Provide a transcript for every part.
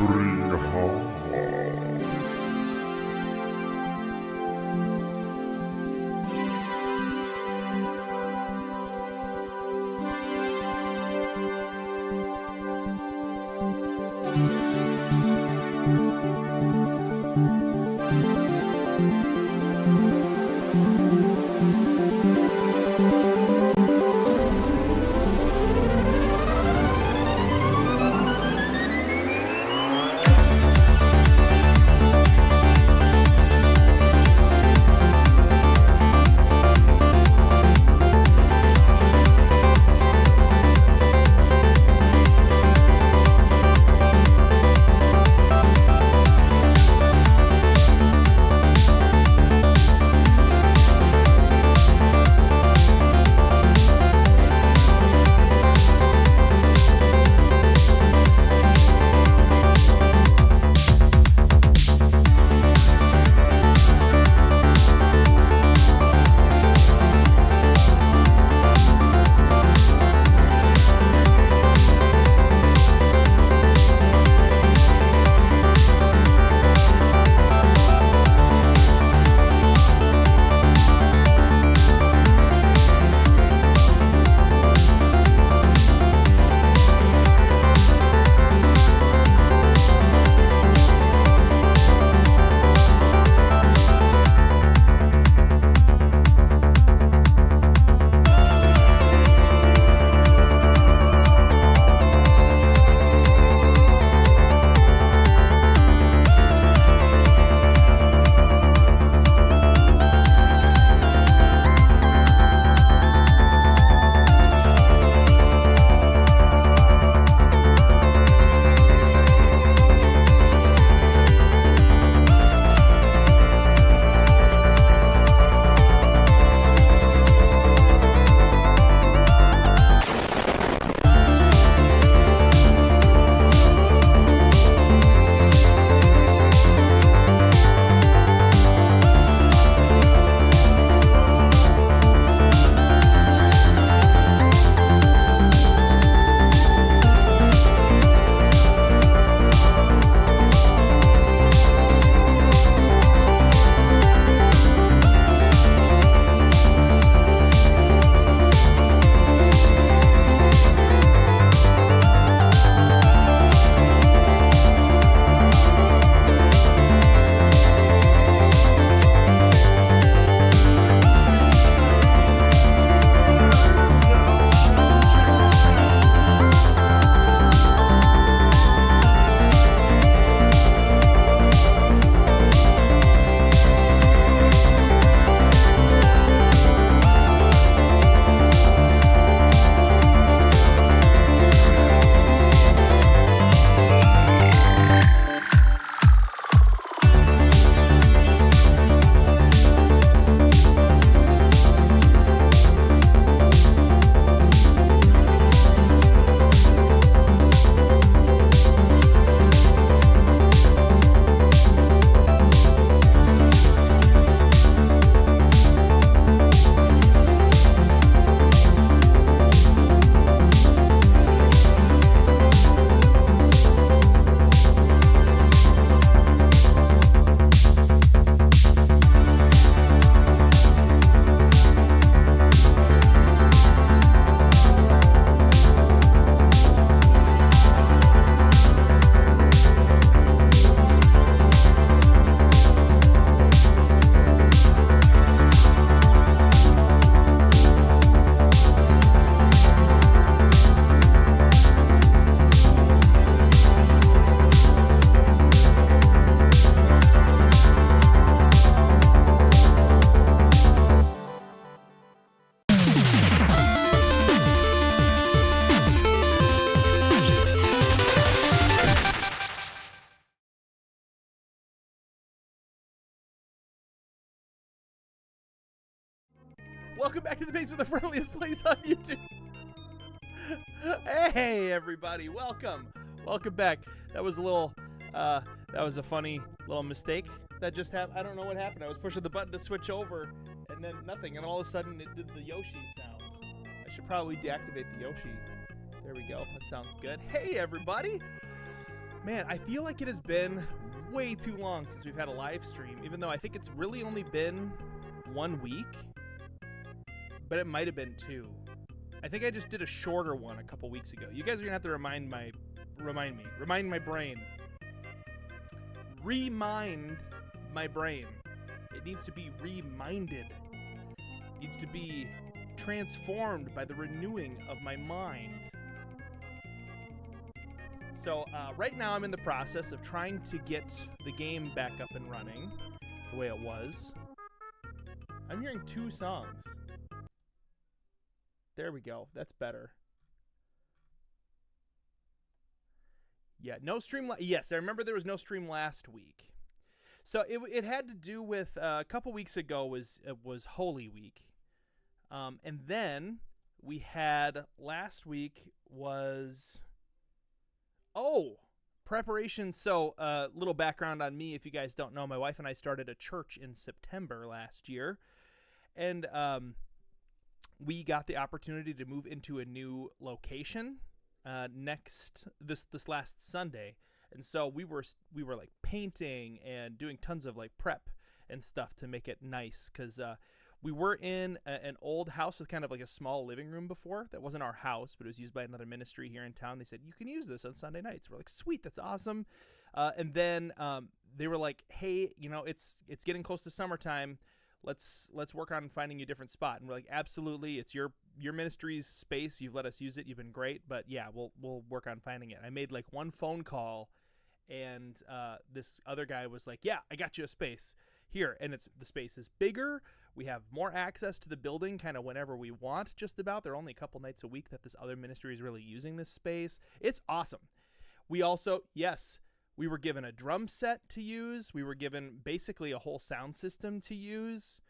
Bring home. Welcome back to the basement, the friendliest place on YouTube. Hey, everybody, welcome back. That was a little, that was a funny little mistake that just happened. I don't know what happened. I was pushing the button to switch over, and then nothing, and all of a sudden it did the Yoshi sound. I should probably deactivate the Yoshi. There we go. That sounds good. Hey, everybody. Man, I feel like it has been way too long since we've had a live stream, even though I think it's really only been 1 week, but it might have been 2. I think I just did a shorter one a couple weeks ago. You guys are gonna have to remind my brain. Remind my brain. It needs to be reminded. It needs to be transformed by the renewing of my mind. So right now I'm in the process of trying to get the game back up and running the way it was. I'm hearing 2 songs. There we go. That's better. Yeah, no stream. Yes, I remember there was no stream last week. So it had to do with a couple weeks ago was Holy Week, and then we had last week was preparation. So little background on me, if you guys don't know, my wife and I started a church in September last year, and we got the opportunity to move into a new location this last Sunday. And so we were like painting and doing tons of like prep and stuff to make it nice, because we were in an old house with kind of like a small living room before. That wasn't our house, but it was used by another ministry here in town. They said, you can use this on Sunday nights. We're like, sweet, that's awesome. And then they were like, hey, it's getting close to summertime. Let's work on finding you a different spot. And we're like, absolutely, it's your ministry's space. You've let us use it. You've been great. But yeah, we'll work on finding it. I made like one phone call, and this other guy was like, yeah, I got you a space here. And the space is bigger. We have more access to the building kind of whenever we want, just about. There are only a couple nights a week that this other ministry is really using this space. It's awesome. We also, yes, we were given a drum set to use. We were given basically a whole sound system to use.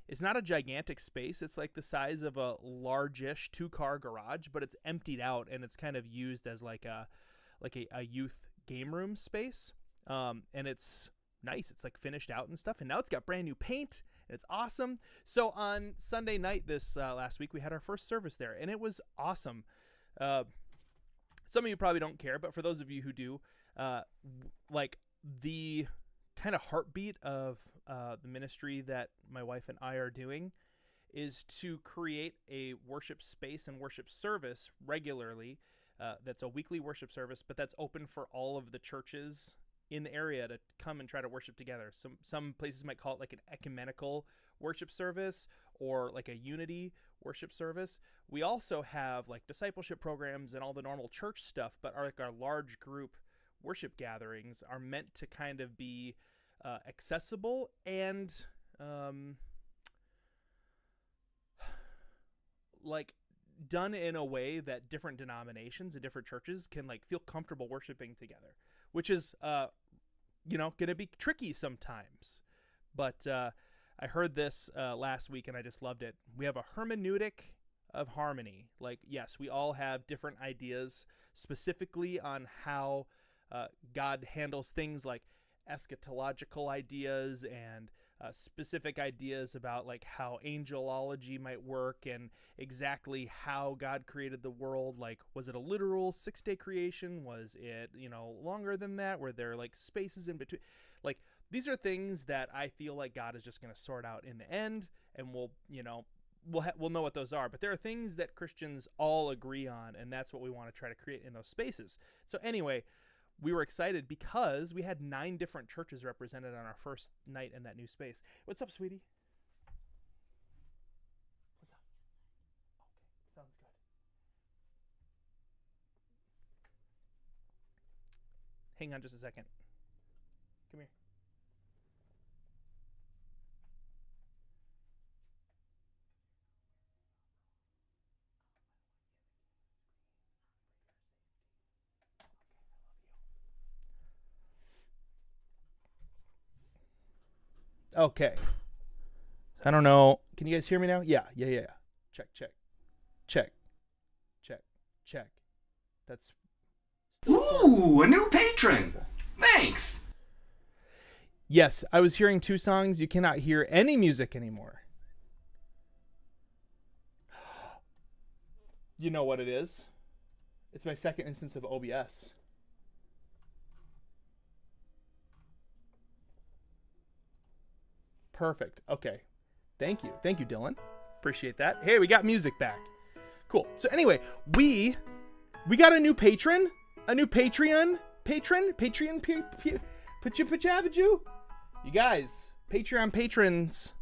It's not a gigantic space. It's like the size of a large-ish 2-car garage, but it's emptied out, and it's kind of used as like a youth game room space. And it's nice. It's like finished out and stuff. And now it's got brand new paint, and it's awesome. So on Sunday night this last week, we had our first service there, and it was awesome. Some of you probably don't care, but for those of you who do, like the kind of heartbeat of the ministry that my wife and I are doing is to create a worship space and worship service regularly. That's a weekly worship service, but that's open for all of the churches in the area to come and try to worship together. Some places might call it like an ecumenical worship service or like a unity worship service. We also have like discipleship programs and all the normal church stuff, but our large group worship gatherings are meant to kind of be accessible and like done in a way that different denominations and different churches can like feel comfortable worshiping together, which is going to be tricky sometimes. But I heard this last week and I just loved it. We have a hermeneutic of harmony. Like, yes, we all have different ideas specifically on how God handles things like eschatological ideas and specific ideas about like how angelology might work and exactly how God created the world. Like, was it a literal 6-day creation? Was it, longer than that? Were there like spaces in between? Like, these are things that I feel like God is just going to sort out in the end, and we'll know what those are. But there are things that Christians all agree on, and that's what we want to try to create in those spaces. So anyway, we were excited because we had 9 different churches represented on our first night in that new space. What's up, sweetie? What's up? Okay, sounds good. Hang on just a second. Come here. Okay. I don't know. Can you guys hear me now? Yeah. Check. That's Ooh, a new patron. Thanks. Yes, I was hearing 2 songs. You cannot hear any music anymore. You know what it is? It's my second instance of OBS. Perfect. Okay. Thank you, Dylan. Appreciate that. Hey, we got music back. Cool. So anyway, we got a new patron, a new Patreon patron. You guys, Patreon patrons,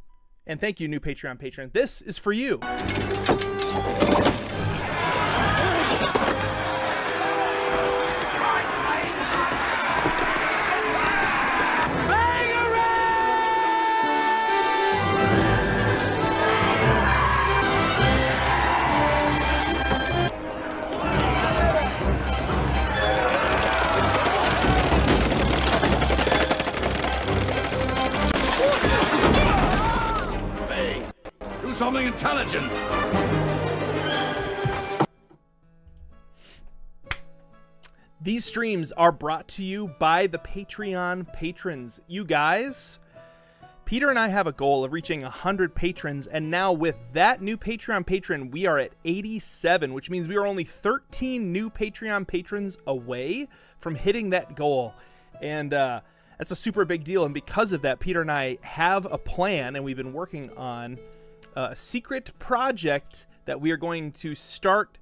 and thank you, new Patreon patron. This is for you. Something intelligent. These streams are brought to you by the Patreon patrons. You guys, Peter and I have a goal of reaching 100 patrons, and now with that new Patreon patron, we are at 87, which means we are only 13 new Patreon patrons away from hitting that goal. And that's a super big deal. And because of that, Peter and I have a plan, and we've been working on a secret project that we are going to start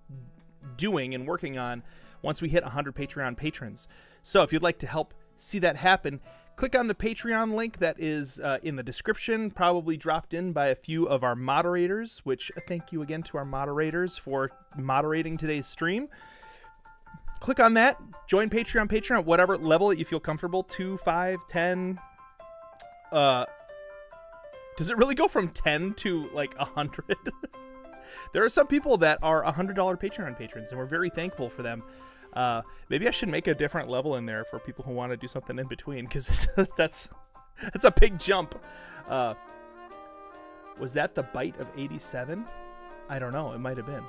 doing and working on once we hit 100 Patreon patrons. So if you'd like to help see that happen, click on the Patreon link that is in the description, probably dropped in by a few of our moderators, which thank you again to our moderators for moderating today's stream. Click on that, join Patreon, whatever level that you feel comfortable, 2, 5, 10, does it really go from 10 to like 100? There are some people that are $100 Patreon patrons, and we're very thankful for them. Maybe I should make a different level in there for people who want to do something in between, because that's a big jump. Was that the bite of 87? I don't know. It might have been.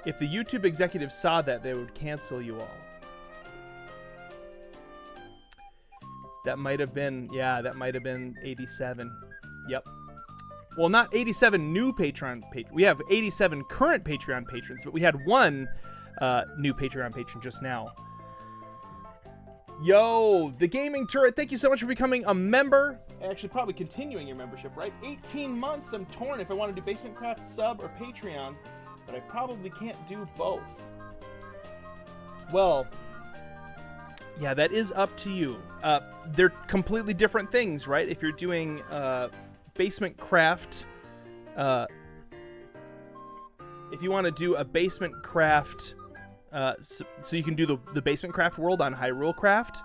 If the YouTube executives saw that, they would cancel you all. That might have been, yeah, that might have been 87. Yep. Well, not 87 new Patreon we have 87 current Patreon patrons, but we had one new Patreon patron just now. Yo, the Gaming Turret, thank you so much for becoming a member. Actually, probably continuing your membership, right? 18 months, I'm torn if I want to do Basement Craft sub or Patreon, but I probably can't do both. Well, yeah, that is up to you. They're completely different things, right? If you're doing Basement Craft, if you want to do a Basement Craft, so you can do the Basement Craft world on Hyrule Craft,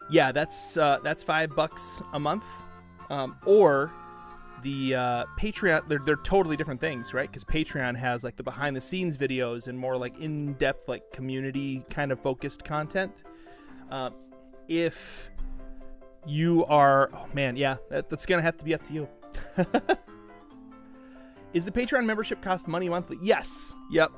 yeah, that's $5 a month. Or the Patreon, they're totally different things, right? Because Patreon has like the behind the scenes videos and more like in-depth, like community kind of focused content. If you are, oh man, yeah, that's gonna have to be up to you. Is the Patreon membership cost money monthly? Yes. Yep.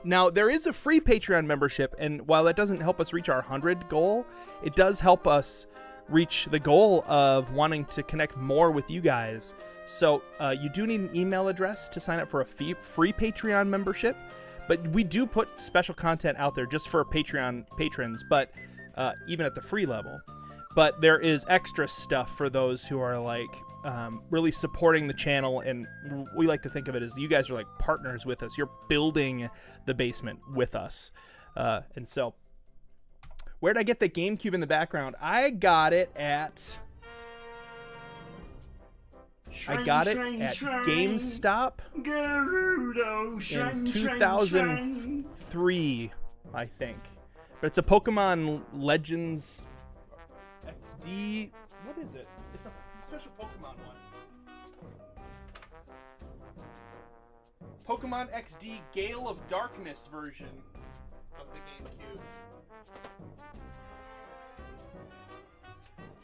Now there is a free Patreon membership, and while that doesn't help us reach our 100 goal, it does help us reach the goal of wanting to connect more with you guys. So you do need an email address to sign up for a free Patreon membership, but we do put special content out there just for Patreon patrons, but even at the free level. But there is extra stuff for those who are like really supporting the channel, and we like to think of it as you guys are like partners with us. You're building the basement with us. And so where'd I get the GameCube in the background? I got it at GameStop in 2003, I think. But it's a Pokemon Legends XD. What is it? It's a special Pokemon one. Pokemon XD Gale of Darkness version of the GameCube.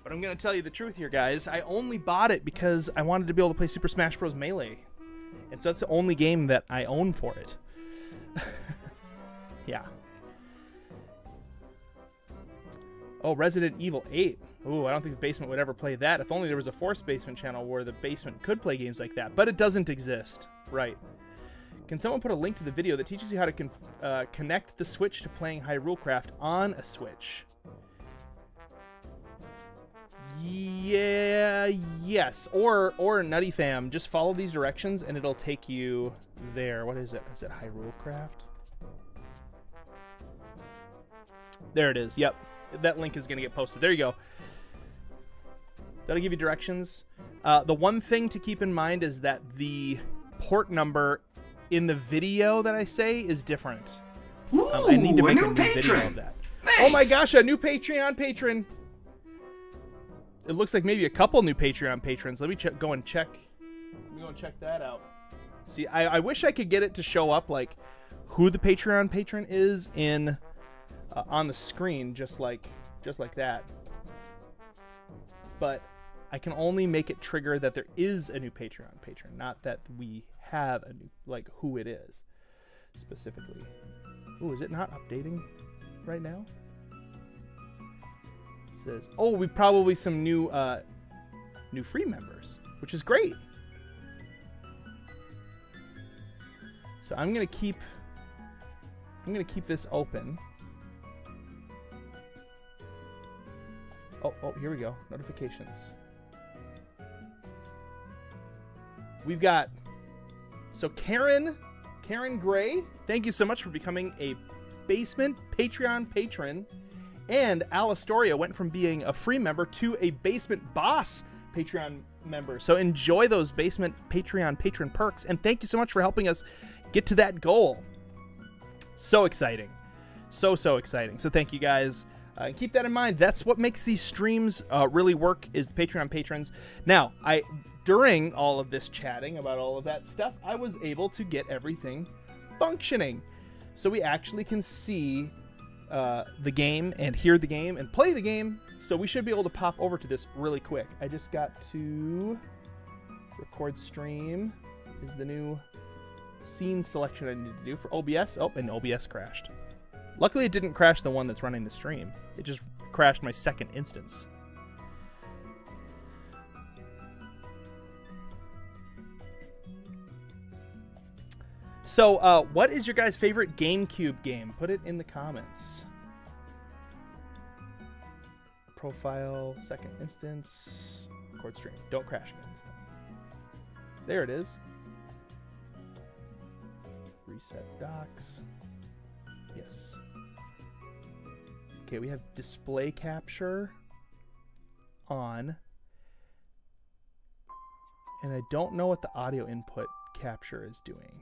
But I'm going to tell you the truth here, guys. I only bought it because I wanted to be able to play Super Smash Bros. Melee. And so that's the only game that I own for it. Yeah. Oh, Resident Evil 8. Ooh, I don't think the basement would ever play that. If only there was a Force Basement channel where the basement could play games like that. But it doesn't exist. Right. Can someone put a link to the video that teaches you how to connect the Switch to playing Hyrule Craft on a Switch? Yeah, yes. Or Nutty Fam, just follow these directions and it'll take you there. What is it? Is it Hyrule Craft? There it is. Yep. That link is going to get posted. There you go. That'll give you directions. The one thing to keep in mind is that the port number in the video that I say is different. I need to make a new video of that. Thanks. Oh my gosh, a new Patreon patron. It looks like maybe a couple new Patreon patrons. Let me go and check. Let me go and check that out. See, I wish I could get it to show up like who the Patreon patron is in on the screen, just like that. But I can only make it trigger that there is a new Patreon patron, not that we have a new, like who it is specifically. Ooh, is it not updating right now? It says, oh, we probably some new free members, which is great. So I'm gonna keep this open. Oh, here we go. Notifications. We've got, so Karen Gray, thank you so much for becoming a Basement Patreon patron. And Alistoria went from being a free member to a Basement Boss Patreon member. So enjoy those Basement Patreon patron perks. And thank you so much for helping us get to that goal. So exciting. So exciting. So thank you guys. And keep that in mind. That's what makes these streams really work, is the Patreon patrons. Now, during all of this chatting about all of that stuff, I was able to get everything functioning. So we actually can see the game and hear the game and play the game. So we should be able to pop over to this really quick. I just got to record stream is the new scene selection I need to do for OBS. Oh, and OBS crashed. Luckily, it didn't crash the one that's running the stream. It just crashed my second instance. So, what is your guys' favorite GameCube game? Put it in the comments. Profile, second instance, record stream. Don't crash again this time. There it is. Reset docs. Yes. Okay, we have display capture on. And I don't know what the audio input capture is doing.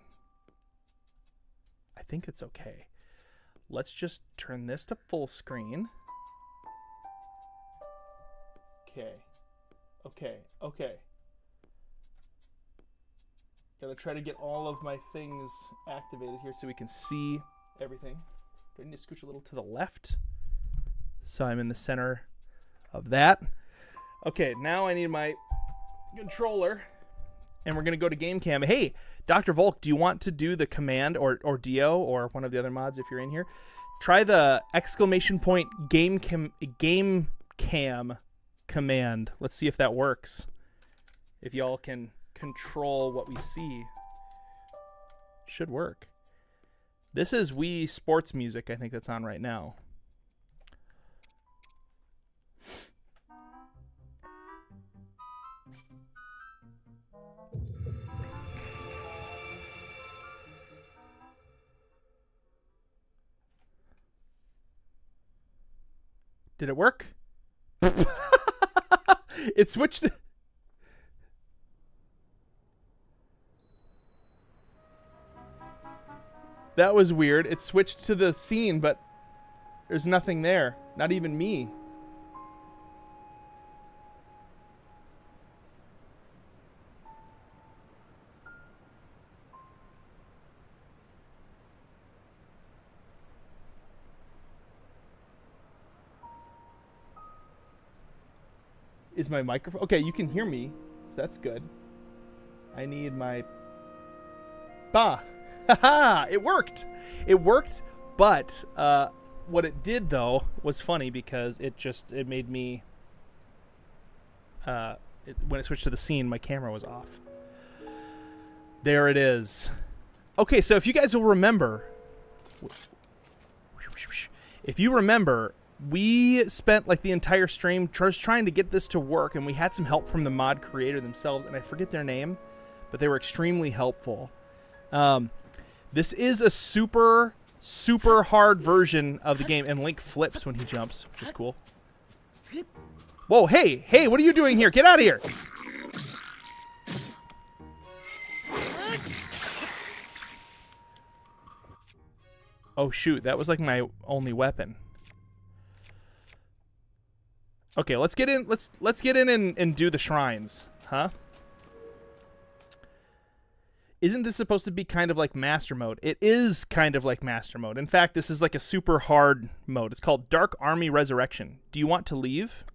I think it's okay. Let's just turn this to full screen. Okay. Gotta try to get all of my things activated here so we can see everything. Do I need to scooch a little to the left? So I'm in the center of that. Okay, now I need my controller. And we're gonna go to game cam. Hey, Dr. Volk, do you want to do the command or Dio or one of the other mods if you're in here? Try the ! game cam command. Let's see if that works. If y'all can control what we see. Should work. This is Wii Sports music, I think that's on right now. Did it work? It switched. That was weird. It switched to the scene, but there's nothing there. Not even me. Is my microphone... Okay, you can hear me, so that's good. I need my... Bah! Haha! It worked! It worked, but what it did, though, was funny because it made me... when it switched to the scene, my camera was off. There it is. Okay, so if you guys will remember... If you remember, We spent like the entire stream just trying to get this to work, and we had some help from the mod creator themselves, and I forget their name, but they were extremely helpful. This is a super hard version of the game, and Link flips when he jumps, which is cool. Whoa, hey, what are you doing here? Get out of here! Oh shoot, that was like my only weapon. Okay, let's get in. Let's get in and do the shrines, huh? Isn't this supposed to be kind of like Master Mode? It is kind of like Master Mode. In fact, this is like a super hard mode. It's called Dark Army Resurrection. Do you want to leave?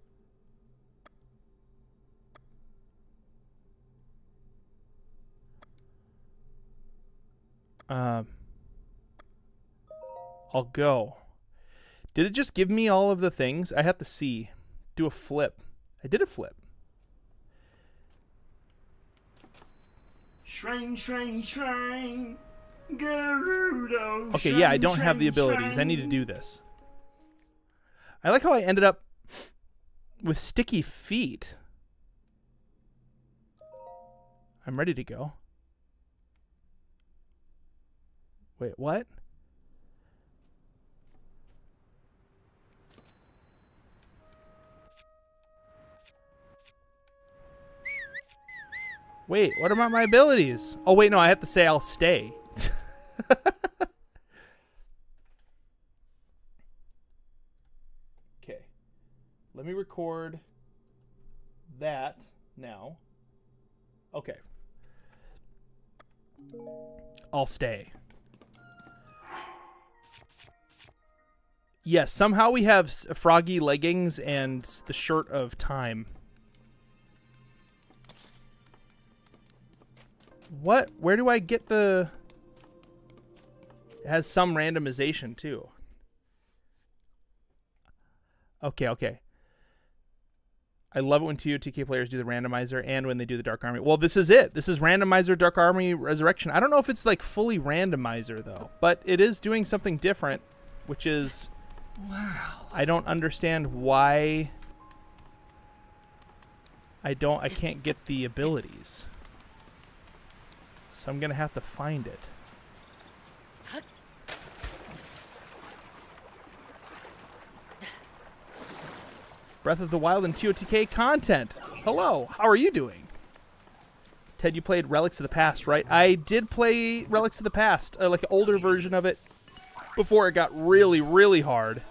I'll go. Did it just give me all of the things? I have to see. Do a flip. I did a flip. Shrine, shrine, shrine. Gerudo. Okay, shrine, yeah, I don't have the shrine, abilities. I shrine. need to do this. I like how I ended up with sticky feet. I'm ready to go. Wait, what? Wait, what about my abilities? Oh, wait, no, I have to say I'll stay. Okay. Let me record that now. Okay. I'll stay. Yes, somehow we have froggy leggings and the shirt of time. What? Where do I get the... It has some randomization, too. Okay. I love it when TotK players do the randomizer and when they do the Dark Army. Well, this is it. This is randomizer Dark Army Resurrection. I don't know if it's like fully randomizer, though. But it is doing something different, which is... Wow. I don't understand why... I can't get the abilities. So I'm gonna have to find it. Breath of the Wild and TotK content. Hello, how are you doing? Ted, you played Relics of the Past, right? I did play Relics of the Past, like an older version of it, before it got really, really hard.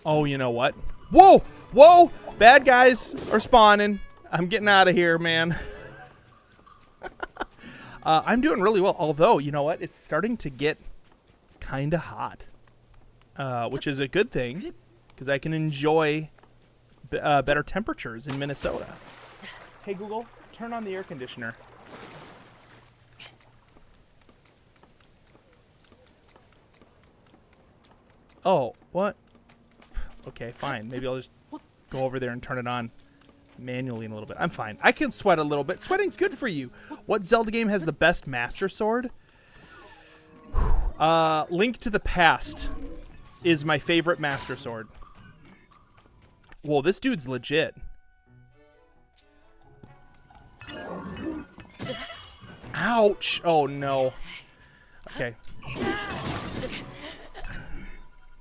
Oh, you know what? Whoa! Whoa! Bad guys are spawning. I'm getting out of here, man. I'm doing really well. Although, you know what? It's starting to get kind of hot. Which is a good thing. Because I can enjoy better temperatures in Minnesota. Hey, Google, turn on the air conditioner. Oh, what? Okay, fine. Maybe I'll just go over there and turn it on manually in a little bit. I'm fine. I can sweat a little bit. Sweating's good for you. What Zelda game has the best Master Sword? Link to the Past is my favorite Master Sword. Whoa, this dude's legit. Ouch! Oh, no. Okay.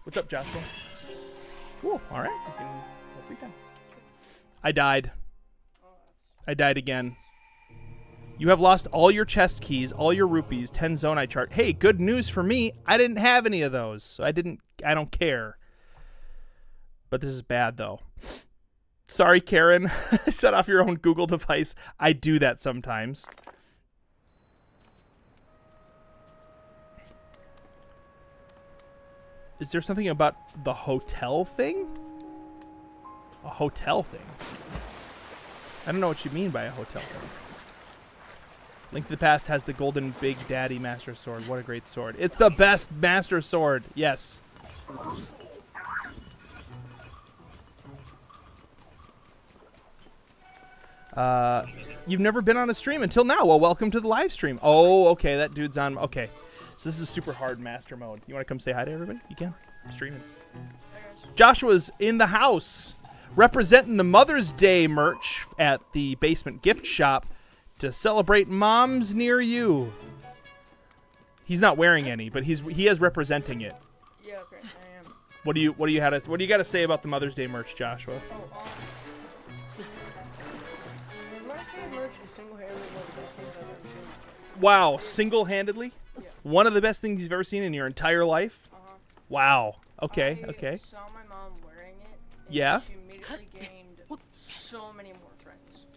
What's up, Joshua? Cool. All right. You can have free time. I died. I died again. You have lost all your chest keys, all your rupees, 10 Zonai chart. Hey, good news for me. I didn't have any of those, so I don't care. But this is bad, though. Sorry, Karen. Set off your own Google device. I do that sometimes. Is there something about the hotel thing? A hotel thing? I don't know what you mean by a hotel thing. Link to the Past has the golden Big Daddy Master Sword. What a great sword. It's the best Master Sword. Yes. You've never been on a stream until now. Well, welcome to the live stream. Oh, okay. That dude's on. Okay. So this is super hard master mode. You want to come say hi to everybody? You can. I'm streaming. Joshua's in the house representing the Mother's Day merch at the basement gift shop to celebrate moms near you. He's not wearing any, but he is representing it. Yeah, okay, I am. What do you got to say about the Mother's Day merch, Joshua? Mother's Day merch is single-handedly one of the best things I've ever seen. Wow, single-handedly? Yeah. One of the best things you've ever seen in your entire life? Wow. Okay, okay. I saw my mom wearing it. And Yeah? She immediately gained so many more friends.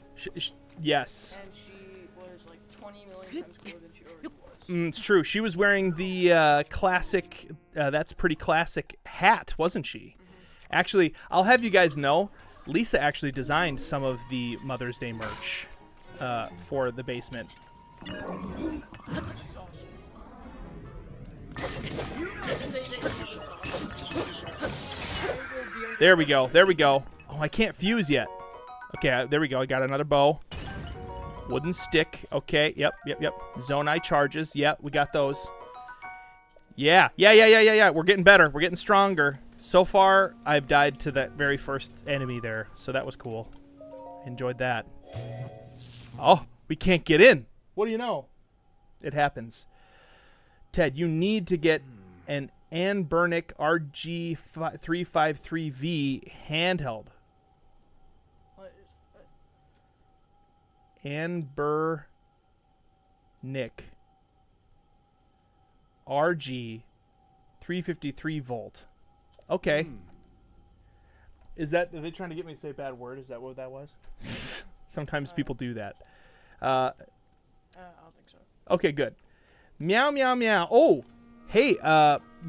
Yes. And she was like 20 million times cooler than she already was. It's true. She was wearing the classic, that's pretty classic hat, wasn't she? Actually, I'll have you guys know, Lisa actually designed some of the Mother's Day merch for the basement. She's awesome. There we go. There we go. Oh, I can't fuse yet. Okay, there we go. I got another bow. Wooden stick. Okay, yep. Zone eye charges. Yep, we got those. Yeah. We're getting better. We're getting stronger. So far, I've died to that very first enemy there, so that was cool. Enjoyed that. Oh, we can't get in. What do you know? It happens. Ted, you need to get an Anbernic RG353V handheld. What is that? Anbernic RG 353 volt. Okay. Is that, are they trying to get me to say a bad word? Is that what that was? Sometimes people do that. I don't think so. Okay, good. Meow, meow, meow. Oh, hey,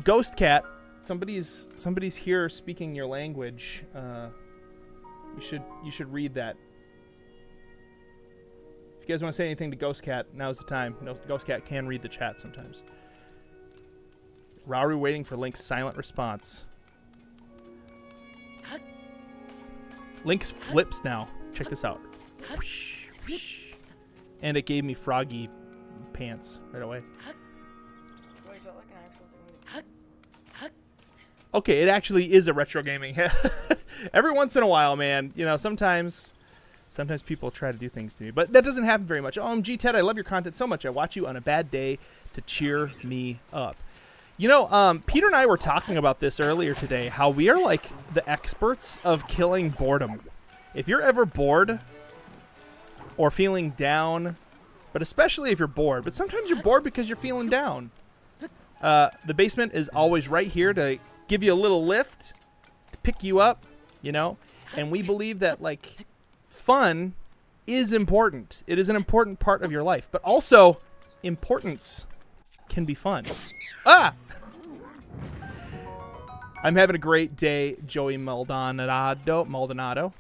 Ghost Cat. Somebody's here speaking your language. You should read that. If you guys want to say anything to Ghost Cat, now's the time. You know, Ghost Cat can read the chat sometimes. Rauru waiting for Link's silent response. Link's flips now. Check this out. Whoosh, whoosh. And it gave me froggy pants right away. Wait, is that like an actual thing? Okay, it actually is a retro gaming. Every once in a while, man, you know, sometimes people try to do things to me, but that doesn't happen very much. OMG, Ted, I love your content so much. I watch you on a bad day to cheer me up. You know, Peter and I were talking about this earlier today, how we are like the experts of killing boredom. If you're ever bored or feeling down, but especially if you're bored, but sometimes you're bored because you're feeling down, the basement is always right here to give you a little lift, to pick you up, you know, and we believe that, like, fun is important. It is an important part of your life, but also importance can be fun. Ah! I'm having a great day, Joey Maldonado.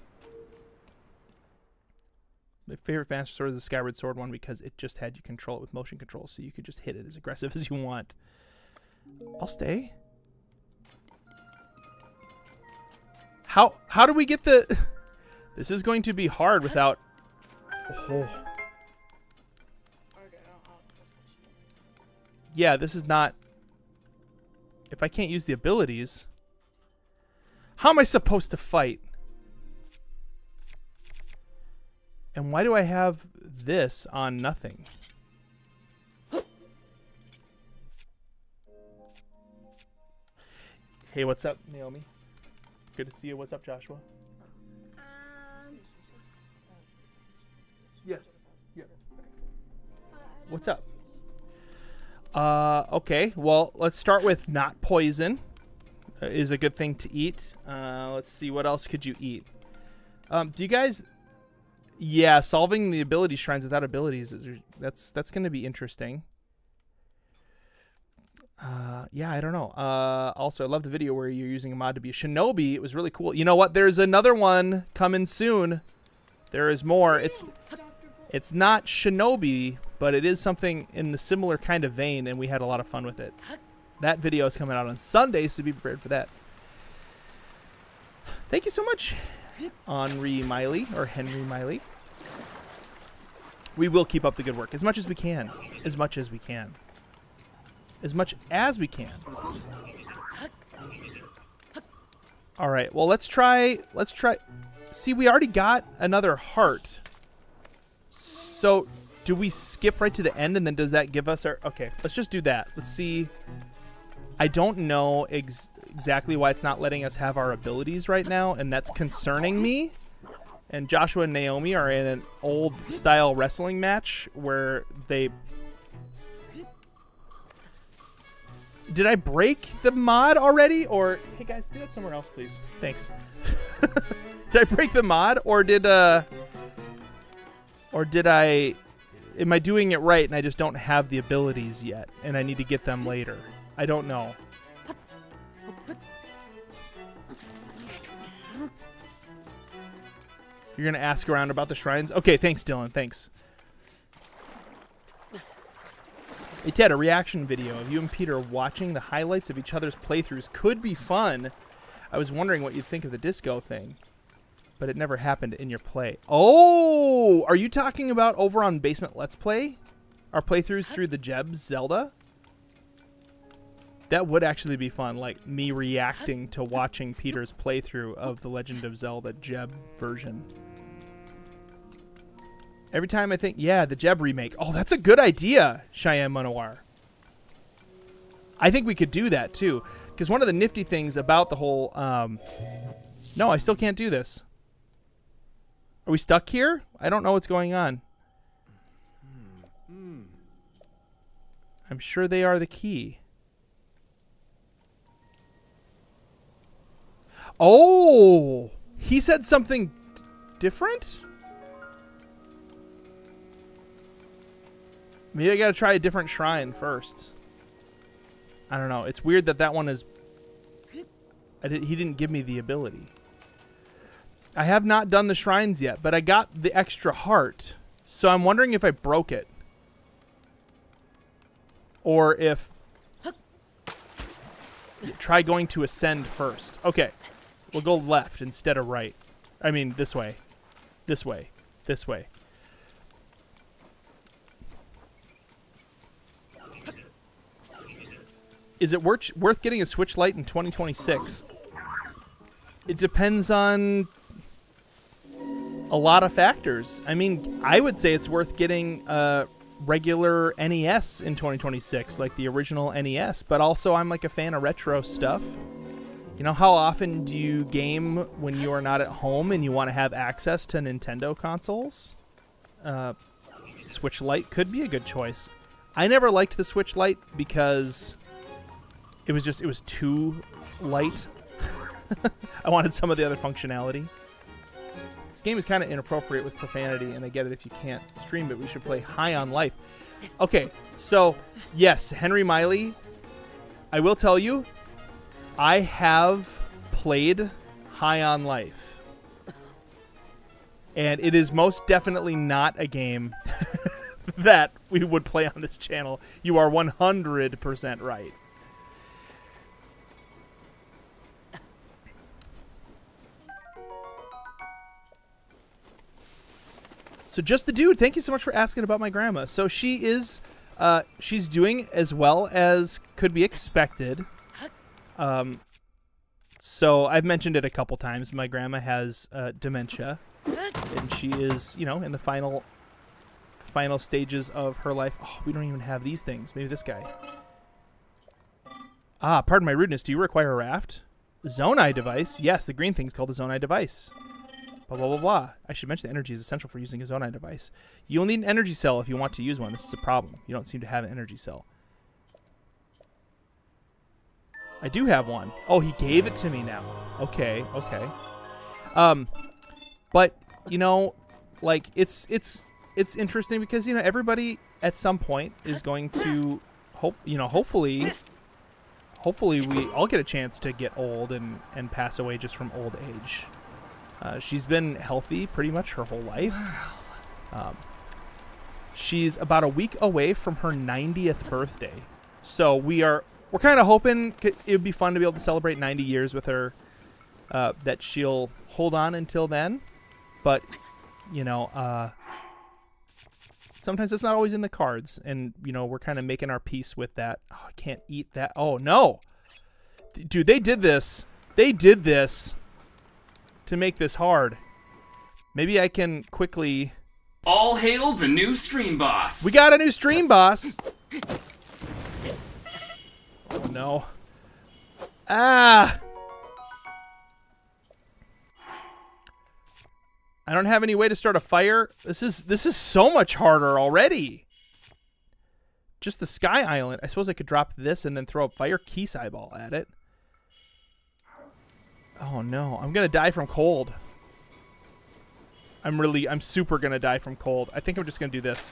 My favorite Master Sword is the Skyward Sword one because it just had you control it with motion control, so you could just hit it as aggressive as you want. I'll stay. How do we get the... This is going to be hard without... Oh. Yeah, this is not... If I can't use the abilities... How am I supposed to fight? And why do I have this on nothing? Hey, what's up, Naomi? Good to see you. What's up, Joshua? Yes. Yeah. What's up? Okay. Well, let's start with not poison. Is a good thing to eat. Let's see. What else could you eat? Do you guys... Yeah, solving the ability shrines without abilities, that's going to be interesting. Yeah, I don't know. Also, I love the video where you're using a mod to be a shinobi. It was really cool. You know what? There's another one coming soon. There is more. It's not shinobi, but it is something in the similar kind of vein, and we had a lot of fun with it. That video is coming out on Sundays, so be prepared for that. Thank you so much, Henry Miley. We will keep up the good work as much as we can. As much as we can. As much as we can. All right. Well, let's try. See, we already got another heart. So, do we skip right to the end and then does that give us our... Okay, let's just do that. Let's see. I don't know exactly why it's not letting us have our abilities right now, and that's concerning me. And Joshua and Naomi are in an old-style wrestling match where they... Did I break the mod already? Or... Hey, guys, do that somewhere else, please. Thanks. Did I break the mod? Or did I... Am I doing it right and I just don't have the abilities yet and I need to get them later? I don't know. You're going to ask around about the shrines? Okay, thanks, Dylan. Thanks. Hey, Ted, a reaction video of you and Peter watching the highlights of each other's playthroughs could be fun. I was wondering what you'd think of the disco thing, but it never happened in your play. Oh, are you talking about over on Basement Let's Play? Our playthroughs through the Jeb Zelda? That would actually be fun, like me reacting to watching Peter's playthrough of the Legend of Zelda Jeb version. Every time I think, yeah, the Jeb remake. Oh, that's a good idea, Cheyenne Manowar. I think we could do that, too. Because one of the nifty things about the whole... No, I still can't do this. Are we stuck here? I don't know what's going on. I'm sure they are the key. Oh! He said something different? Maybe I gotta try a different shrine first. I don't know. It's weird that that one is... he didn't give me the ability. I have not done the shrines yet, but I got the extra heart. So I'm wondering if I broke it. Or if... Try going to ascend first. Okay. We'll go left instead of right. I mean, this way. This way. This way. Is it worth getting a Switch Lite in 2026? It depends on a lot of factors. I mean, I would say it's worth getting a regular NES in 2026, like the original NES. But also, I'm like a fan of retro stuff. You know, how often do you game when you are not at home and you want to have access to Nintendo consoles? Switch Lite could be a good choice. I never liked the Switch Lite because it was too light. I wanted some of the other functionality. This game is kind of inappropriate with profanity, and I get it if you can't stream it. We should play High on Life. Okay, so, yes, Henry Miley, I will tell you, I have played High on Life. And it is most definitely not a game that we would play on this channel. You are 100% right. So just the dude, thank you so much for asking about my grandma. So she is, she's doing as well as could be expected. So I've mentioned it a couple times. My grandma has dementia, and she is, you know, in the final stages of her life. Oh, we don't even have these things. Maybe this guy. Ah, pardon my rudeness. Do you require a raft? Zonai device? Yes, the green thing's called a Zonai device. Blah, blah, blah, blah. I should mention that energy is essential for using a Zonai device. You'll need an energy cell if you want to use one. This is a problem. You don't seem to have an energy cell. I do have one. Oh, he gave it to me now. Okay, okay. But, you know, like, it's interesting because, you know, everybody at some point is going to, hopefully we all get a chance to get old and pass away just from old age. She's been healthy pretty much her whole life. She's about a week away from her 90th birthday. So we're kind of hoping it would be fun to be able to celebrate 90 years with her, that she'll hold on until then. But, you know, Sometimes it's not always in the cards, and you know, we're kind of making our peace with that. Oh, I can't eat that. Oh no, dude, they did this. They did this to make this hard. Maybe I can quickly. All hail the new stream boss. We got a new stream boss. Oh no. Ah. I don't have any way to start a fire. This is so much harder already. Just the sky island. I suppose I could drop this and then throw a fire keys eyeball at it. Oh no, I'm gonna die from cold. I'm super gonna die from cold. I think I'm just gonna do this.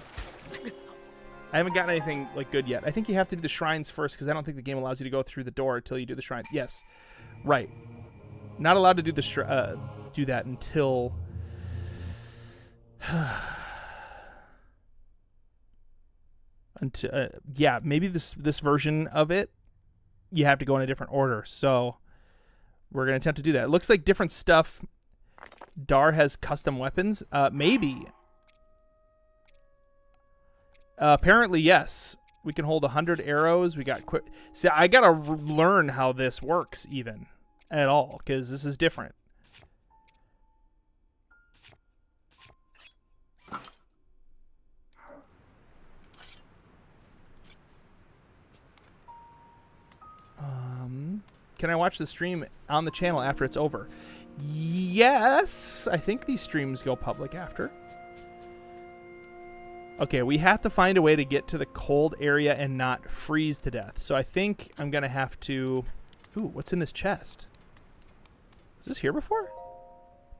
I haven't gotten anything like good yet. I think you have to do the shrines first because I don't think the game allows you to go through the door until you do the shrines. Yes, right. Not allowed to do the do that until. Until yeah, maybe this version of it, you have to go in a different order. So we're gonna attempt to do that. It looks like different stuff. Dar has custom weapons. Maybe. Apparently, yes. We can hold 100 arrows. We got quick. See, I gotta learn how this works even at all because this is different. Can I watch the stream on the channel after it's over? Yes, I think these streams go public after. Okay, we have to find a way to get to the cold area and not freeze to death. So I think I'm going to have to... Ooh, what's in this chest? Was this here before?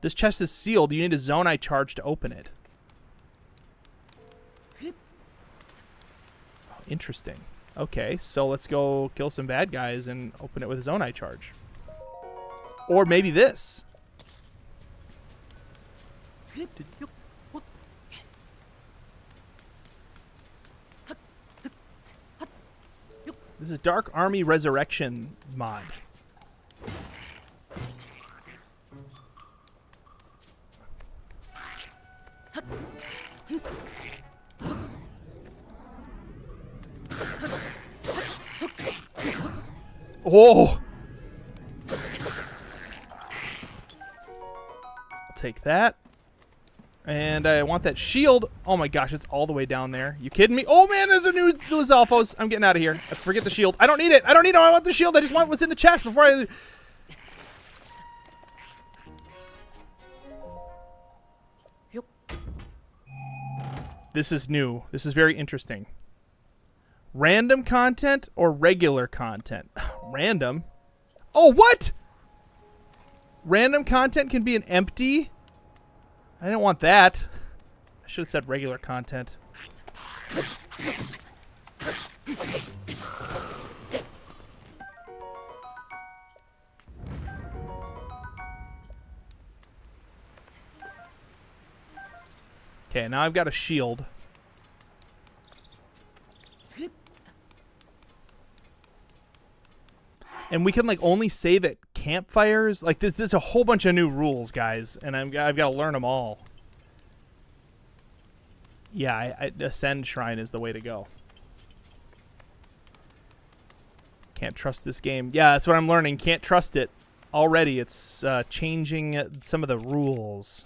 This chest is sealed. You need a Zonai charge to open it. Oh, interesting. Okay, so let's go kill some bad guys and open it with a Zonai charge. Or maybe this. This is Dark Army Resurrection mod. Oh! I'll take that. And I want that shield. Oh my gosh, it's all the way down there. You kidding me? Oh man, there's a new Lizalfos. I'm getting out of here. I forget the shield. I don't need it. I don't need it. I want the shield. I just want what's in the chest before I... This is new. This is very interesting. Random content or regular content? Random? Oh, what? Random content can be an empty? I didn't want that. I should have said regular content. Okay, now I've got a shield. And we can like only save at campfires. Like there's a whole bunch of new rules, guys, and I've got to learn them all. Yeah, Ascend Shrine is the way to go. Can't trust this game. Yeah, that's what I'm learning. Can't trust it. Already, it's changing some of the rules.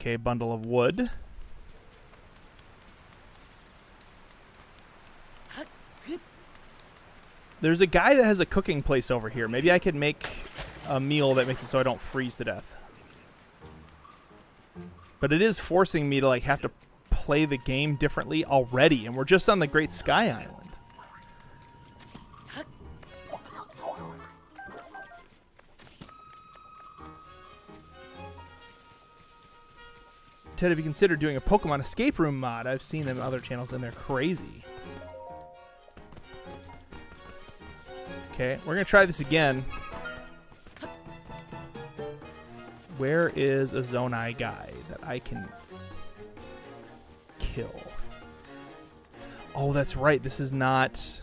Okay, bundle of wood. There's a guy that has a cooking place over here. Maybe I could make a meal that makes it so I don't freeze to death. But it is forcing me to like have to play the game differently already, and we're just on the Great Sky Island. Ted, have you considered doing a Pokemon escape room mod? I've seen them on other channels and they're crazy. Okay, we're gonna try this again. Where is a Zonai guy that I can kill? Oh, that's right. This is not...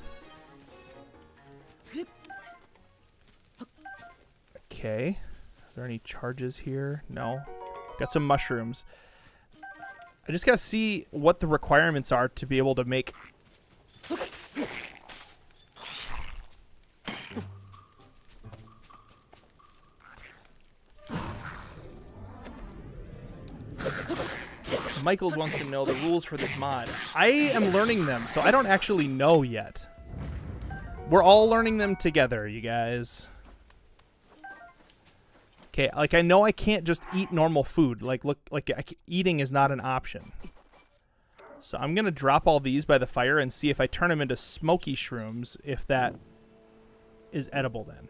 Okay. Are there any charges here? No. Got some mushrooms. I just gotta see what the requirements are to be able to make... Michaels wants to know the rules for this mod. I am learning them, so I don't actually know yet. We're all learning them together, you guys. Okay, like I know I can't just eat normal food. Like, look, like eating is not an option. So I'm gonna drop all these by the fire and see if I turn them into smoky shrooms, if that is edible then.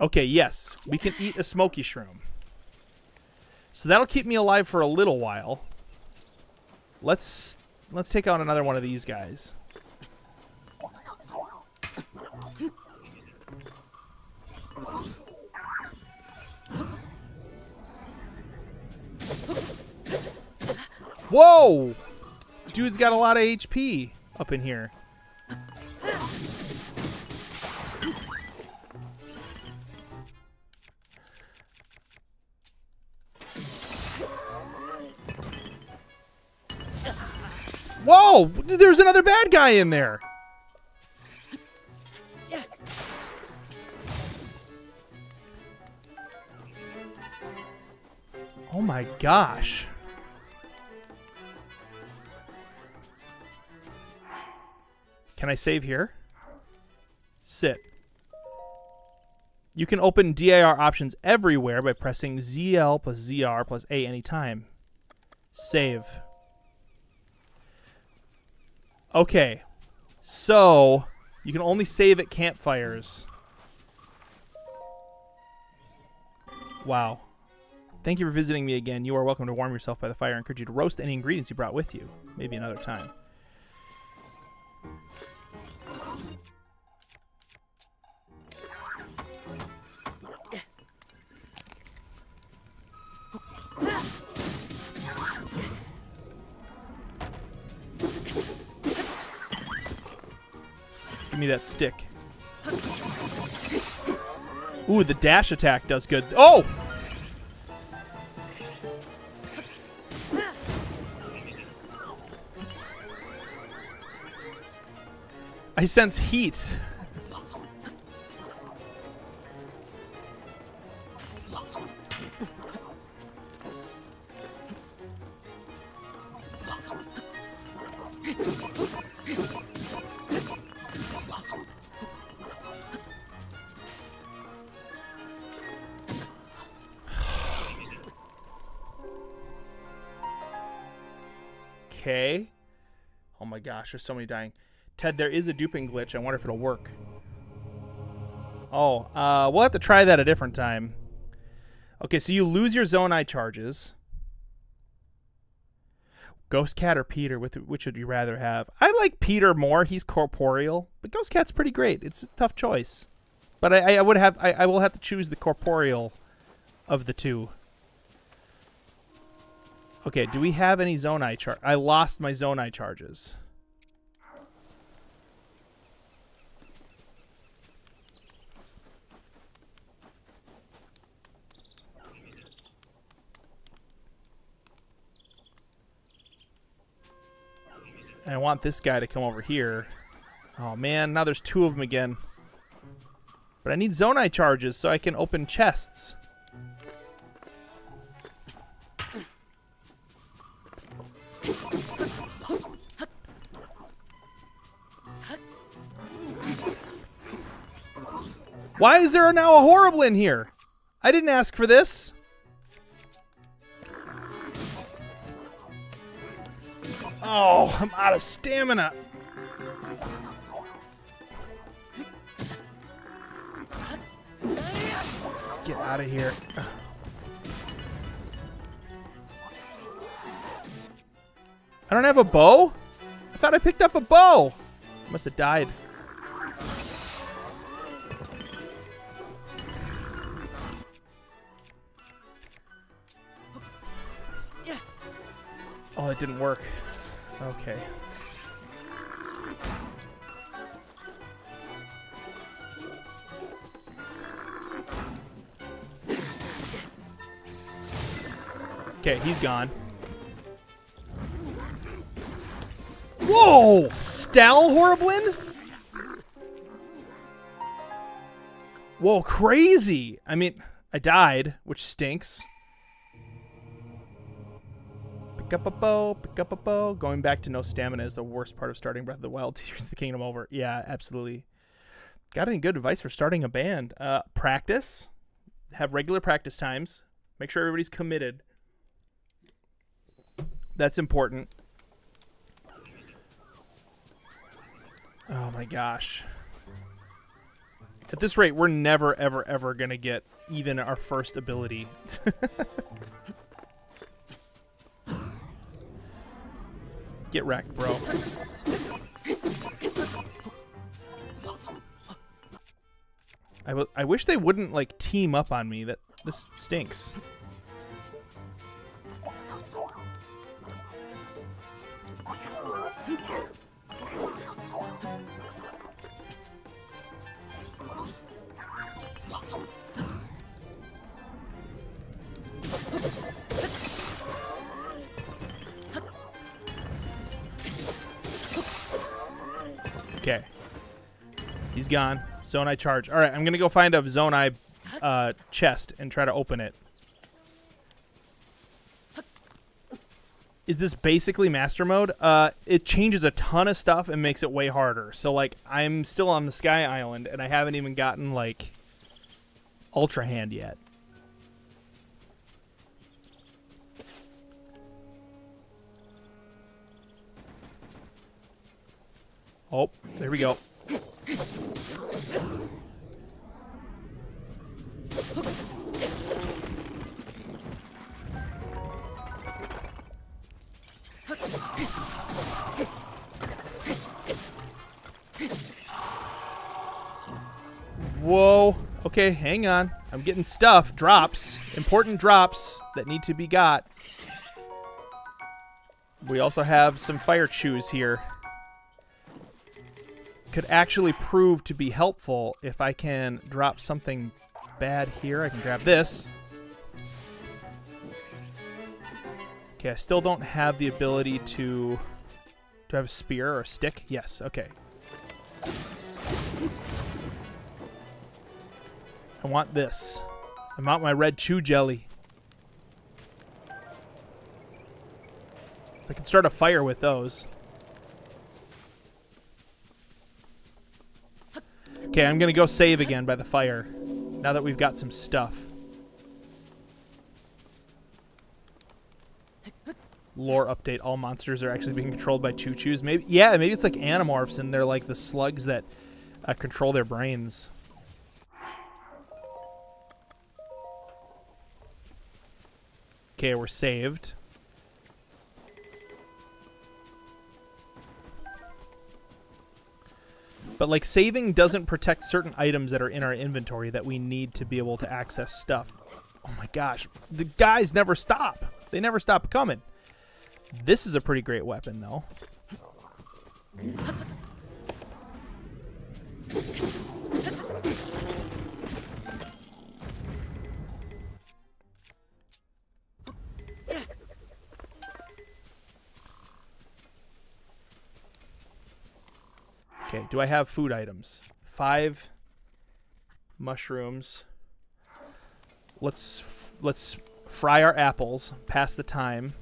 Okay, yes, we can eat a smoky shroom. So that'll keep me alive for a little while. Let's take out another one of these guys. Whoa! Dude's got a lot of HP up in here. Whoa! There's another bad guy in there. Oh my gosh. Can I save here? Sit. You can open DIR options everywhere by pressing ZL plus ZR plus A anytime. Save. Okay. So, you can only save at campfires. Wow. Thank you for visiting me again. You are welcome to warm yourself by the fire. I encourage you to roast any ingredients you brought with you. Maybe another time. Give me that stick. Ooh, the dash attack does good. Oh! I sense heat. Okay. Oh my gosh, there's so many dying. Ted, there is a duping glitch. I wonder if it'll work. Oh, we'll have to try that a different time. Okay, so you lose your zone eye charges. Ghost Cat or Peter, which would you rather have? I like Peter more. He's corporeal, but Ghost Cat's pretty great. It's a tough choice. But I will have to choose the corporeal of the two. Okay, do we have any zone eye charge? I lost my zone eye charges. And I want this guy to come over here. Oh man, now there's two of them again. But I need zone eye charges so I can open chests. Why is there now a horrible in here? I didn't ask for this. Oh, I'm out of stamina. Get out of here. I don't have a bow? I thought I picked up a bow. Must have died. Oh, it didn't work. Okay. Okay, he's gone. Whoa! Stal Horriblin? Whoa, crazy! I mean, I died, which stinks. Pick up a bow, pick up a bow. Going back to no stamina is the worst part of starting Breath of the Wild. Tears of the Kingdom over. Yeah, absolutely. Got any good advice for starting a band? Practice. Have regular practice times. Make sure everybody's committed. That's important. Oh my gosh. At this rate, we're never, ever, ever going to get even our first ability. Get wrecked, bro. I wish they wouldn't, like, team up on me. This stinks. Okay. He's gone. Zonai charge. All right, I'm going to go find a Zonai chest and try to open it. Is this basically master mode? It changes a ton of stuff and makes it way harder. So, like, I'm still on the Sky Island, and I haven't even gotten, like, Ultra Hand yet. Oh, there we go. Whoa. Okay, hang on. I'm getting stuff. Drops. Important drops that need to be got. We also have some fire chews here. Could actually prove to be helpful if I can drop something bad here. I can grab this. Okay, I still don't have the ability to... Do I have a spear or a stick? Yes, okay. I want this. I want my red chew jelly. So I can start a fire with those. Okay, I'm going to go save again by the fire, now that we've got some stuff. Lore update, all monsters are actually being controlled by choo-choos. Maybe, yeah, maybe it's like Animorphs, and they're like the slugs that control their brains. Okay, we're saved. But, like, saving doesn't protect certain items that are in our inventory that we need to be able to access stuff. Oh my gosh. The guys never stop. They never stop coming. This is a pretty great weapon, though. Okay, do I have food items? 5 mushrooms. Let's fry our apples, pass the time.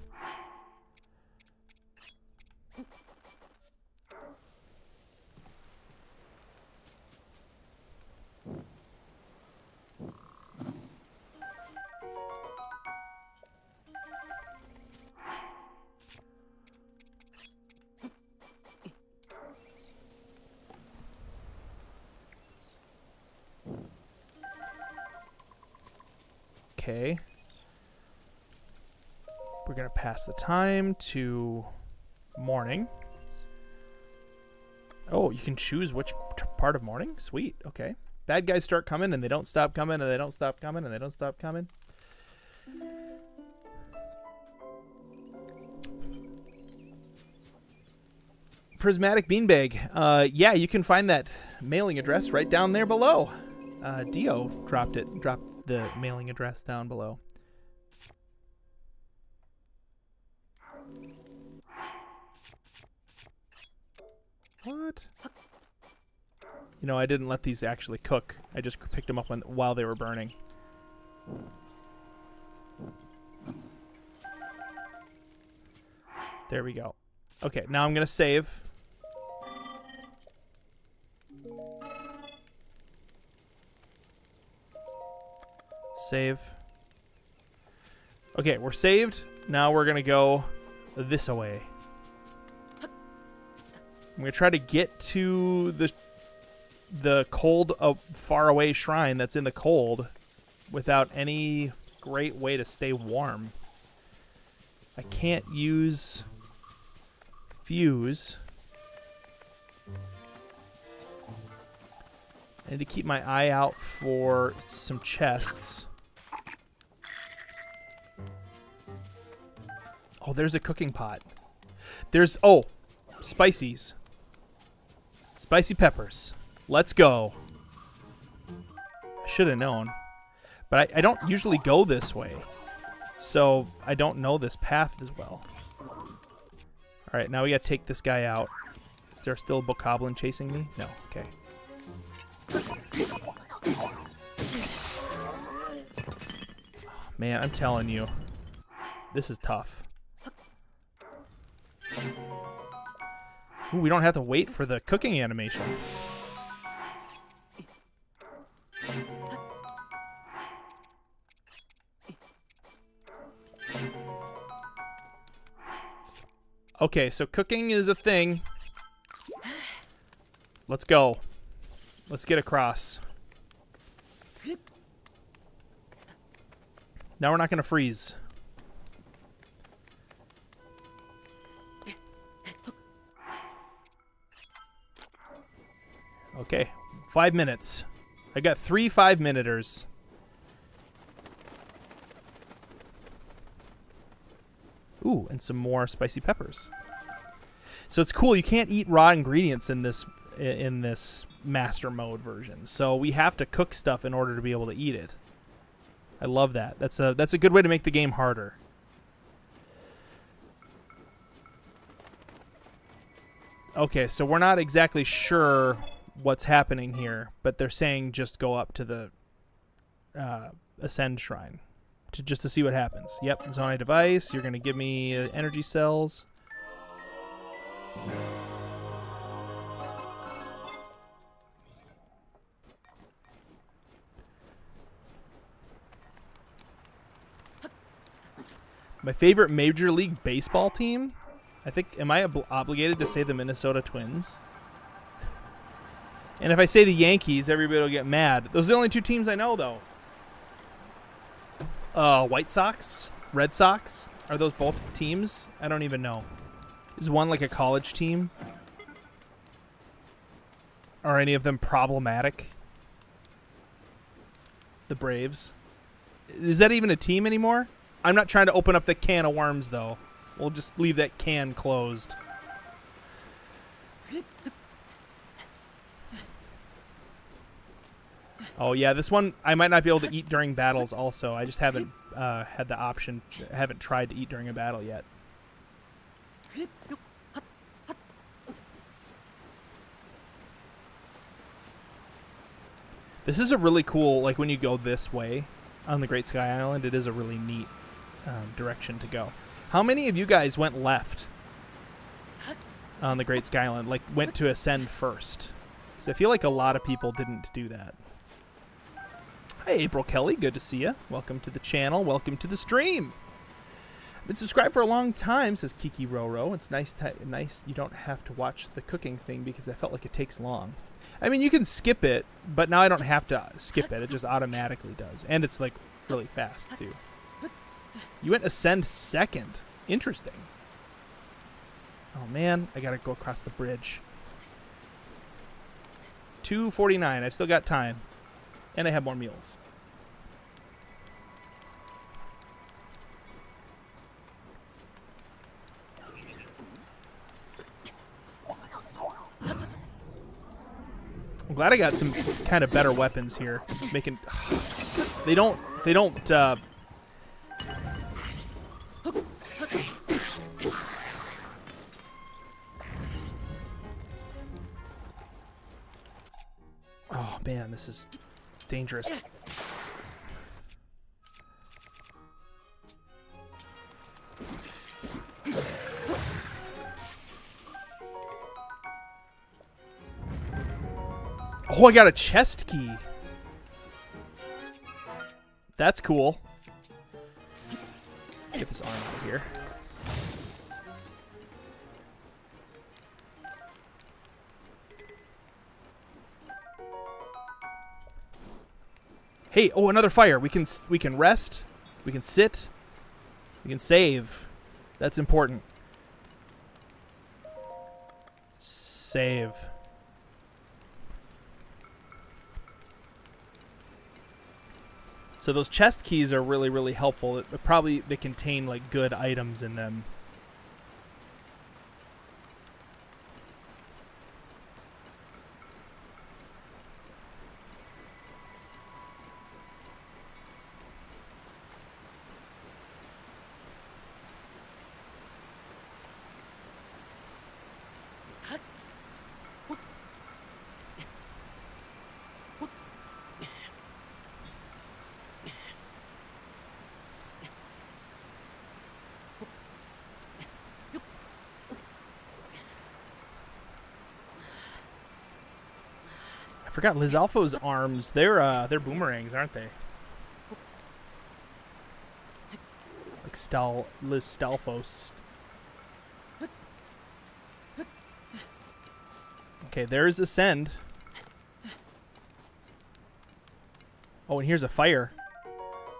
Okay. We're going to pass the time to morning. Oh, you can choose which part of morning? Sweet. Okay. Bad guys start coming, and they don't stop coming, and they don't stop coming, and they don't stop coming. Prismatic Beanbag. Yeah, you can find that mailing address right down there below. Dio dropped the mailing address down below. What? You know, I didn't let these actually cook. I just picked them up while they were burning. There we go. Okay, now I'm going to save. Save. Okay, we're saved. Now we're going to go this away. I'm going to try to get to the cold, far away shrine that's in the cold without any great way to stay warm. I can't use fuse. I need to keep my eye out for some chests. Oh, there's a cooking pot. There's, oh, spices. Spicy peppers. Let's go. I should have known. But I don't usually go this way. So I don't know this path as well. Alright, now we gotta take this guy out. Is there still a bokoblin chasing me? No, okay. Man, I'm telling you. This is tough. Ooh, we don't have to wait for the cooking animation. Okay, so cooking is a thing. Let's go. Let's get across. Now we're not going to freeze. Okay, 5 minutes. I got 3 5-minuters. Ooh, and some more spicy peppers. So it's cool. You can't eat raw ingredients in this master mode version. So we have to cook stuff in order to be able to eat it. I love that. That's a good way to make the game harder. Okay, so we're not exactly sure what's happening here, but they're saying just go up to the Ascend Shrine just to see what happens. Yep, Zonai device. You're going to give me energy cells. My favorite Major League Baseball team? I think, am I obligated to say the Minnesota Twins? And if I say the Yankees, everybody will get mad. Those are the only 2 teams I know, though. White Sox? Red Sox? Are those both teams? I don't even know. Is one like a college team? Are any of them problematic? The Braves? Is that even a team anymore? I'm not trying to open up the can of worms, though. We'll just leave that can closed. Oh, yeah, this one I might not be able to eat during battles also. I just haven't had the option. Haven't tried to eat during a battle yet. This is a really cool, like when you go this way on the Great Sky Island, it is a really neat direction to go. How many of you guys went left on the Great Sky Island, like went to Ascend first? Because I feel like a lot of people didn't do that. Hi, April Kelly. Good to see you. Welcome to the channel. Welcome to the stream. Been subscribed for a long time, says Kiki Roro. It's nice you don't have to watch the cooking thing because I felt like it takes long. I mean, you can skip it, but now I don't have to skip it. It just automatically does. And it's like really fast too. You went Ascend second. Interesting. Oh man, I gotta go across the bridge. 2:49. I've still got time. And I have more meals. glad I got some kind of better weapons here. It's making... They don't... Oh, man, this is dangerous. Oh, I got a chest key. That's cool. Get this arm out of here. Hey, oh, another fire. We can rest. We can sit. We can save. That's important. Save. So those chest keys are really, really helpful. They contain like good items in them. I forgot Lizalfo's arms. They're boomerangs, aren't they? Like Liz Stalfos. Okay, there's Ascend. Oh, and here's a fire.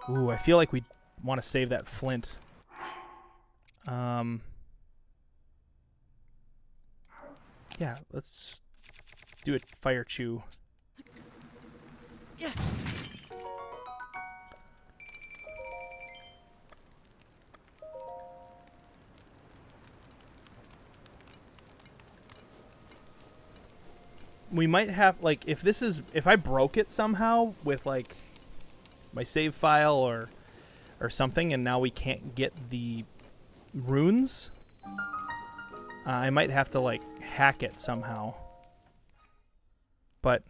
Ooh, I feel like we want to save that flint. Yeah, let's do a fire chew. Yeah. We might have, like, if I broke it somehow with, like, my save file or something, and now we can't get the runes, I might have to, like, hack it somehow. But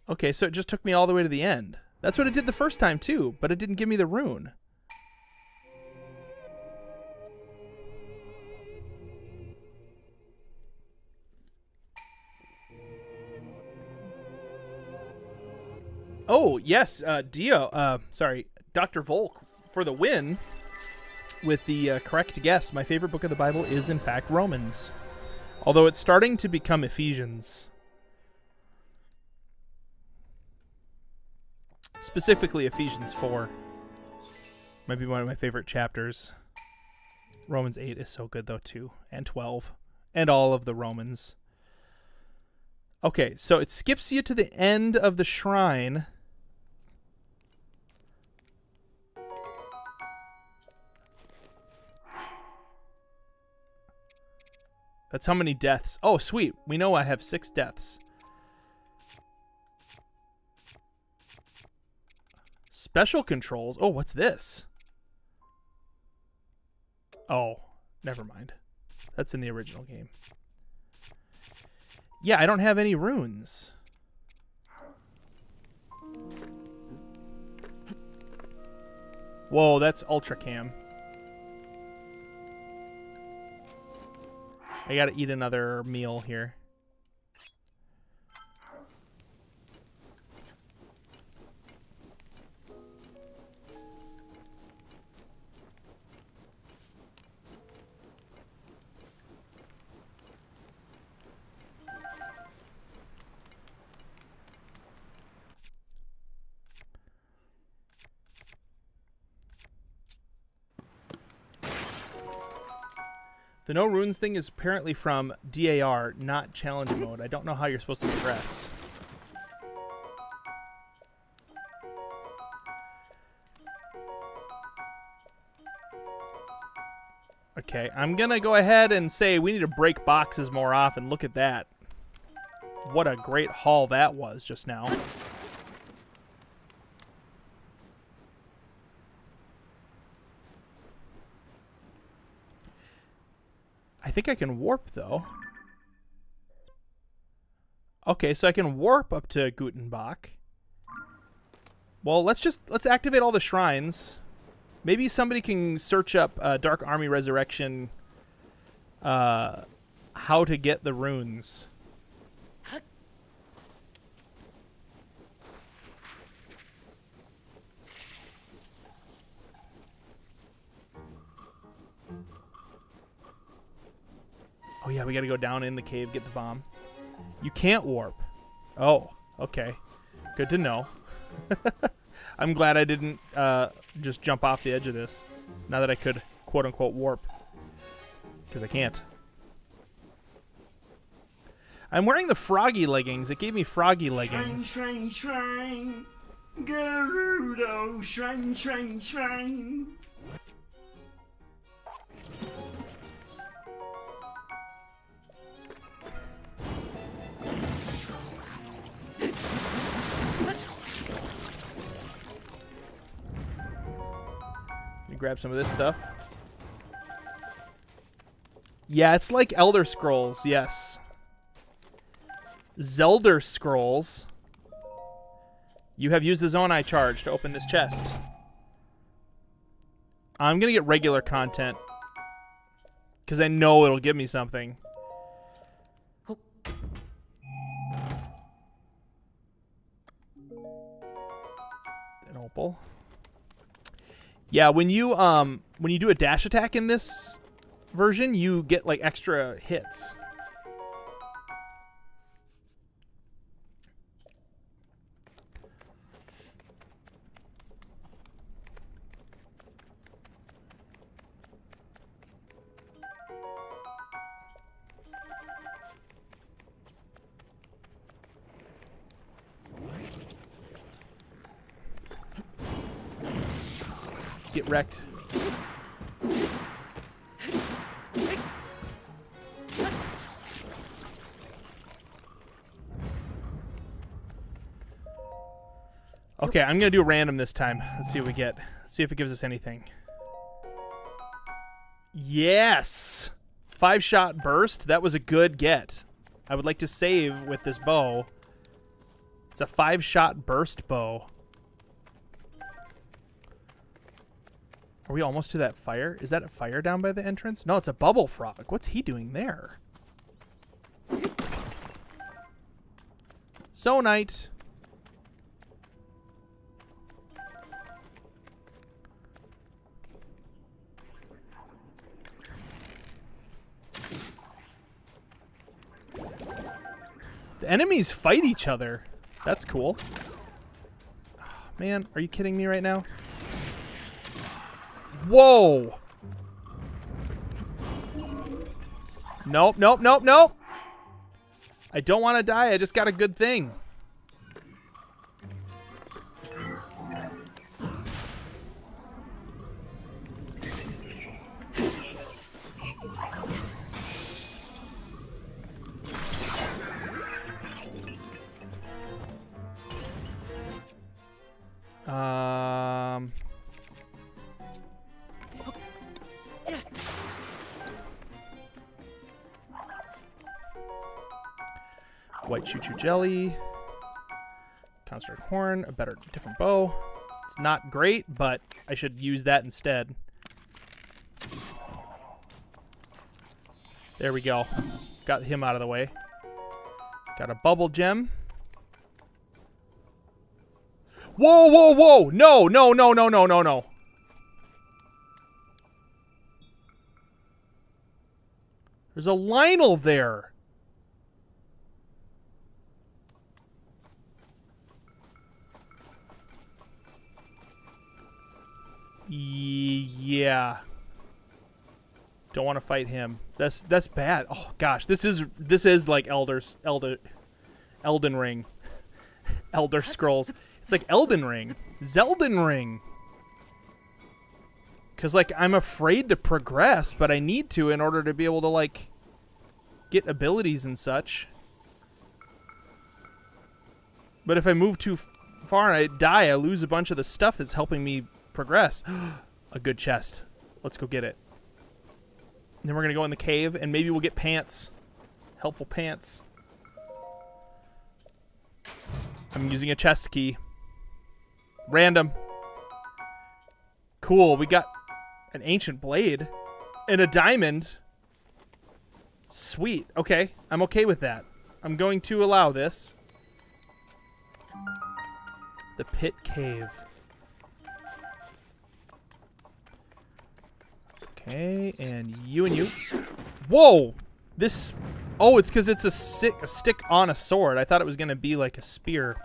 okay, so it just took me all the way to the end. That's what it did the first time too, but it didn't give me the rune. Oh, yes, Dr. Volk for the win with the correct guess. My favorite book of the Bible is, in fact, Romans. Although it's starting to become Ephesians. Specifically, Ephesians 4. Might be one of my favorite chapters. Romans 8 is so good, though, too. And 12. And all of the Romans. Okay, so it skips you to the end of the shrine. That's how many deaths. Oh, sweet. We know I have 6 deaths. Special controls. Oh, what's this? Oh, never mind. That's in the original game. Yeah, I don't have any runes. Whoa, that's ultra cam. I gotta eat another meal here. The no runes thing is apparently from DAR, not challenge mode. I don't know how you're supposed to progress. Okay, I'm gonna go ahead and say we need to break boxes more often. Look at that. What a great haul that was just now. I think I can warp, though. Okay, so I can warp up to Gutenbach. Well, let's activate all the shrines. Maybe somebody can search up Dark Army Resurrection, how to get the runes. Oh yeah, we gotta go down in the cave, get the bomb. You can't warp. Oh, okay. Good to know. I'm glad I didn't just jump off the edge of this. Now that I could, quote-unquote, warp. Because I can't. I'm wearing the froggy leggings. It gave me froggy leggings. Shrine, shrine, shrine. Gerudo, shrine, shrine, shrine. Grab some of this stuff. Yeah, it's like Elder Scrolls, yes. Zelda Scrolls. You have used the zone I charged to open this chest. I'm gonna get regular content because I know it'll give me something. An opal. Yeah, when you do a dash attack in this version, you get like extra hits. Get wrecked. Okay, I'm gonna do a random this time. Let's see what we get. Let's see if it gives us anything. Yes! 5-shot burst. That was a good get. I would like to save with this bow. It's a 5-shot burst bow. Are we almost to that fire? Is that a fire down by the entrance? No, it's a bubble frog. What's he doing there? Zonite. The enemies fight each other. That's cool. Oh, man, are you kidding me right now? Whoa! Nope, nope, nope, nope! I don't want to die, I just got a good thing. White choo-choo jelly. Construct horn. A better, different bow. It's not great, but I should use that instead. There we go. Got him out of the way. Got a bubble gem. Whoa, whoa, whoa! No, no, no, no, no, no, no. There's a Lionel there. Yeah. Don't want to fight him. That's bad. Oh gosh, this is like Elden Ring. Elder Scrolls. It's like Elden Ring. Zelden Ring. Because, like, I'm afraid to progress, but I need to in order to be able to, like, get abilities and such. But if I move too far and I die, I lose a bunch of the stuff that's helping me progress. A good chest. Let's go get it. And then we're going to go in the cave, and maybe we'll get pants. Helpful pants. I'm using a chest key. Random. Cool, we got an ancient blade and a diamond. Sweet. Okay, I'm okay with that. I'm going to allow this. The pit cave. Okay, and you. Whoa! This... Oh, it's because it's a stick on a sword. I thought it was going to be like a spear.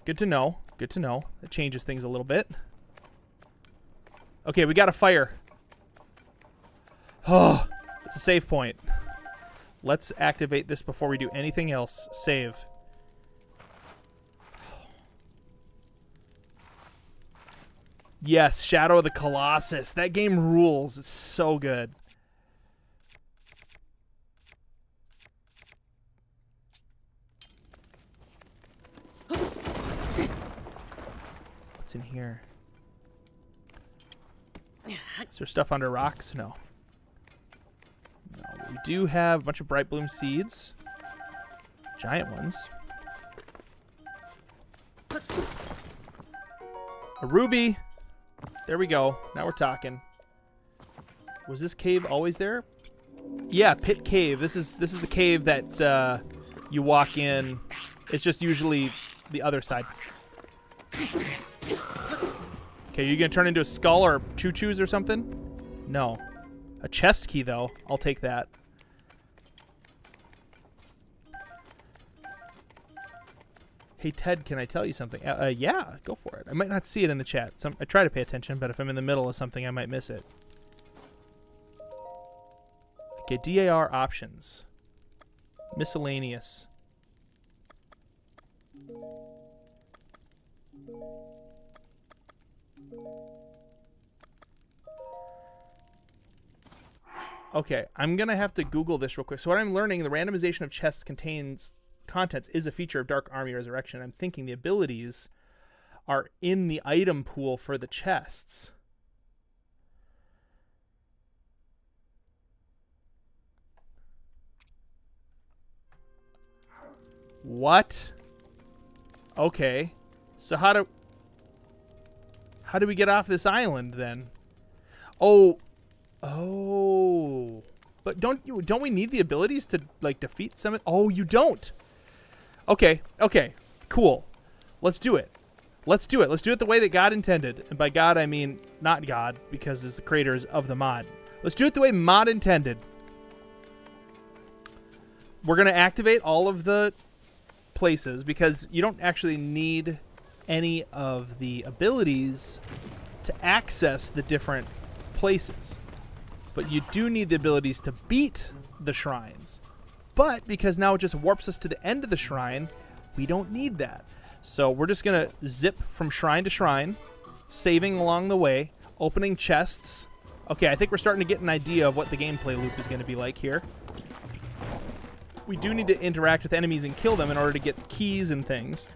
Good to know. Good to know. That changes things a little bit. Okay, we got a fire. Oh, it's a save point. Let's activate this before we do anything else. Save. Yes, Shadow of the Colossus. That game rules. It's so good. What's in here? Is there stuff under rocks? No. No, but we do have a bunch of bright bloom seeds. Giant ones. A ruby. There we go. Now we're talking. Was this cave always there? Yeah, pit cave. This is the cave that you walk in. It's just usually the other side. Okay, you gonna turn into a skull or choo-choos or something? No. A chest key, though. I'll take that. Hey, Ted, can I tell you something? Yeah, go for it. I might not see it in the chat. I try to pay attention, but if I'm in the middle of something, I might miss it. Okay, DAR options. Miscellaneous. Okay, I'm going to have to Google this real quick. So what I'm learning, the randomization of chests contains contents is a feature of Dark Army Resurrection. I'm thinking the abilities are in the item pool for the chests. What? Okay. So how do we get off this island then? Oh. But don't we need the abilities to like defeat some? Oh, you don't. Okay. Cool. Let's do it. Let's do it the way that God intended. And by God, I mean not God, because it's the creators of the mod. Let's do it the way mod intended. We're going to activate all of the places because you don't actually need any of the abilities to access the different places. But you do need the abilities to beat the shrines. But because now it just warps us to the end of the shrine, we don't need that. So we're just going to zip from shrine to shrine, saving along the way, opening chests. Okay, I think we're starting to get an idea of what the gameplay loop is going to be like here. We do need to interact with enemies and kill them in order to get keys and things.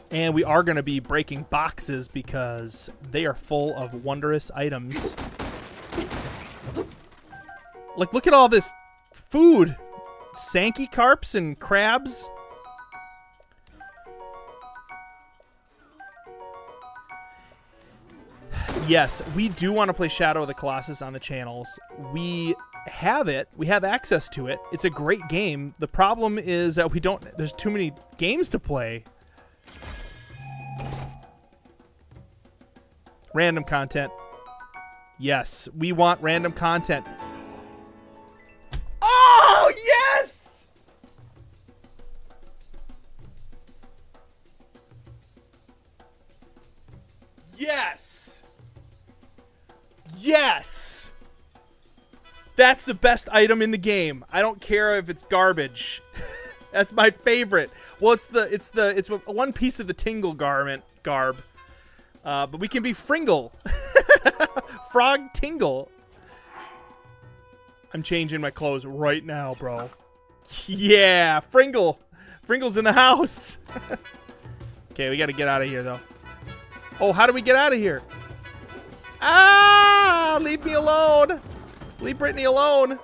And we are going to be breaking boxes because they are full of wondrous items. Like, look at all this food. Sankey carps and crabs. Yes, we do want to play Shadow of the Colossus on the channels. We have it. We have access to it. It's a great game. The problem is that there's too many games to play. Random content. Yes, we want random content. Oh, yes! Yes! Yes! That's the best item in the game. I don't care if it's garbage. That's my favorite. Well, it's one piece of the Tingle garb. But we can be Fringle. Frog Tingle. I'm changing my clothes right now, bro. Yeah, Fringle. Fringle's in the house. Okay, we got to get out of here, though. Oh, how do we get out of here? Ah! Leave me alone. Leave Brittany alone.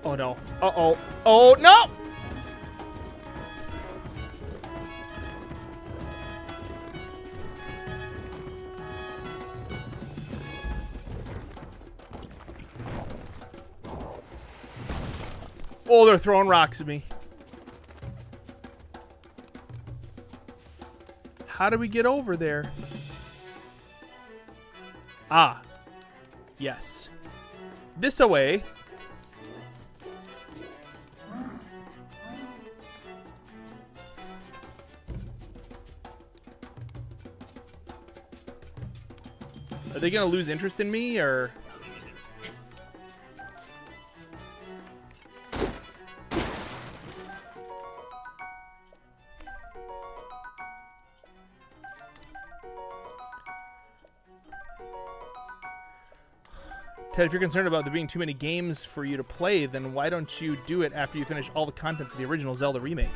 Oh, no. Uh-oh. Oh, no! Oh, they're throwing rocks at me. How do we get over there? Ah. Yes. This away. Are they going to lose interest in me, or... Ted, if you're concerned about there being too many games for you to play, then why don't you do it after you finish all the contents of the original Zelda remake?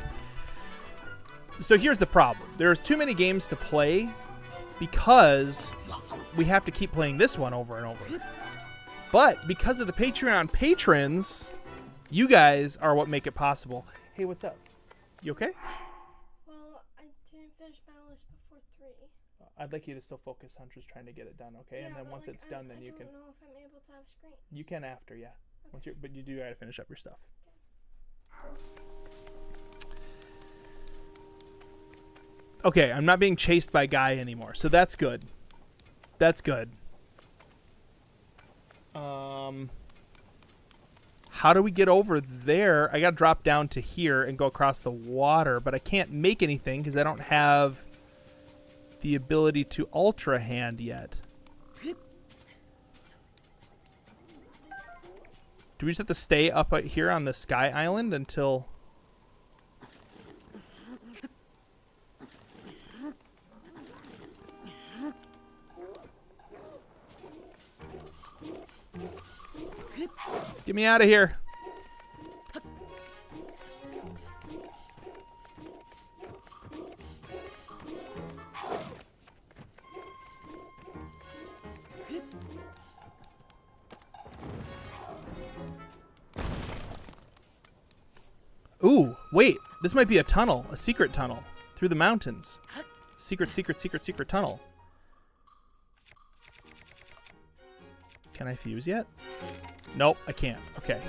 So here's the problem. There's too many games to play because we have to keep playing this one over and over. But because of the Patreon patrons, you guys are what make it possible. Hey, what's up? You okay? Well, I didn't finish battle list before 3. I'd like you to still focus on just trying to get it done, okay? Yeah, and then but, once like, it's done, then you can... I don't know if I'm able to have screen. You can after, yeah. Once you're, but you do gotta finish up your stuff. Okay, I'm not being chased by Guy anymore, so that's good. That's good. How do we get over there? I gotta drop down to here and go across the water, but I can't make anything because I don't have the ability to Ultra Hand yet. Do we just have to stay up here on the Sky Island until... Get me out of here. Ooh, wait. This might be a tunnel, a secret tunnel through the mountains. Secret, secret, secret, secret tunnel. Can I fuse yet? Nope, I can't. Okay.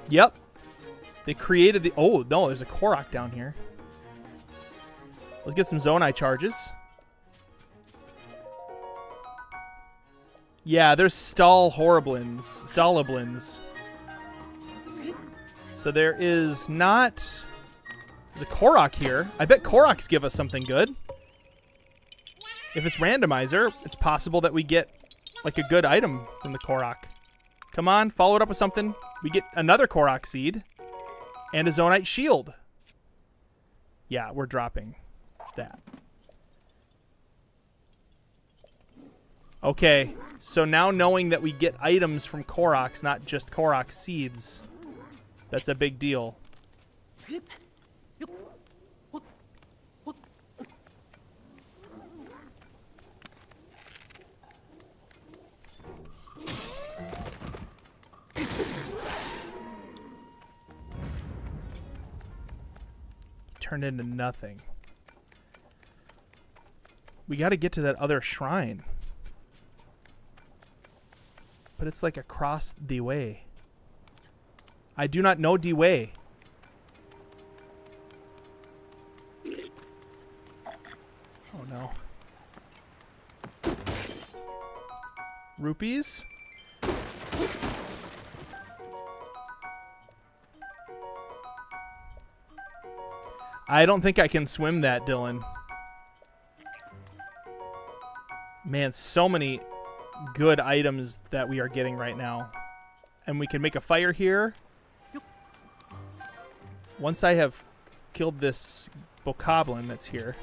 Yep. They created the... Oh, no, there's a Korok down here. Let's get some Zonai charges. Yeah, there's Stalablins. So there is not... There's a Korok here. I bet Koroks give us something good. If it's randomizer, it's possible that we get like a good item from the Korok. Come on, follow it up with something. We get another Korok seed and a Zonite shield. Yeah, we're dropping that. Okay, so now knowing that we get items from Koroks, not just Korok seeds, that's a big deal. Turned into nothing. We got to get to that other shrine. But it's like across the way. I do not know the way. Oh no. Rupees? I don't think I can swim that, Dylan. Man, so many good items that we are getting right now. And we can make a fire here. Once I have killed this bokoblin that's here.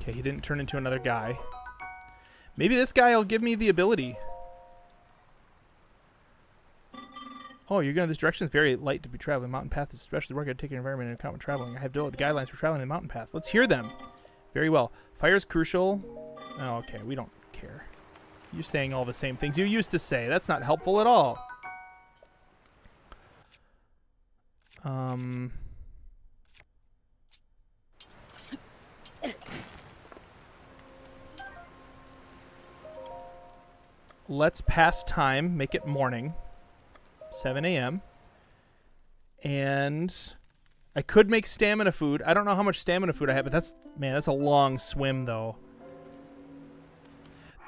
Okay, he didn't turn into another guy. Maybe this guy will give me the ability. Oh, you're going this direction. It's very light to be traveling. Mountain path is especially rugged. Take your environment into account when traveling. I have developed guidelines for traveling in the mountain path. Let's hear them. Very well. Fire is crucial. Oh, okay. We don't care. You're saying all the same things you used to say. That's not helpful at all. Let's pass time. Make it morning. 7 a.m. And I could make stamina food. I don't know how much stamina food I have, but that's a long swim though.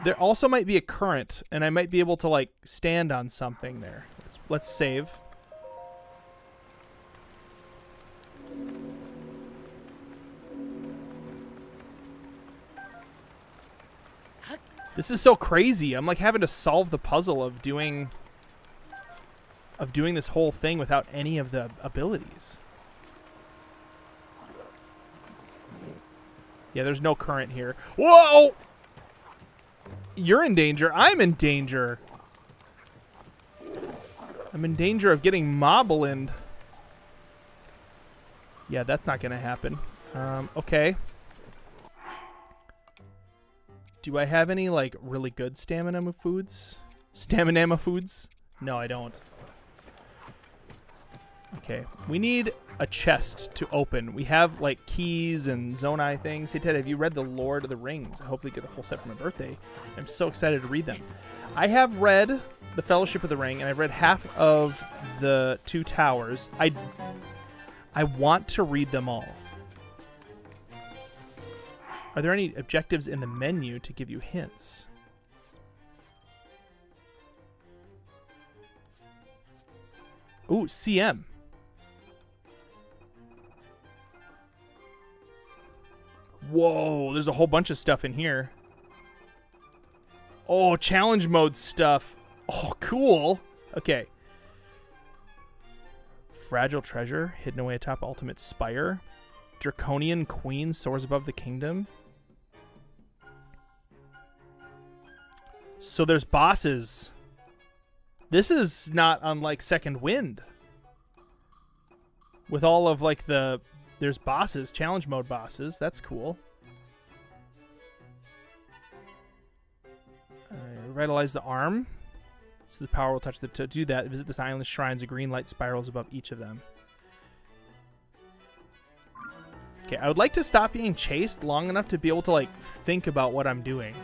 There also might be a current, and I might be able to like stand on something there. Let's save. This is so crazy. I'm like having to solve the puzzle of doing this whole thing without any of the abilities. Yeah, there's no current here. Whoa! You're in danger. I'm in danger. I'm in danger of getting moblined. Yeah, that's not going to happen. Okay. Do I have any, like, really good stamina foods? Stamina foods? No, I don't. Okay, we need a chest to open. We have like keys and Zonai things. Hey Ted, have you read The Lord of the Rings? I hope we get the whole set for my birthday. I'm so excited to read them. I have read The Fellowship of the Ring, and I've read half of the Two Towers. I want to read them all. Are there any objectives in the menu to give you hints? Ooh, CM. Whoa, there's a whole bunch of stuff in here. Oh, challenge mode stuff. Oh, cool. Okay. Fragile treasure hidden away atop ultimate spire. Draconian queen soars above the kingdom. So there's bosses. This is not unlike Second Wind. With all of like there's bosses, challenge mode bosses. That's cool. Revitalize the arm. So the power will touch to do that. Visit the island shrines. A green light spirals above each of them. Okay, I would like to stop being chased long enough to be able to like think about what I'm doing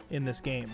in this game.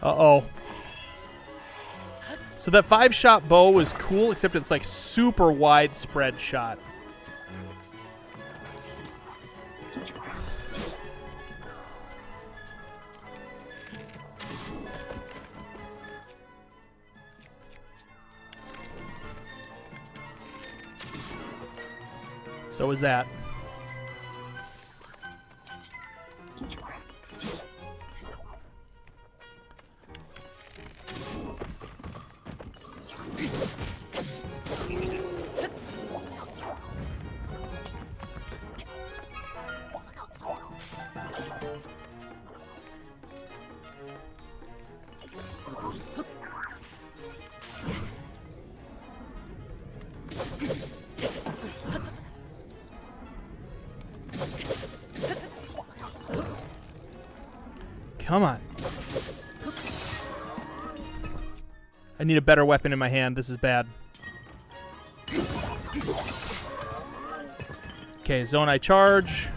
Uh-oh. So that 5-shot bow was cool, except it's like super widespread shot. So was that. Come on. I need a better weapon in my hand. This is bad. Okay, Zonai charge.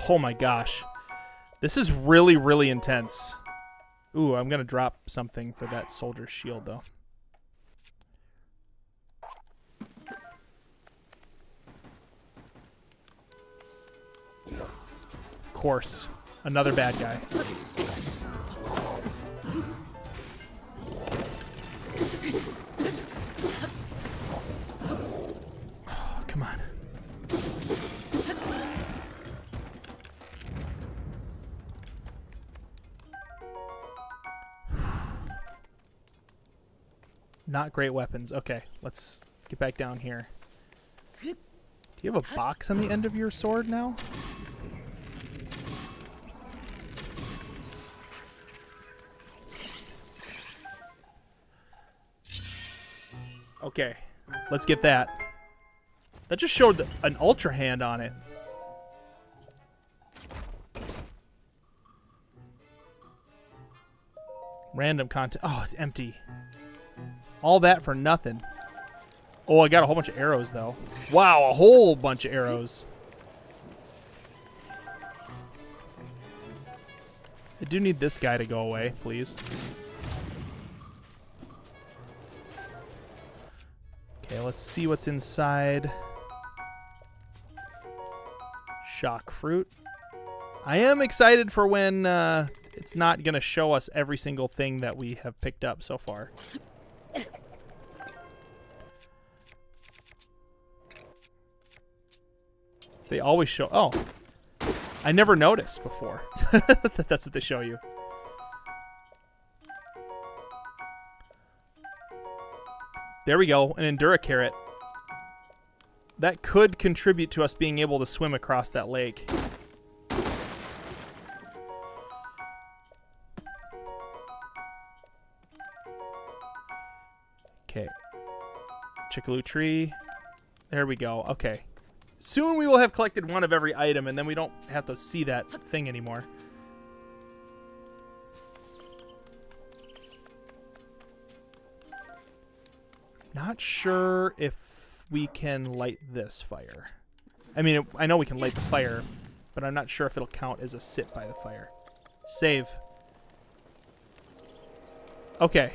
Oh my gosh. This is really, really intense. Ooh, I'm going to drop something for that soldier's shield, though. Of course. Another bad guy. Oh, come on. Not great weapons. Okay, let's get back down here. Do you have a box on the end of your sword now? Okay, let's get that. That just showed an ultra hand on it. Random content. Oh, it's empty. All that for nothing. Oh, I got a whole bunch of arrows, though. Wow, a whole bunch of arrows. I do need this guy to go away, please. Okay, let's see what's inside. Shock fruit. I am excited for when it's not going to show us every single thing that we have picked up so far. They always show... Oh. I never noticed before. That's what they show you. There we go. An Endura carrot. That could contribute to us being able to swim across that lake. Okay. Chickaloo tree. There we go. Okay. Soon we will have collected one of every item, and then we don't have to see that thing anymore. Not sure if we can light this fire. I mean, I know we can light the fire, but I'm not sure if it'll count as a sit by the fire. Save. Okay.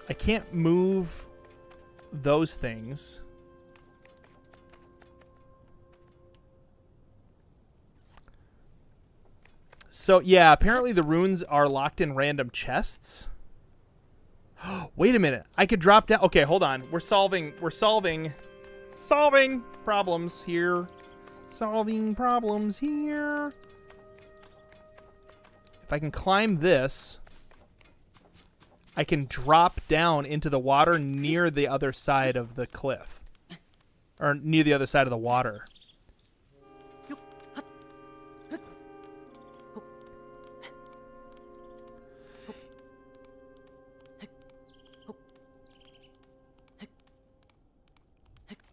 I can't move those things. So, yeah, apparently the runes are locked in random chests. Wait a minute. I could drop down. Okay, hold on. We're solving problems here. Solving problems here. If I can climb this, I can drop down into the water near the other side of the cliff. Or near the other side of the water.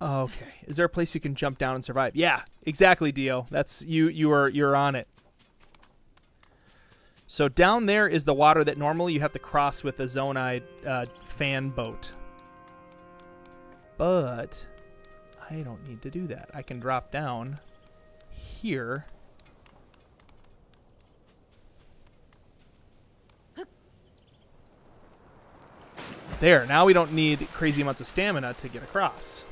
Okay. Is there a place you can jump down and survive? Yeah, exactly, Dio. That's you're on it. So down there is the water that normally you have to cross with a Zonai fan boat. But I don't need to do that. I can drop down here. There. Now we don't need crazy amounts of stamina to get across.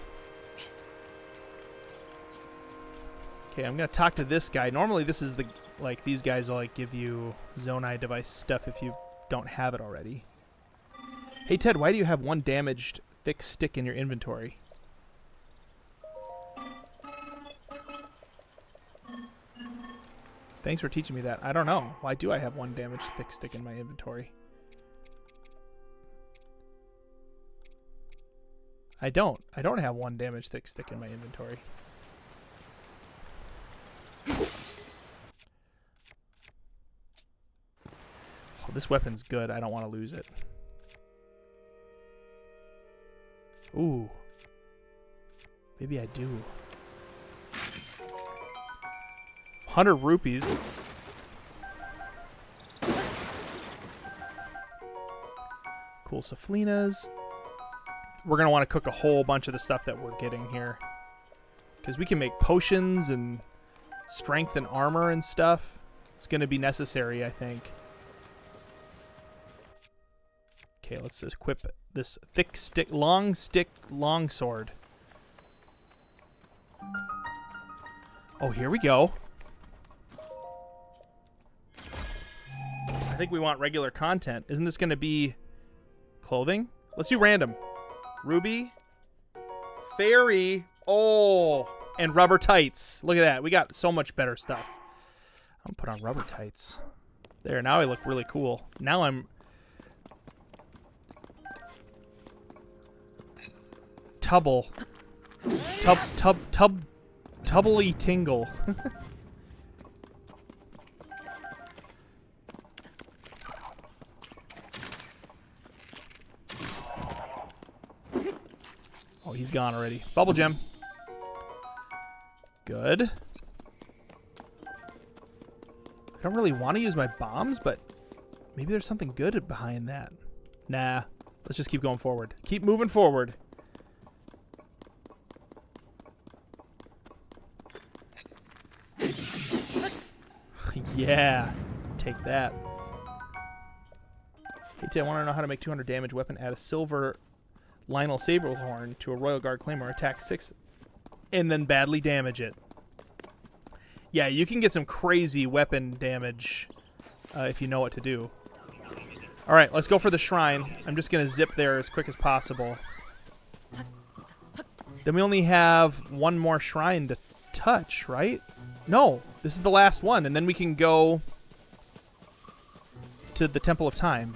Okay, I'm gonna talk to this guy. Normally, this is the these guys will give you Zonai device stuff if you don't have it already. Hey Ted, why do you have one damaged thick stick in your inventory? Thanks for teaching me that. I don't know. Why do I have one damaged thick stick in my inventory? I don't. I don't have one damaged thick stick in my inventory. Oh, this weapon's good. I don't want to lose it. Ooh. Maybe I do. 100 rupees. Cool saflinas. We're going to want to cook a whole bunch of the stuff that we're getting here. Because we can make potions and strength and armor and stuff. It's going to be necessary, I think. Okay, let's just equip this long sword. Oh, here we go. I think we want regular content. Isn't this going to be clothing? Let's do random. Ruby. Fairy. Oh, and rubber tights. Look at that. We got so much better stuff. I'm going to put on rubber tights. There, now I look really cool. Now I'm... Tubbly tingle. Oh, he's gone already. Bubble gem. Good. I don't really want to use my bombs, but maybe there's something good behind that. Nah. Let's just keep going forward. Keep moving forward. Yeah. Take that. Hey, T, I want to know how to make 200 damage weapon. Add a silver Lionel Saberhorn to a Royal Guard Claymore. Attack 6 and then badly damage it. Yeah, you can get some crazy weapon damage if you know what to do. All right, let's go for the shrine. I'm just going to zip there as quick as possible. Then we only have one more shrine to touch, right? No, this is the last one, and then we can go to the Temple of Time.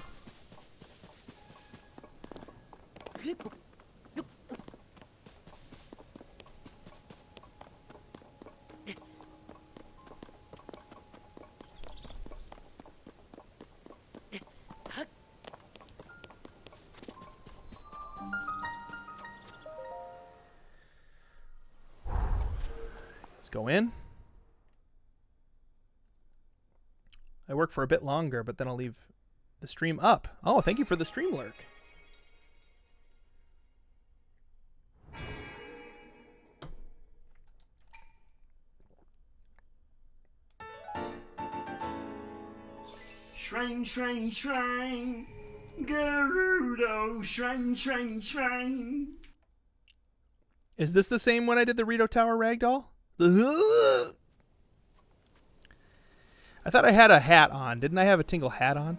Let's go in. I work for a bit longer, but then I'll leave the stream up. Oh, thank you for the stream lurk. Shrine, shrine, shrine. Gerudo, shrine, shrine, shrine. Is this the same when I did the Rito Tower ragdoll? I thought I had a hat on. Didn't I have a Tingle hat on?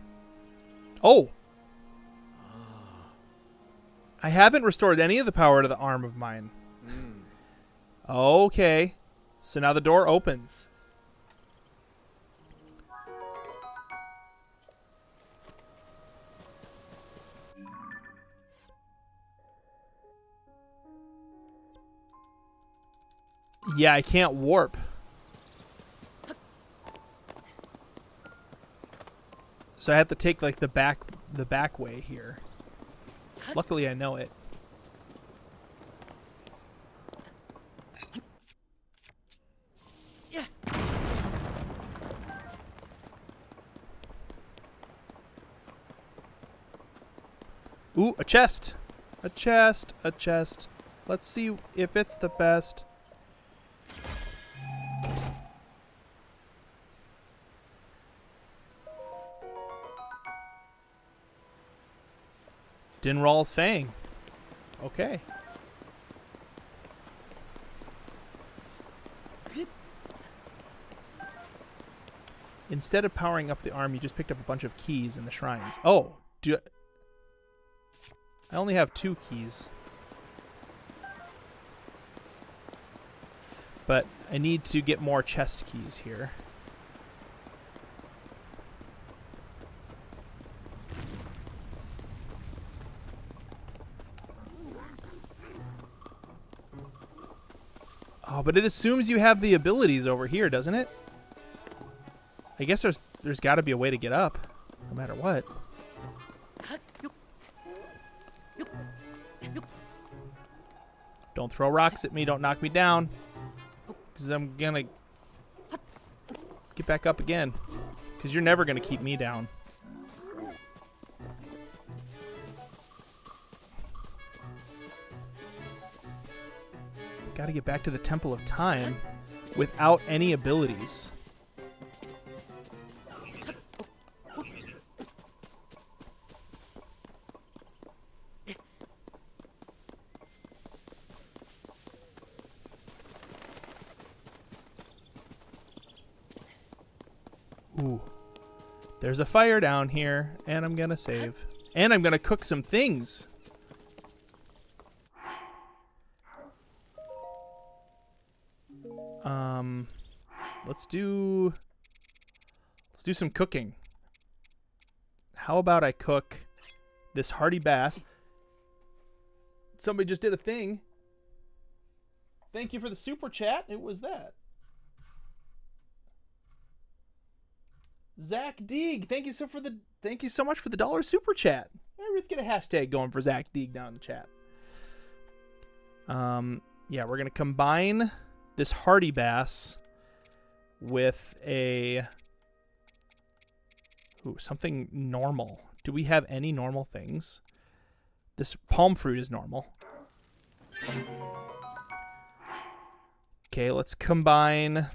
Oh! I haven't restored any of the power to the arm of mine. Okay. So now the door opens. Yeah, I can't warp. So I have to take like the back way here. Luckily I know it. Yeah. Ooh, a chest. A chest, a chest. Let's see if it's the best. Dinral's Fang. Okay. Instead of powering up the arm, you just picked up a bunch of keys in the shrines. Oh, I only have 2 keys. But I need to get more chest keys here. Oh, but it assumes you have the abilities over here, doesn't it? I guess there's got to be a way to get up, no matter what. Don't throw rocks at me. Don't knock me down. Because I'm gonna... Get back up again. Because you're never going to keep me down. Gotta get back to the Temple of Time without any abilities. Ooh. There's a fire down here, and I'm gonna save. And I'm gonna cook some things. Let's do some cooking. How about I cook this hearty bass? Somebody just did a thing. Thank you for the super chat. It was that. Zach Deeg, thank you so much for the $1 super chat. Let's get a hashtag going for Zach Deeg down in the chat. Yeah, we're gonna combine this hearty bass with something normal. Do we have any normal things? This palm fruit is normal. Okay, let's combine.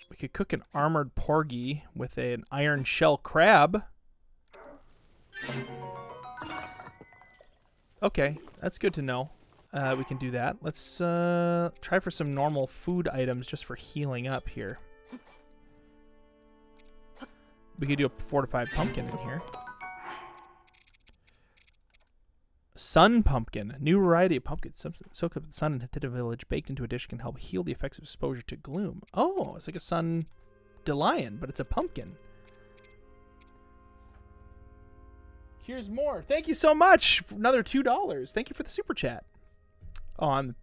We could cook an armored porgy with an iron shell crab. Okay, that's good to know. We can do that. Let's try for some normal food items just for healing up here. We could do a fortified pumpkin in here. Sun pumpkin. New variety of pumpkin. Soak up the sun and hit a village. Baked into a dish can help heal the effects of exposure to gloom. Oh, it's like a sun lion, but it's a pumpkin. Here's more. Thank you so much for another $2. Thank you for the super chat. Oh, I'm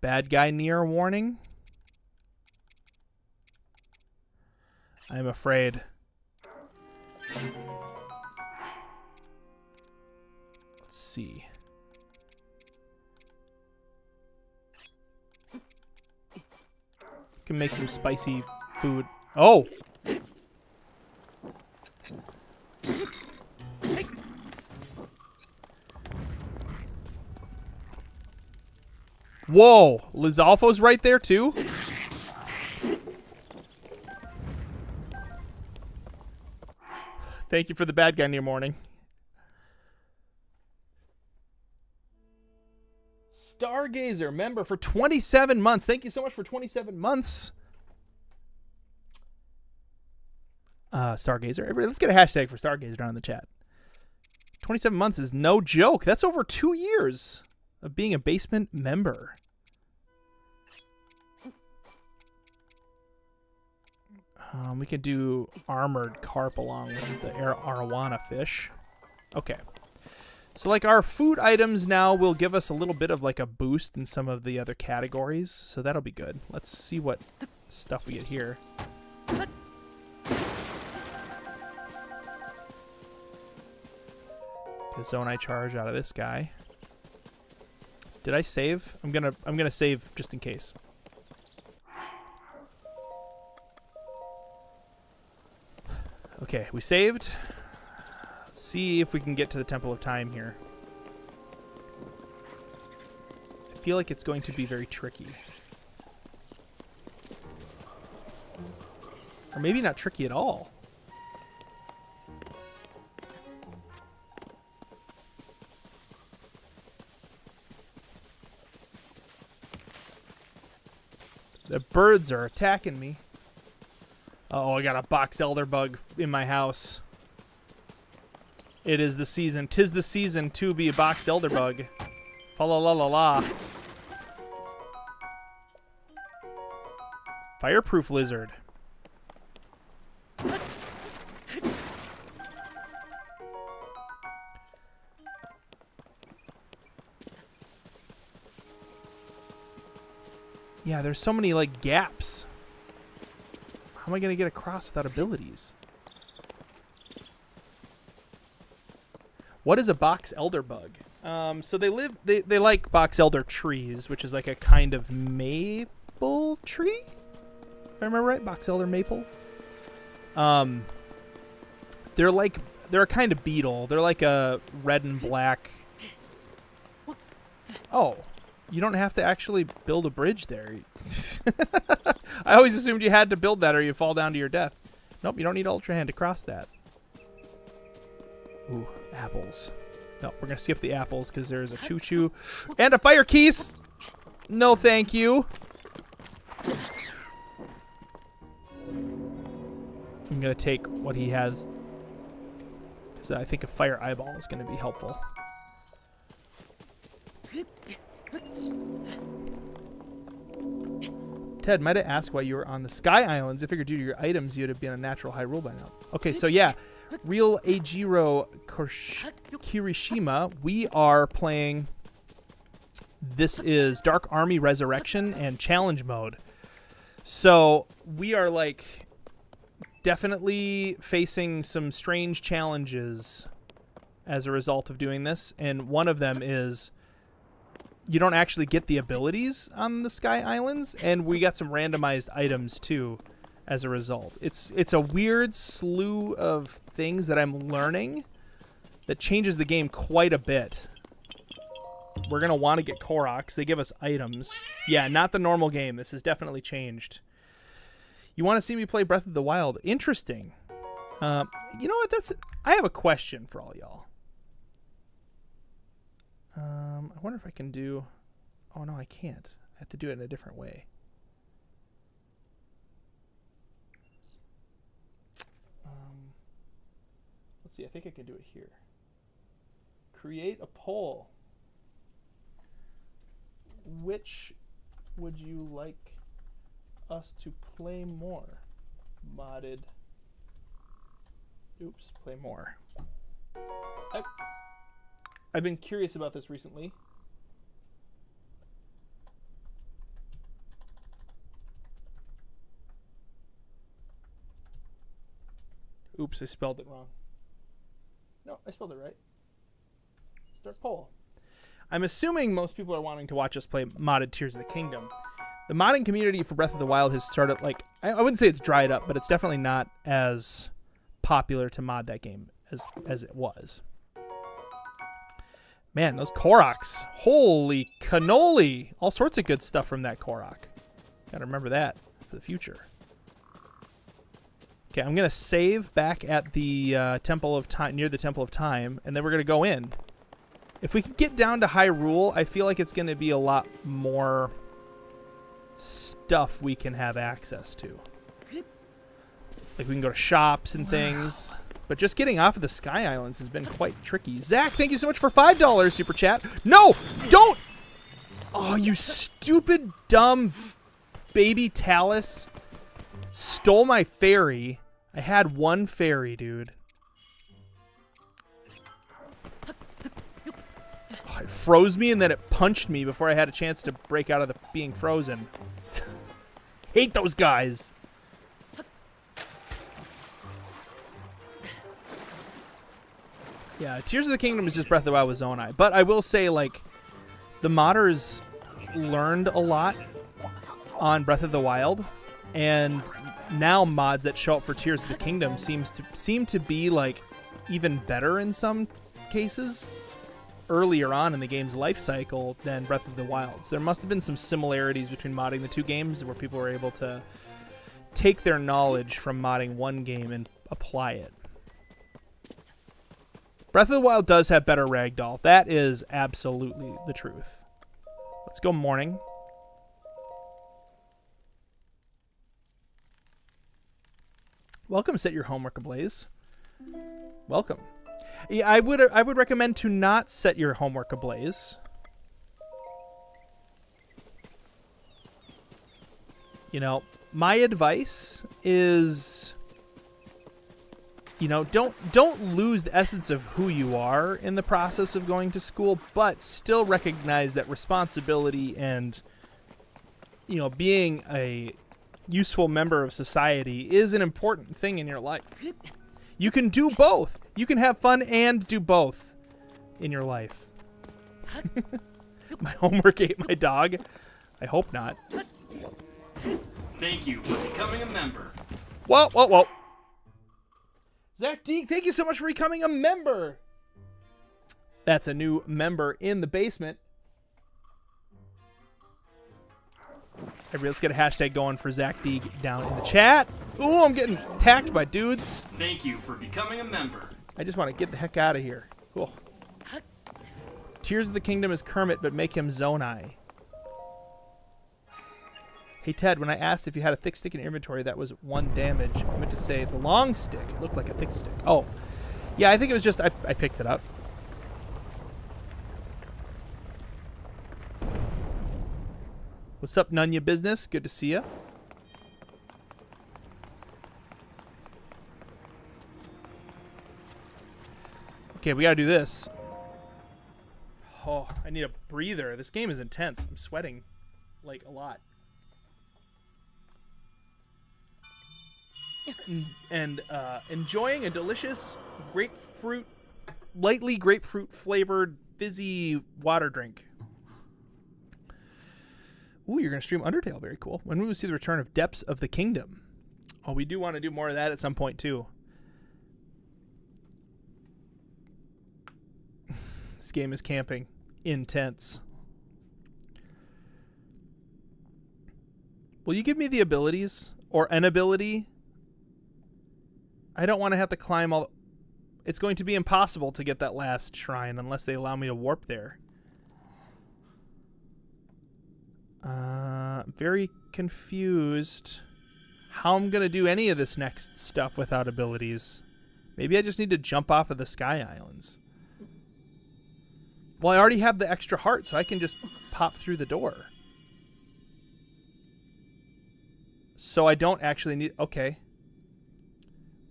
bad guy near warning. I'm afraid. Let's see. Can make some spicy food. Oh! Whoa! Lizalfo's right there too? Thank you for the bad guy near morning. Stargazer member for 27 months. Thank you so much for 27 months. Stargazer. Everybody, let's get a hashtag for Stargazer down in the chat. 27 months is no joke. That's over 2 years of being a basement member. We could do armored carp along with the arowana fish. Okay. So like our food items now will give us a little bit of like a boost in some of the other categories. So that'll be good. Let's see what stuff we get here. The zone I charge out of this guy. Did I save? I'm gonna save just in case. Okay, we saved. Let's see if we can get to the Temple of Time here. I feel like it's going to be very tricky. Or maybe not tricky at all. The birds are attacking me. Oh, I got a box elder bug in my house. It is the season. 'Tis the season to be a box elder bug. Fa la la la la. Fireproof lizard. Yeah, there's so many like gaps. How am I gonna get across without abilities? What is a box elder bug? So they like box elder trees, which is like a kind of maple tree. If I remember right, box elder maple. They're a kind of beetle. They're like a red and black. Oh, you don't have to actually build a bridge there. I always assumed you had to build that or you fall down to your death. Nope, you don't need Ultra Hand to cross that. Ooh, apples. No, we're going to skip the apples because there's a choo-choo and a fire keys. No, thank you. I'm going to take what he has because I think a fire eyeball is going to be helpful. Ted, might I ask why you were on the Sky Islands? I figured due to your items, you'd have been a natural Hyrule by now. Okay, so yeah, Real Eijiro Kirishima, we are playing... This is Dark Army Resurrection and Challenge Mode. So we are, like, definitely facing some strange challenges as a result of doing this. And one of them is... You don't actually get the abilities on the Sky Islands, and we got some randomized items too as a result. It's a weird slew of things that I'm learning that changes the game quite a bit. We're going to want to get Koroks. They give us items. Yeah, not the normal game. This has definitely changed. You want to see me play Breath of the Wild? Interesting. You know what? I have a question for all y'all. I wonder if I can do... Oh, no, I can't. I have to do it in a different way. Let's see. I think I can do it here. Create a poll. Which would you like us to play more? Modded. Oops, play more. I've been curious about this recently. Oops, I spelled it wrong. No, I spelled it right. Start poll. I'm assuming most people are wanting to watch us play modded Tears of the Kingdom. The modding community for Breath of the Wild has started, like, I wouldn't say it's dried up, but it's definitely not as popular to mod that game as it was. Man, those Koroks. Holy cannoli. All sorts of good stuff from that Korok. Gotta remember that for the future. Okay, I'm going to save back at the Temple of Time, near the Temple of Time, and then we're going to go in. If we can get down to Hyrule, I feel like it's going to be a lot more stuff we can have access to. Like we can go to shops and things. But just getting off of the Sky Islands has been quite tricky. Zach, thank you so much for $5 super chat. No, don't. Oh, you stupid, dumb baby Talus. Stole my fairy. I had one fairy, dude. Oh, it froze me and then it punched me before I had a chance to break out of the being frozen. Hate those guys. Yeah, Tears of the Kingdom is just Breath of the Wild with Zonai. But I will say, like, the modders learned a lot on Breath of the Wild, and now mods that show up for Tears of the Kingdom seem to be, like, even better in some cases earlier on in the game's life cycle than Breath of the Wild. So there must have been some similarities between modding the two games where people were able to take their knowledge from modding one game and apply it. Breath of the Wild does have better ragdoll. That is absolutely the truth. Let's go morning. Welcome, Set Your Homework Ablaze. Welcome. Yeah, I would recommend to not set your homework ablaze. You know, my advice is, you know, don't lose the essence of who you are in the process of going to school, but still recognize that responsibility and, you know, being a useful member of society is an important thing in your life. You can do both. You can have fun and do both. in your life? My homework ate my dog? I hope not. Thank you for becoming a member. Whoa, whoa, whoa. Zach D, thank you so much for becoming a member. That's a new member in the basement. Everybody, let's get a hashtag going for Zach D down in the chat. Ooh, I'm getting attacked by dudes. Thank you for becoming a member. I just want to get the heck out of here. Cool. Tears of the Kingdom is Kermit, but make him Zonai. Hey, Ted, when I asked if you had a thick stick in inventory, that was 1 damage. I meant to say the long stick. It looked like a thick stick. Oh. Yeah, I think it was just I picked it up. What's up, Nunya Business? Good to see ya. Okay, we gotta do this. Oh, I need a breather. This game is intense. I'm sweating, like, a lot. And enjoying a delicious grapefruit, lightly grapefruit flavored fizzy water drink. Ooh, you're gonna stream Undertale. Very cool. When we will see the return of Depths of the Kingdom? Oh, we do want to do more of that at some point too. This game is camping. Intense. Will you give me the abilities or an ability? I don't want to have to climb all. It's going to be impossible to get that last shrine unless they allow me to warp there. Very confused how I'm going to do any of this next stuff without abilities. Maybe I just need to jump off of the Sky Islands. Well, I already have the extra heart, so I can just pop through the door. So I don't actually need... Okay.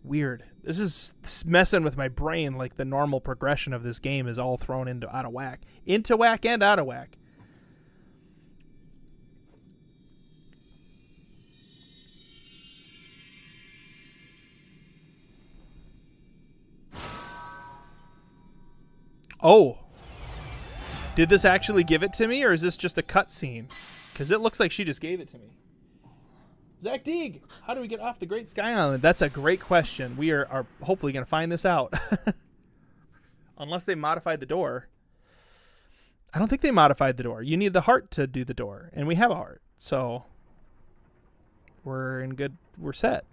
Weird. This is messing with my brain, like the normal progression of this game is all thrown into out of whack. Into whack and out of whack. Oh. Did this actually give it to me, or is this just a cutscene? Because it looks like she just gave it to me. Zach Deeg, how do we get off the Great Sky Island? That's a great question. We are hopefully going to find this out. Unless they modified the door. I don't think they modified the door. You need the heart to do the door, and we have a heart. So we're set.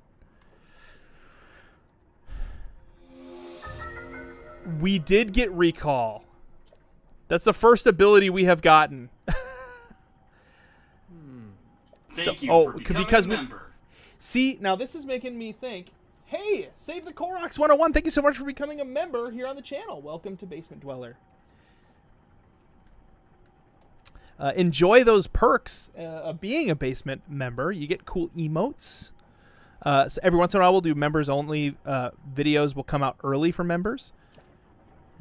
We did get recall. That's the first ability we have gotten. Thank you for becoming because a member. See, now this is making me think, hey, Save the Koroks 101, thank you so much for becoming a member here on the channel. Welcome to Basement Dweller. Enjoy those perks of being a basement member. You get cool emotes. So every once in a while we'll do members only videos will come out early for members.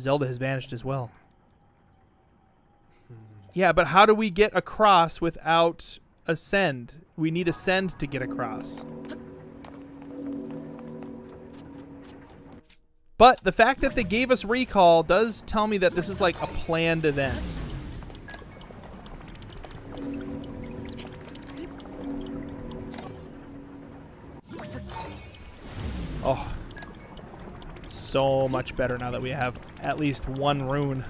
Zelda has vanished as well. Yeah, but how do we get across without ascend? We need ascend to get across. But the fact that they gave us recall does tell me that this is like a planned event. Oh. So much better now that we have at least one rune.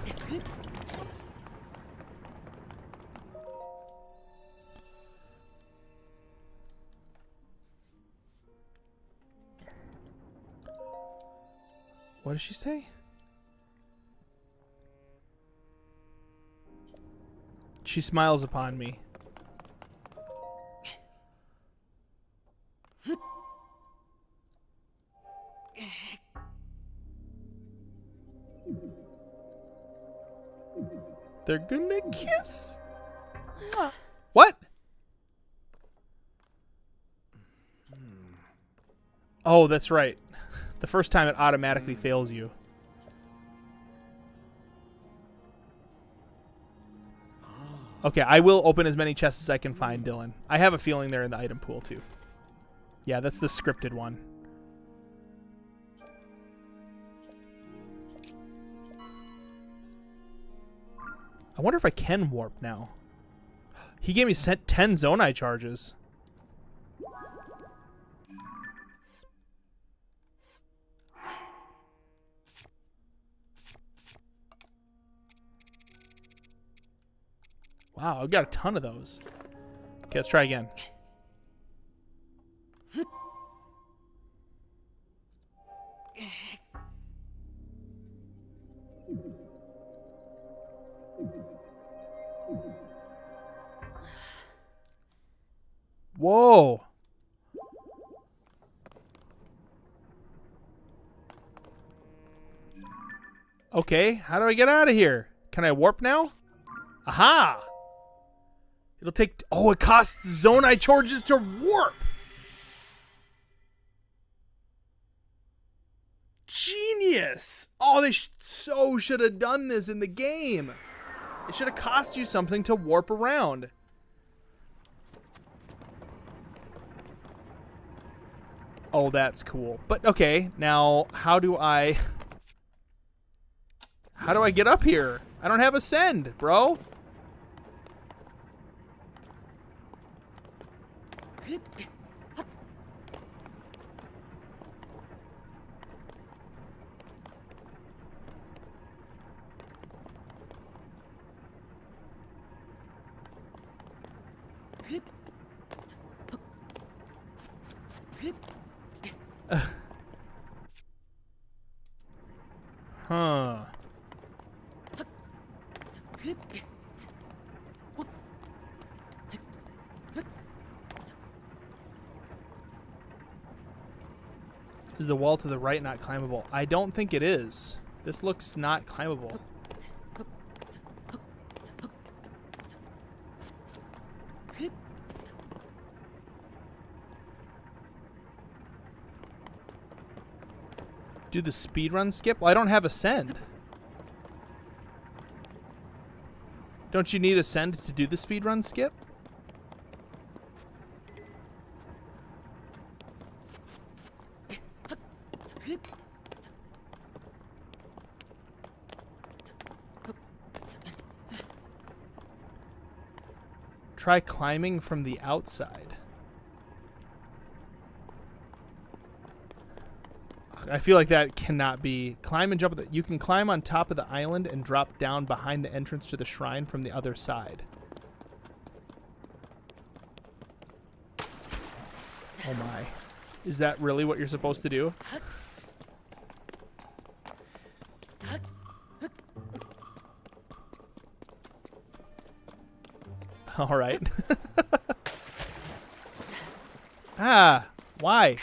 What does she say? She smiles upon me. They're gonna kiss? What? Oh, that's right. The first time it automatically fails you. Okay, I will open as many chests as I can find, Dylan. I have a feeling they're in the item pool, too. Yeah, that's the scripted one. I wonder if I can warp now. He gave me 10 Zonai charges. Wow, I've got a ton of those. Okay, let's try again. Whoa. Okay, how do I get out of here? Can I warp now? Aha! It'll take... Oh, it costs Zonai charges to warp! Genius! Oh, they so should have done this in the game. It should have cost you something to warp around. Oh, that's cool. But, okay, now, how do I get up here? I don't have Ascend, bro. Huh. Is the wall to the right not climbable? I don't think it is. This looks not climbable. Do the speedrun skip? Well, I don't have Ascend. Don't you need Ascend to do the speedrun skip? Try climbing from the outside. I feel like that cannot be. Climb and jump. You can climb on top of the island and drop down behind the entrance to the shrine from the other side. Oh my. Is that really what you're supposed to do? All right. Ah, why?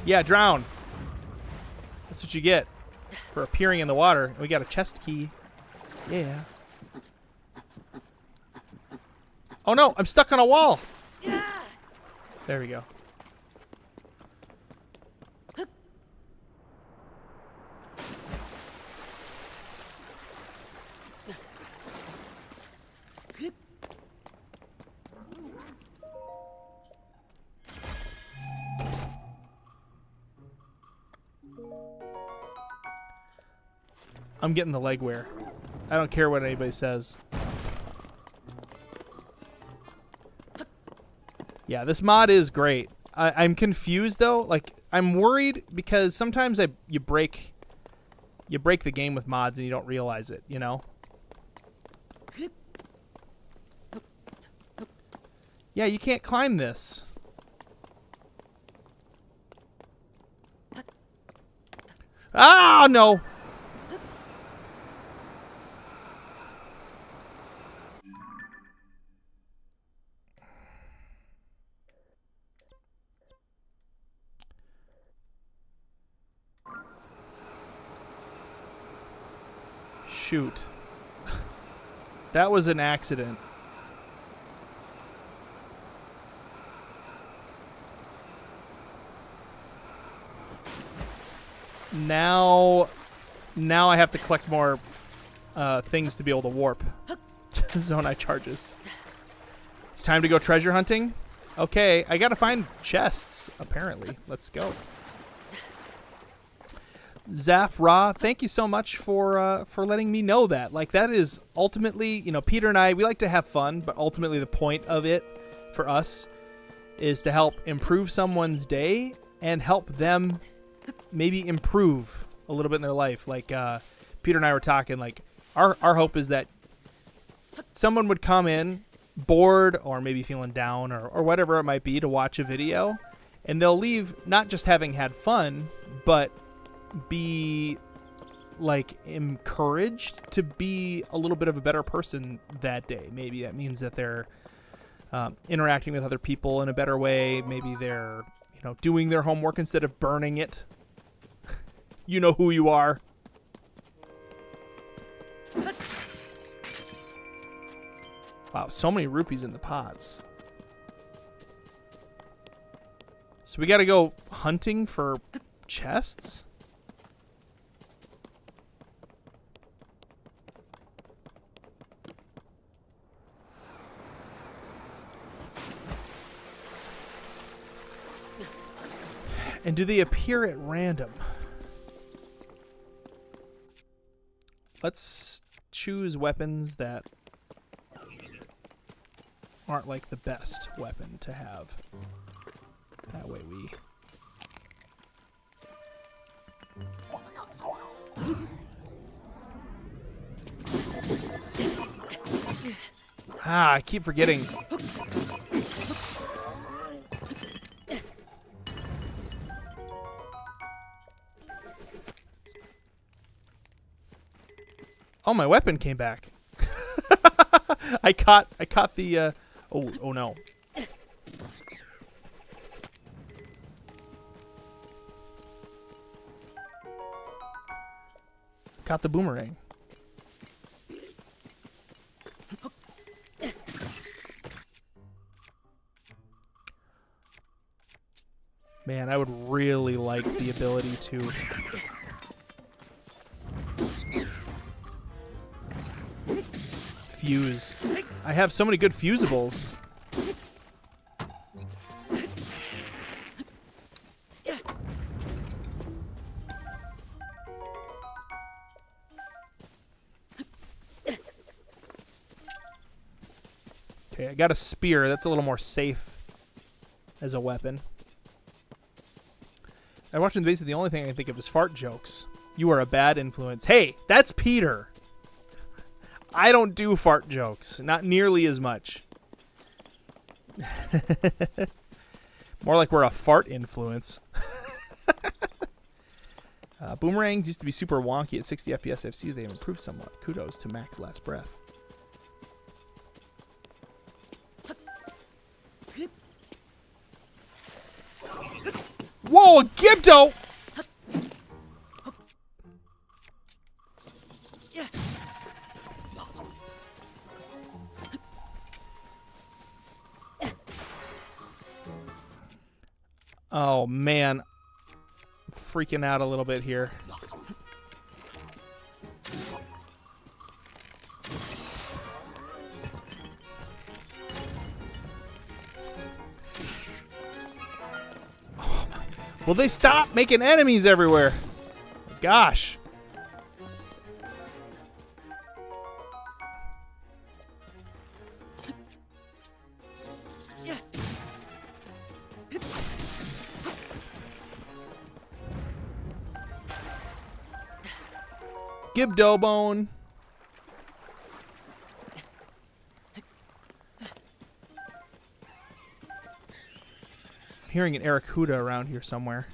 Yeah, drown. That's what you get for appearing in the water. We got a chest key. Yeah. Oh no, I'm stuck on a wall. There we go. I'm getting the leg wear. I don't care what anybody says. Yeah, this mod is great. I'm confused though. Like, I'm worried because sometimes you break the game with mods and you don't realize it, you know? Yeah, you can't climb this. Ah, no. Shoot. That was an accident. Now I have to collect more things to be able to warp. Zonai charges. It's time to go treasure hunting. Okay, I gotta find chests, apparently. Let's go. Zaf Ra, thank you so much for letting me know that. Like, that is ultimately, you know, Peter and I, we like to have fun, but ultimately the point of it for us is to help improve someone's day and help them maybe improve a little bit in their life. Like Peter and I were talking, like our hope is that someone would come in bored or maybe feeling down or whatever it might be to watch a video, and they'll leave not just having had fun, but be like encouraged to be a little bit of a better person that day. Maybe that means that they're interacting with other people in a better way. Maybe they're, you know, doing their homework instead of burning it. You know who you are. Wow, so many rupees in the pots. So we got to go hunting for chests? And do they appear at random? Let's choose weapons that aren't like the best weapon to have. That way we... I keep forgetting. Oh, my weapon came back. I caught the oh no. Caught the boomerang. Man, I would really like the ability to fuse. I have so many good fusibles. Okay, I got a spear. That's a little more safe as a weapon. I watched in the base. The only thing I can think of is fart jokes. You are a bad influence. Hey, that's Peter. I don't do fart jokes. Not nearly as much. More like we're a fart influence. Boomerangs used to be super wonky at 60 FPS. I've seen they've improved somewhat. Kudos to Max Last Breath. Whoa, Gibdo! Oh, man. I'm freaking out a little bit here. Oh, will they stop making enemies everywhere? Gosh. Gibdobone. I'm hearing an Aracuda around here somewhere.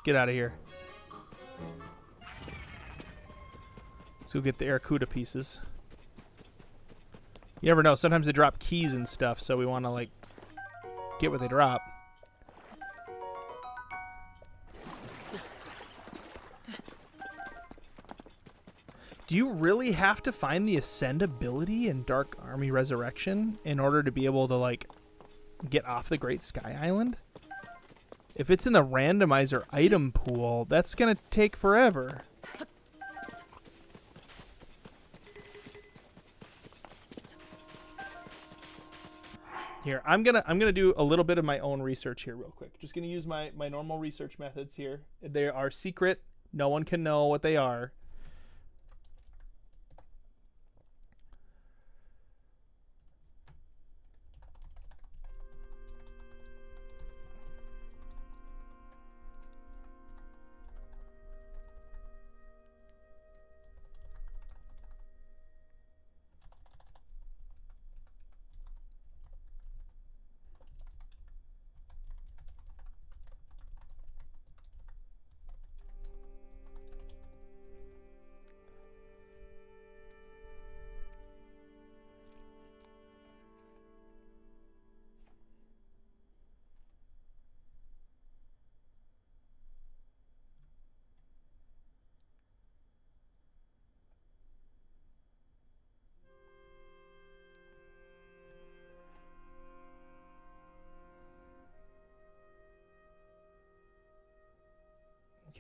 Get out of here. Let's go get the Aracuda pieces. You never know. Sometimes they drop keys and stuff, so we want to, like, get what they drop. Do you really have to find the Ascend ability in Dark Army Resurrection in order to be able to, like, get off the Great Sky Island? If it's in the randomizer item pool, that's going to take forever. Here, I'm gonna do a little bit of my own research here real quick. Just gonna use my normal research methods here. They are secret. No one can know what they are.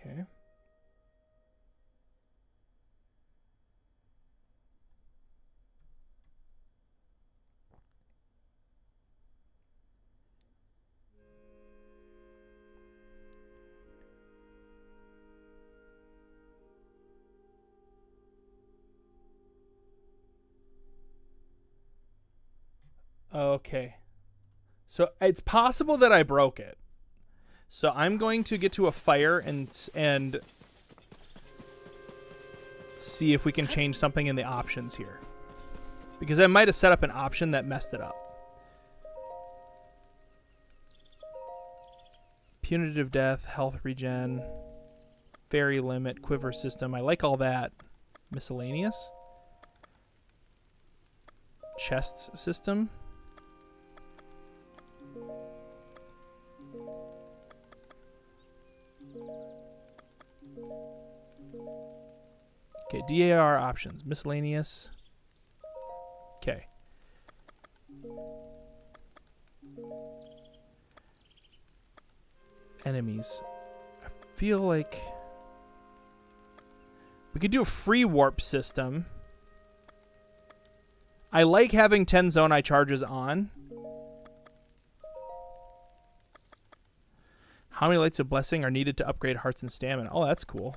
Okay. Okay. So it's possible that I broke it. So I'm going to get to a fire and see if we can change something in the options here. Because I might have set up an option that messed it up. Punitive death, health regen, fairy limit, quiver system. I like all that. Miscellaneous. Chests system. Okay, DAR options. Miscellaneous. Okay. Enemies. I feel like we could do a free warp system. I like having 10 Zonai charges on. How many lights of blessing are needed to upgrade hearts and stamina? Oh, that's cool.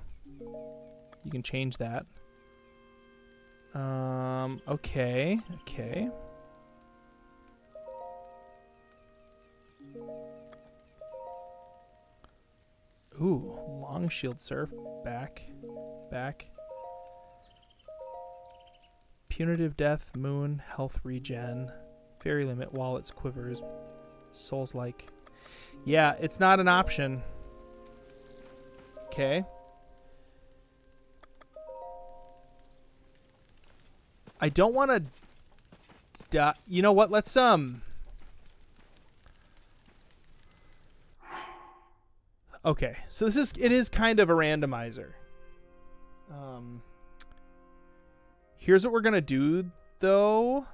You can change that. Okay. Ooh, long shield surf. Back. Punitive death, moon, health regen, fairy limit, wallets, quivers, souls like. Yeah, it's not an option. Okay. I don't want to. You know what? Let's Okay, so it is kind of a randomizer. Here's what we're gonna do, though.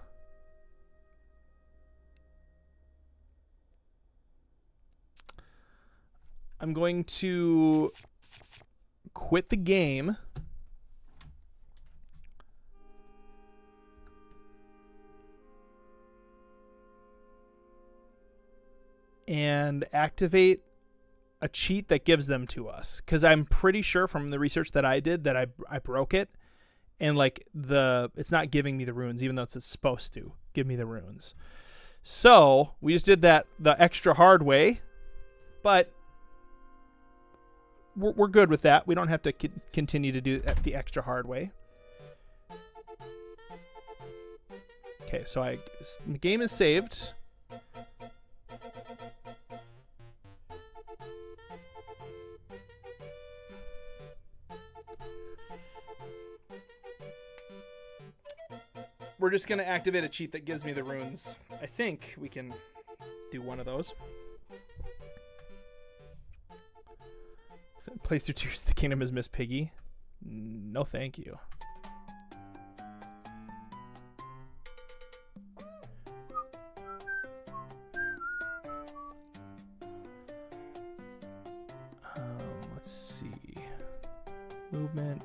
I'm going to quit the game. And activate a cheat that gives them to us, because I'm pretty sure from the research that I did that I broke it, and like it's not giving me the runes, even though it's supposed to give me the runes. So we just did that the extra hard way, but we're good with that. We don't have to continue to do it the extra hard way. Okay, so the game is saved. We're just going to activate a cheat that gives me the runes. I think we can do one of those. Plays through Tears of the Kingdom as Miss Piggy. No, thank you. Let's see. Movement.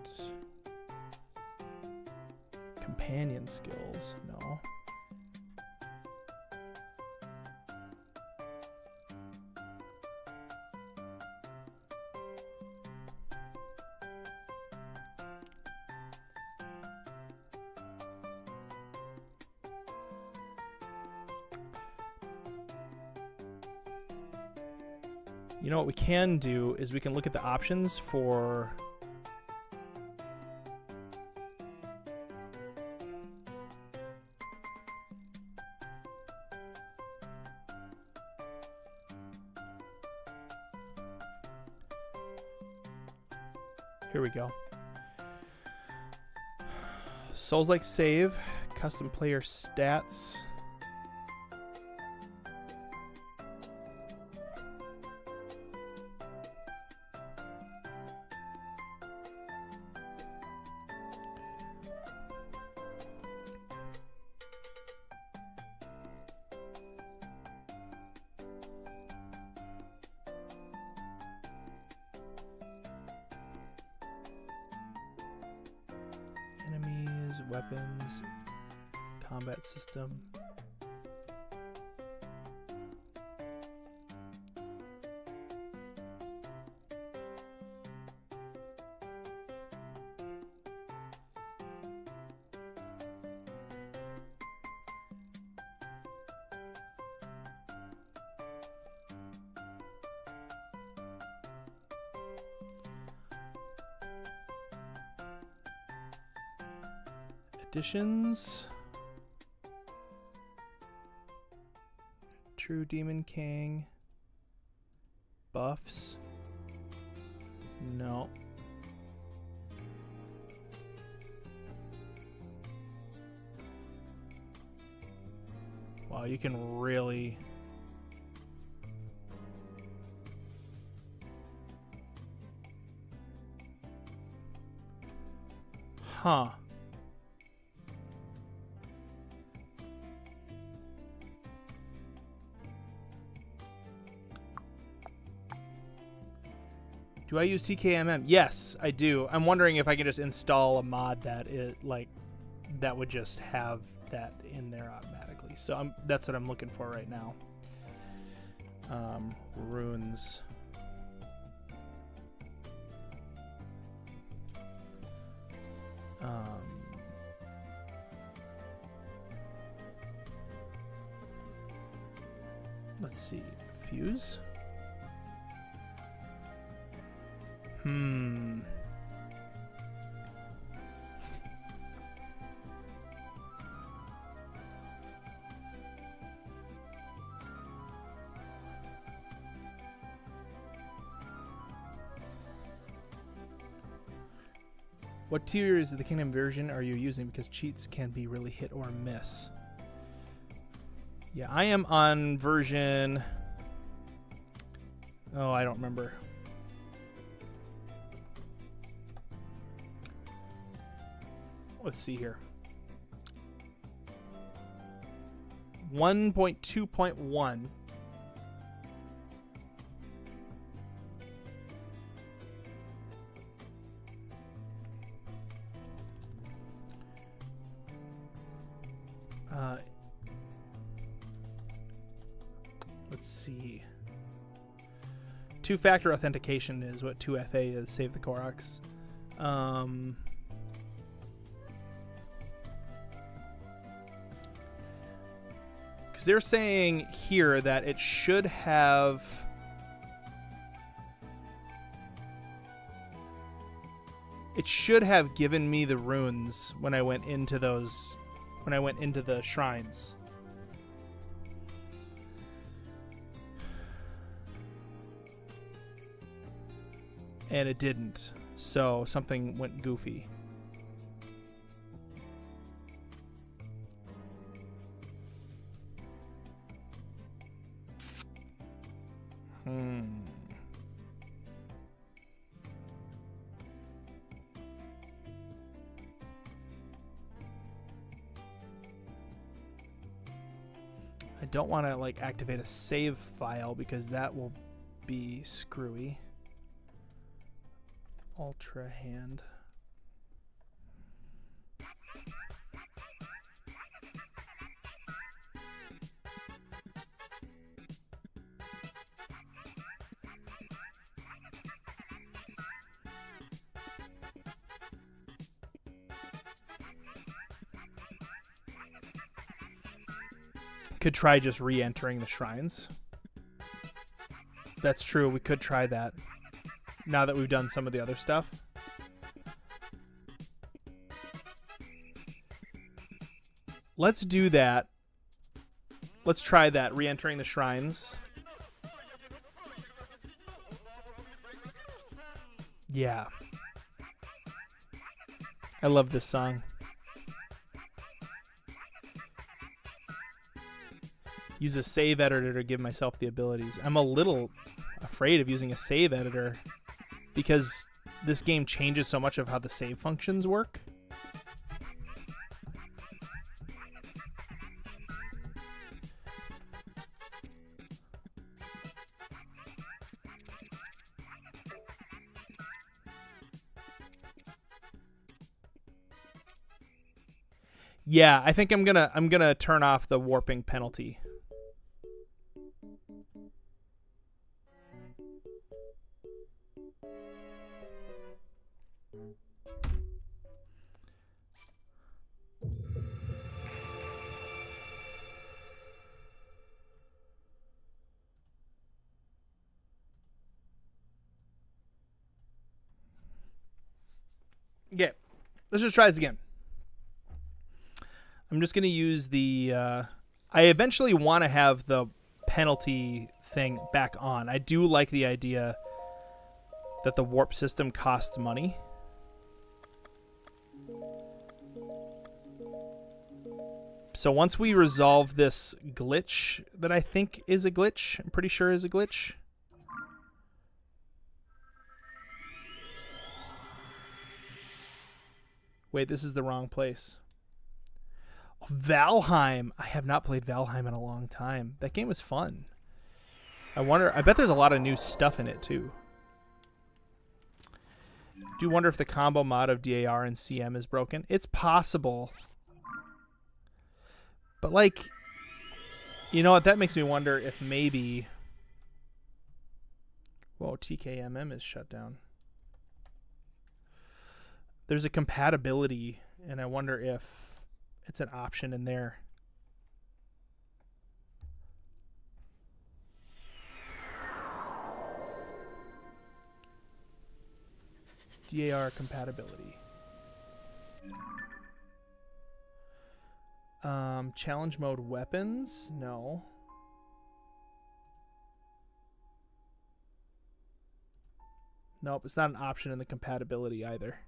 Companion skills. No. You know what we can do is we can look at the options for here we go. Souls-like save, custom player stats. Enemies, weapons, combat system. Additions. True Demon King. Buffs. No. Wow, you can really... Huh. Do I use CKMM? Yes, I do. I'm wondering if I can just install a mod that that would just have that in there automatically. So that's what I'm looking for right now. Runes. Let's see. Fuse. What tiers of the Kingdom version are you using? Because cheats can be really hit or miss. Yeah, I am on version... Oh, I don't remember. Let's see here. 1.2.1. Let's see. Two-factor authentication is what 2FA is. Save the Koroks. Because they're saying here that it should have... It should have given me the runes when I went into those... When I went into the shrines. And it didn't. So something went goofy. I don't want to like activate a save file because that will be screwy. Ultra hand. Could try just re-entering the shrines. That's true. We could try that now that we've done some of the other stuff. Let's do that. Let's try that, re-entering the shrines. Yeah. I love this song. Use a save editor to give myself the abilities. I'm a little afraid of using a save editor because this game changes so much of how the save functions work. Yeah, I think I'm gonna turn off the warping penalty. Okay, let's just try this again. I'm just going to use the... I eventually want to have the penalty thing back on. I do like the idea that the warp system costs money. So once we resolve this glitch that I think is a glitch, I'm pretty sure is a glitch. Wait, this is the wrong place. Valheim. I have not played Valheim in a long time. That game was fun. I bet there's a lot of new stuff in it too. Do wonder if the combo mod of DAR and CM is broken. It's possible. But like, you know what? That makes me wonder if maybe... Whoa, TKMM is shut down. There's a compatibility, and I wonder if it's an option in there. DAR compatibility. Challenge mode weapons? No. Nope, it's not an option in the compatibility either.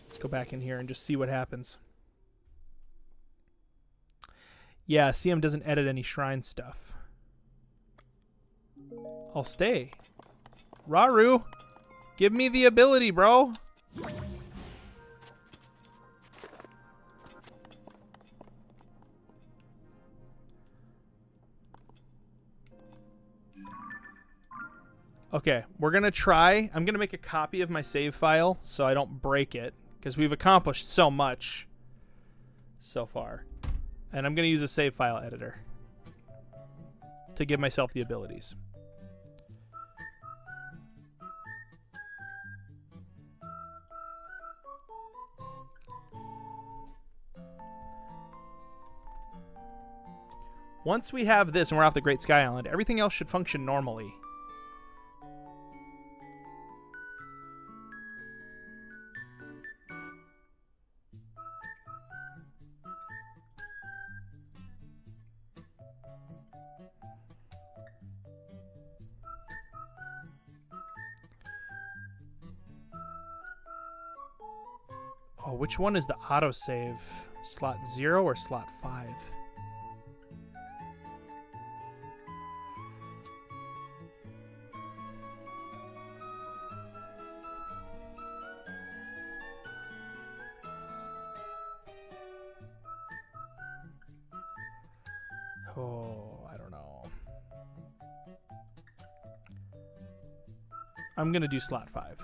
Let's go back in here and just see what happens. Yeah, CM doesn't edit any shrine stuff. I'll stay. Raru, give me the ability, bro. Okay, we're going to try. I'm going to make a copy of my save file so I don't break it, because we've accomplished so much so far. And I'm going to use a save file editor to give myself the abilities. Once we have this and we're off the Great Sky Island, everything else should function normally. Oh, which one is the autosave? Slot 0 or slot 5? Oh, I don't know. I'm going to do slot 5.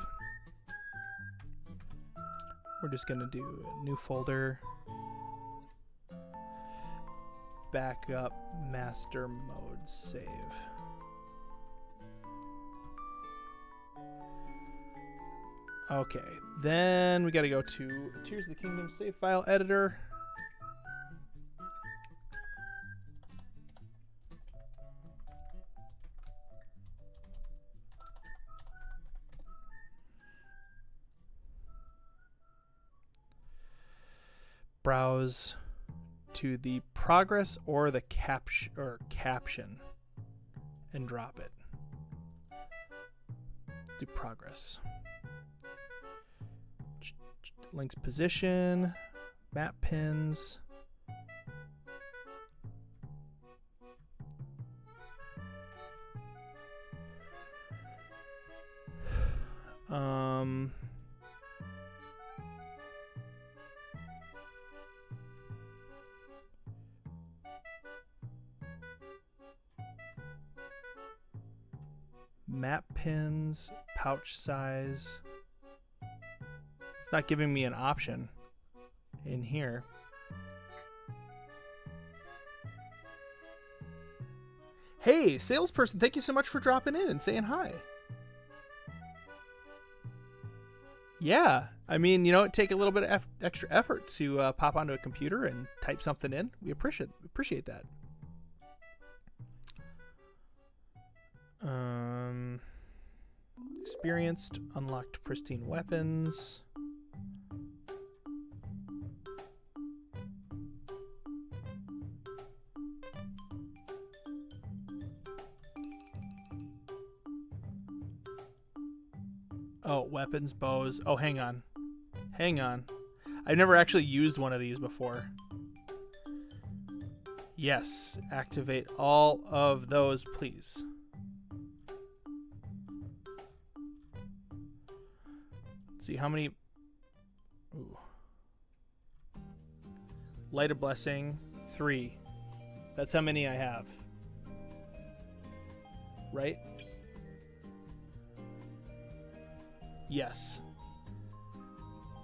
We're just going to do a new folder. Backup master mode save. Okay, then we got to go to Tears of the Kingdom save file editor. browse to the progress or the caption and drop it. Do progress. Link's position, map pins. Map pins, pouch size. It's not giving me an option in here. Hey, salesperson, thank you so much for dropping in and saying hi. Yeah, I mean, you know, it take a little bit of extra effort to pop onto a computer and type something in. We appreciate that. Experienced, unlocked pristine weapons. Oh, weapons, bows. Oh, hang on. Hang on. I've never actually used one of these before. Yes, activate all of those, please. Let's see how many. Ooh. Light a blessing, 3. That's how many I have. Right? Yes.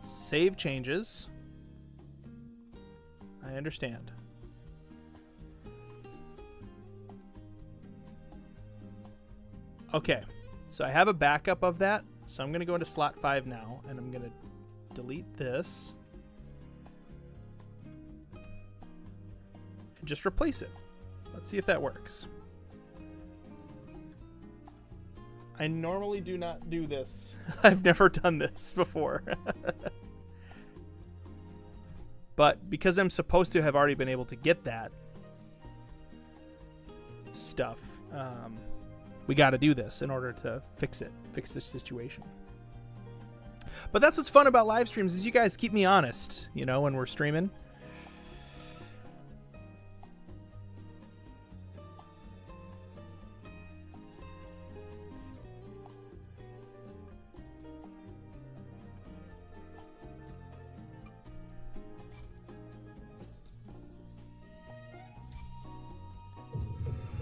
Save changes. I understand. Okay, so I have a backup of that, so I'm going to go into slot 5 now, and I'm going to delete this and just replace it. Let's see if that works. I normally do not do this. I've never done this before. But because I'm supposed to have already been able to get that stuff, we got to do this in order to fix the situation. But that's what's fun about live streams is you guys keep me honest, you know, when we're streaming.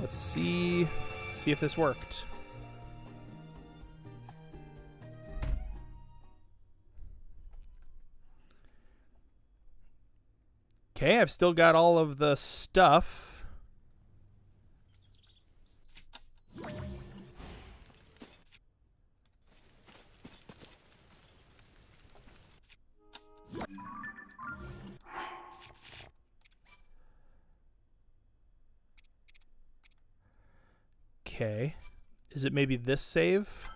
Let's see if this worked. Okay, I've still got all of the stuff. Okay. Is it maybe this save?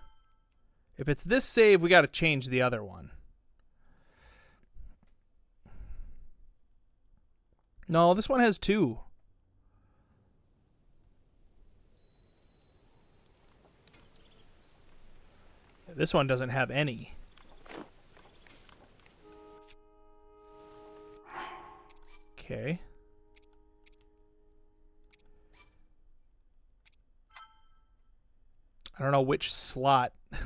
If it's this save, we got to change the other one. No, this one has 2. This one doesn't have any. Okay. I don't know which slot. This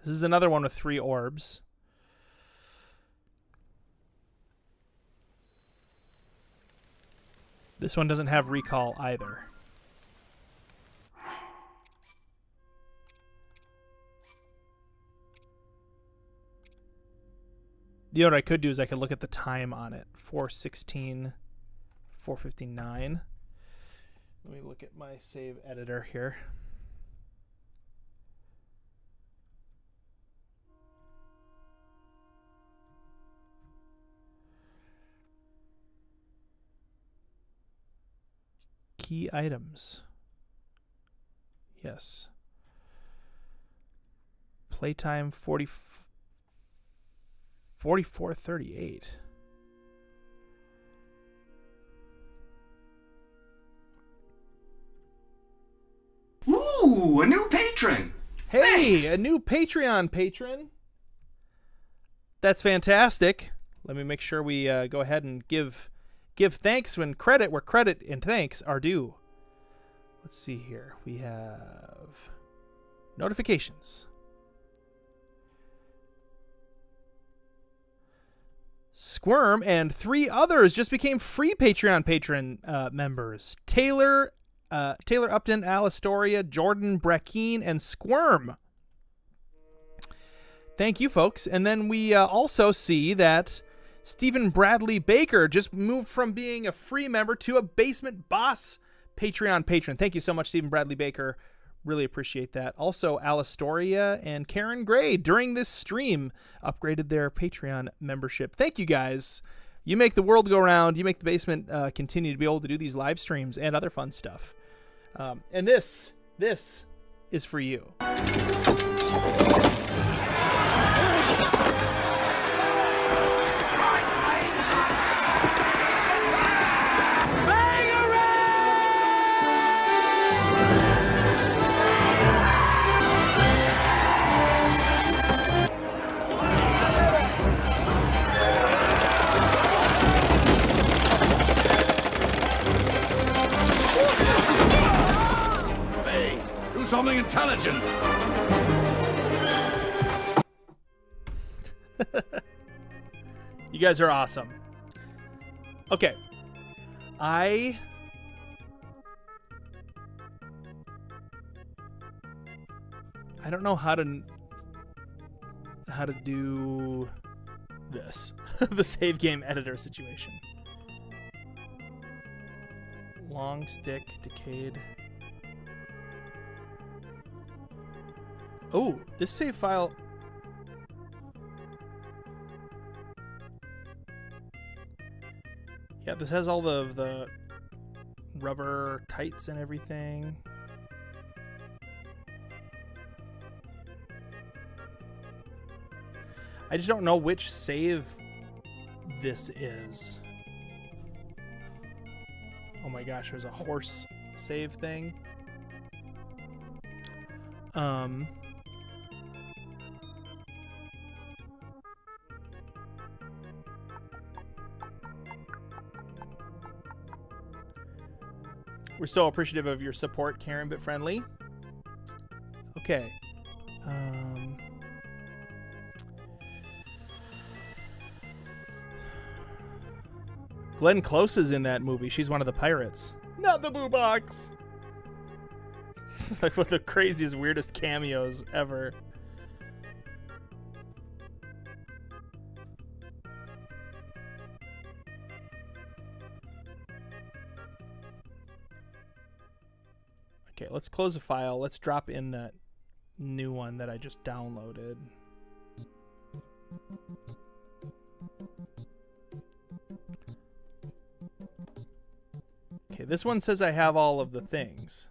is another one with 3 orbs. This one doesn't have recall either. You know what I could do is I could look at the time on it. 4:16, 4:59. Let me look at my save editor here. Key items. Yes. Playtime 44:38. Ooh, a new patron. Hey, Thanks. a new Patreon patron. That's fantastic. Let me make sure we go ahead and give thanks when credit where credit and thanks are due. Let's see here. We have notifications. Squirm and 3 others just became free Patreon patron members. Taylor Upton, Alistoria, Jordan Brackeen, and Squirm. Thank you, folks. And then we also see that Stephen Bradley Baker just moved from being a free member to a Basement Boss Patreon patron. Thank you so much, Stephen Bradley Baker. Really appreciate that. Also, Alistoria and Karen Gray during this stream upgraded their Patreon membership. Thank you, guys. You make the world go round. You make the basement continue to be able to do these live streams and other fun stuff. And this is for you. Do something intelligent. You guys are awesome. Okay. I don't know how to do this. The save game editor situation. Long stick, decayed. Oh, this save file. Yeah, this has all the rubber tights and everything. I just don't know which save this is. Oh my gosh, there's a horse save thing. We're so appreciative of your support, Karen Bit Friendly. Okay. Glenn Close is in that movie. She's one of the pirates. Not the Boo Box. This is like one of the craziest, weirdest cameos ever. Okay, let's close the file. Let's drop in that new one that I just downloaded. Okay, this one says I have all of the things.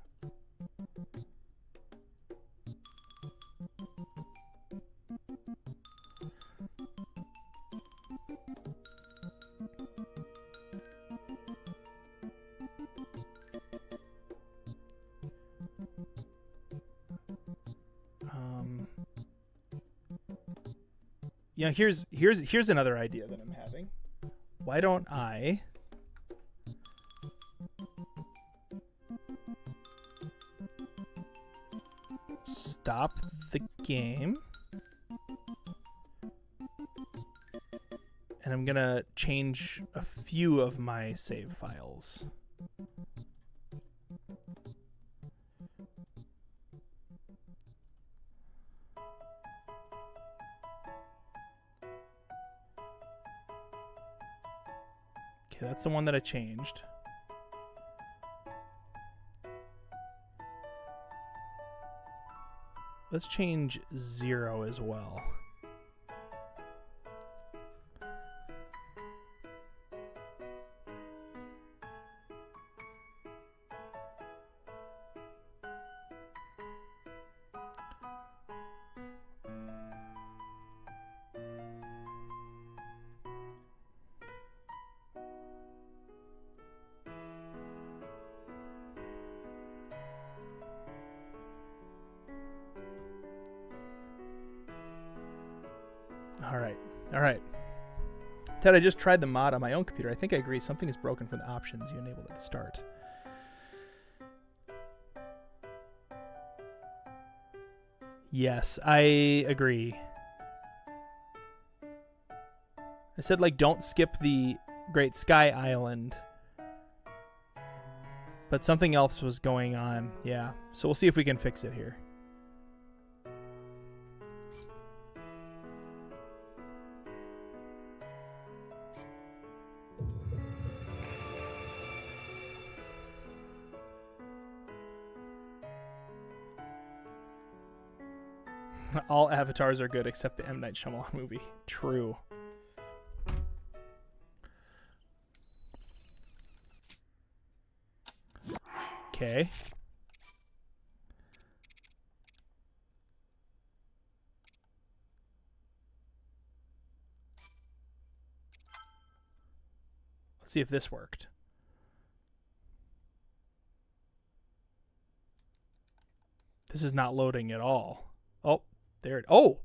Yeah, here's another idea that I'm having. Why don't I stop the game, and I'm gonna change a few of my save files. Okay, that's the one that I changed. Let's change 0 as well. Alright. Alright. Ted, I just tried the mod on my own computer. I think I agree. Something is broken from the options you enabled at the start. Yes, I agree. I said, like, don't skip the Great Sky Island. But something else was going on. Yeah. So we'll see if we can fix it here. All avatars are good except the M. Night Shyamalan movie. True. Okay. Let's see if this worked. This is not loading at all. Oh, there it. Oh.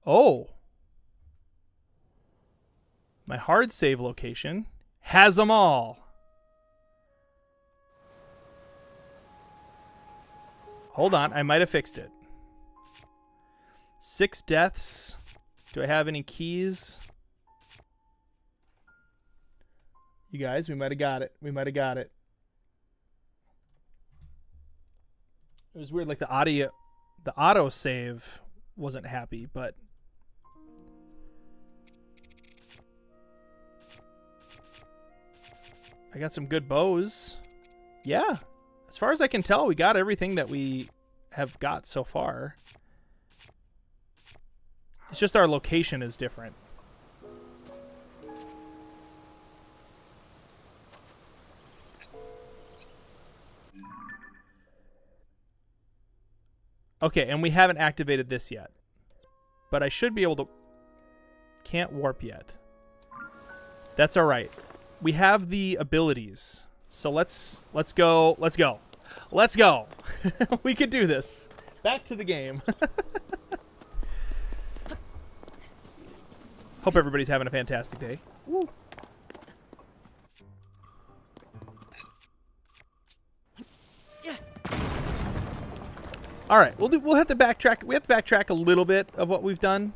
Oh. My hard save location has them all. Hold on, I might have fixed it. 6 deaths. Do I have any keys? You guys, we might have got it. We might have got it. It was weird, like the auto save wasn't happy, but I got some good bows. Yeah. As far as I can tell, we got everything that we have got so far. It's just our location is different. Okay, and we haven't activated this yet. But I should be able to... Can't warp yet. That's all right. We have the abilities. So let's go. Let's go. Let's go. We can do this. Back to the game. Hope everybody's having a fantastic day. Woo. All right, we'll have to backtrack. We have to backtrack a little bit of what we've done.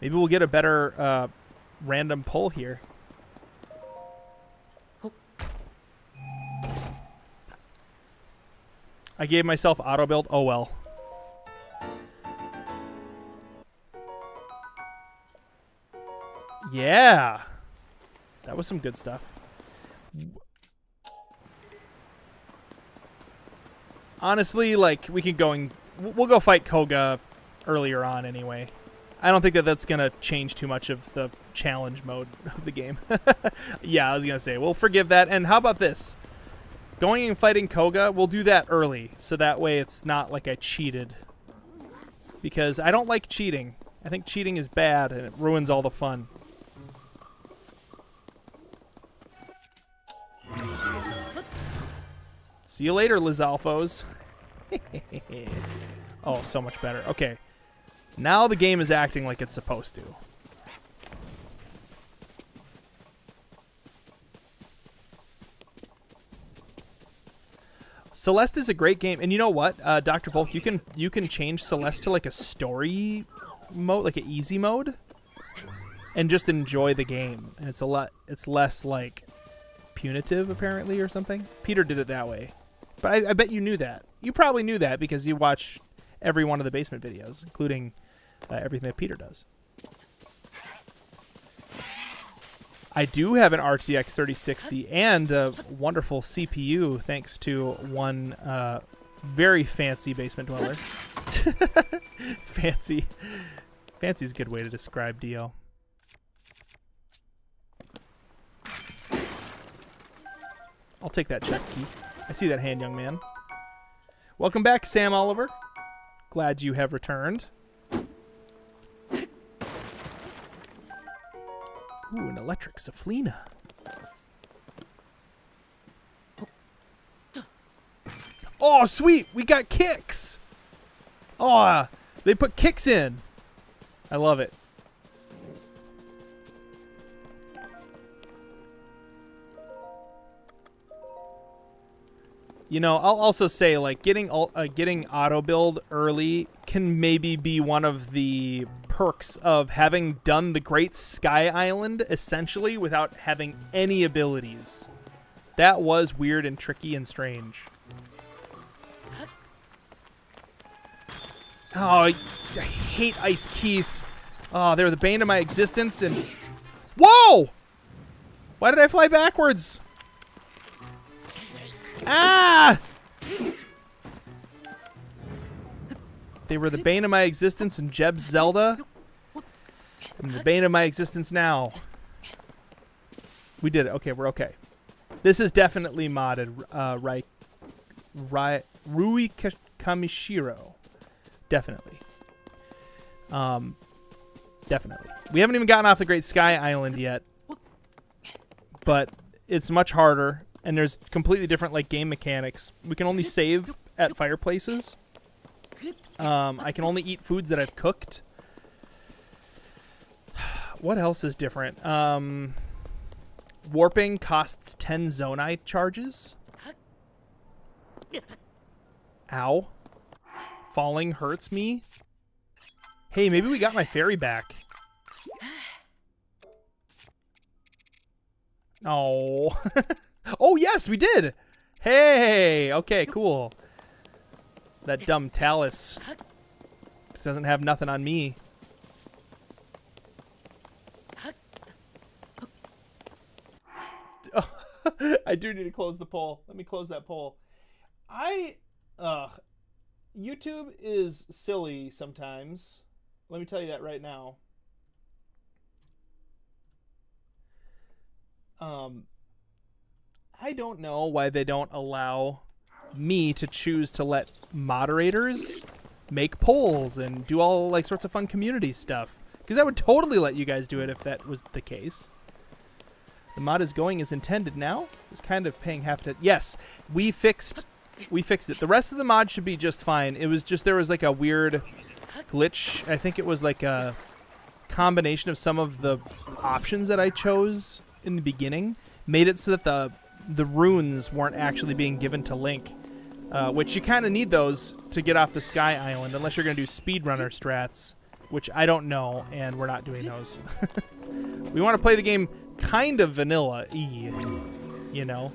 Maybe we'll get a better random pull here. I gave myself auto build. Oh well. Yeah. That was some good stuff. Honestly, like, we can go and we'll go fight Koga earlier on anyway. I don't think that that's going to change too much of the challenge mode of the game. Yeah, I was going to say, we'll forgive that. And how about this? Going and fighting Koga, we'll do that early, so that way it's not like I cheated. Because I don't like cheating. I think cheating is bad, and it ruins all the fun. See you later, Lizalfos. Oh, so much better. Okay. Now the game is acting like it's supposed to. Celeste is a great game, and you know what, Dr. Volk, you can change Celeste to like a story mode, like an easy mode, and just enjoy the game. And it's less like punitive apparently or something. Peter did it that way, but I bet you knew that. You probably knew that because you watch every one of the basement videos, including everything that Peter does. I do have an RTX 3060 and a wonderful CPU thanks to one very fancy basement dweller. Fancy. Fancy's a good way to describe Dio. I'll take that chest key. I see that hand, young man. Welcome back, Sam Oliver. Glad you have returned. Ooh, an electric Saflina. Oh, sweet! We got kicks! Oh, They put kicks in. I love it. You know, I'll also say, like, getting auto build early can maybe be one of the perks of having done the Great Sky Island essentially without having any abilities. That was weird and tricky and strange. Oh, I hate ice keys. Oh, they're the bane of my existence. And whoa! Why did I fly backwards? Ah! They were the bane of my existence in Jeb's Zelda. I'm the bane of my existence now. We did it. Okay, we're okay. This is definitely modded. Rui Kamishiro. Definitely. Definitely. We haven't even gotten off the Great Sky Island yet. But it's much harder. And there's completely different like game mechanics. We can only save at fireplaces. I can only eat foods that I've cooked. What else is different? Warping costs 10 zonite charges. Ow. Falling hurts me. Hey, maybe we got my fairy back. Oh. Oh, yes, we did. Hey. Okay, cool. That dumb Talus doesn't have nothing on me. Oh, I do need to close the poll. Let me close that poll. YouTube is silly sometimes. Let me tell you that right now. I don't know why they don't allow me to choose to let moderators make polls and do all like sorts of fun community stuff. Because I would totally let you guys do it if that was the case. The mod is going as intended now. It's kind of paying half to. Yes, we fixed it. The rest of the mod should be just fine. It was just there was like a weird glitch. I think it was like a combination of some of the options that I chose in the beginning made it so that the runes weren't actually being given to Link, which you kind of need those to get off the Sky Island, unless you're going to do speedrunner strats, which I don't know, and we're not doing those. We want to play the game kind of vanilla-y, you know?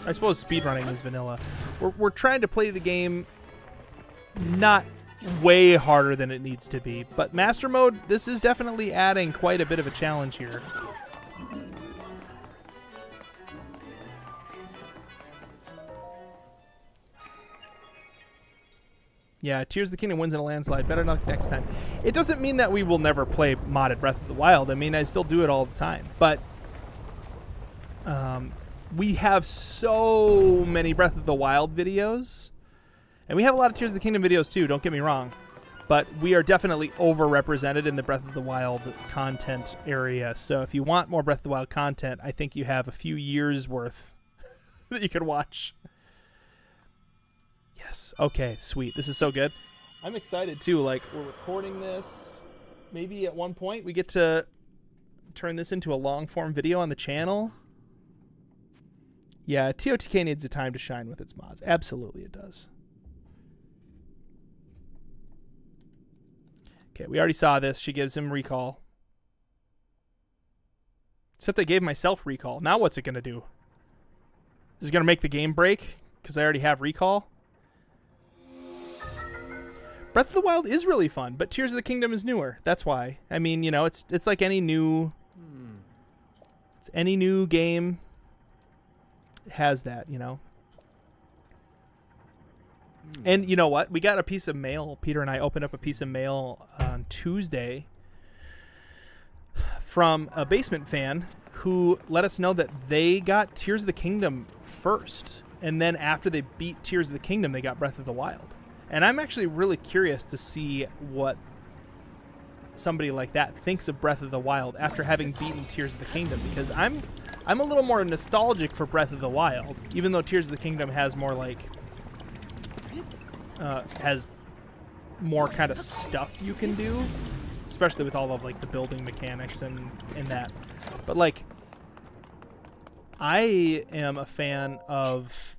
I suppose speedrunning is vanilla. We're trying to play the game not way harder than it needs to be, but Master Mode, this is definitely adding quite a bit of a challenge here. Yeah, Tears of the Kingdom wins in a landslide. Better luck next time. It doesn't mean that we will never play modded Breath of the Wild. I mean, I still do it all the time. But we have so many Breath of the Wild videos. And we have a lot of Tears of the Kingdom videos too, don't get me wrong. But we are definitely overrepresented in the Breath of the Wild content area. So if you want more Breath of the Wild content, I think you have a few years worth that you could watch. Yes. Okay, sweet. This is so good. I'm excited too. Like, we're recording this. Maybe at one point we get to turn this into a long form video on the channel. Yeah, TotK needs the time to shine with its mods. Absolutely it does. Okay, we already saw this. She gives him recall. Except I gave myself recall. Now what's it going to do? Is it going to make the game break because I already have recall? Breath of the Wild is really fun, but Tears of the Kingdom is newer. That's why. I mean, you know, it's like any new it's any new game. It has that, you know. And you know what? We got a piece of mail. Peter and I opened up a piece of mail on Tuesday from a Basement fan who let us know that they got Tears of the Kingdom first. And then after they beat Tears of the Kingdom, they got Breath of the Wild. And I'm actually really curious to see what somebody like that thinks of Breath of the Wild after having beaten Tears of the Kingdom, because I'm a little more nostalgic for Breath of the Wild, even though Tears of the Kingdom has more like has more kind of stuff you can do, especially with all of like the building mechanics and that. But like, I am a fan of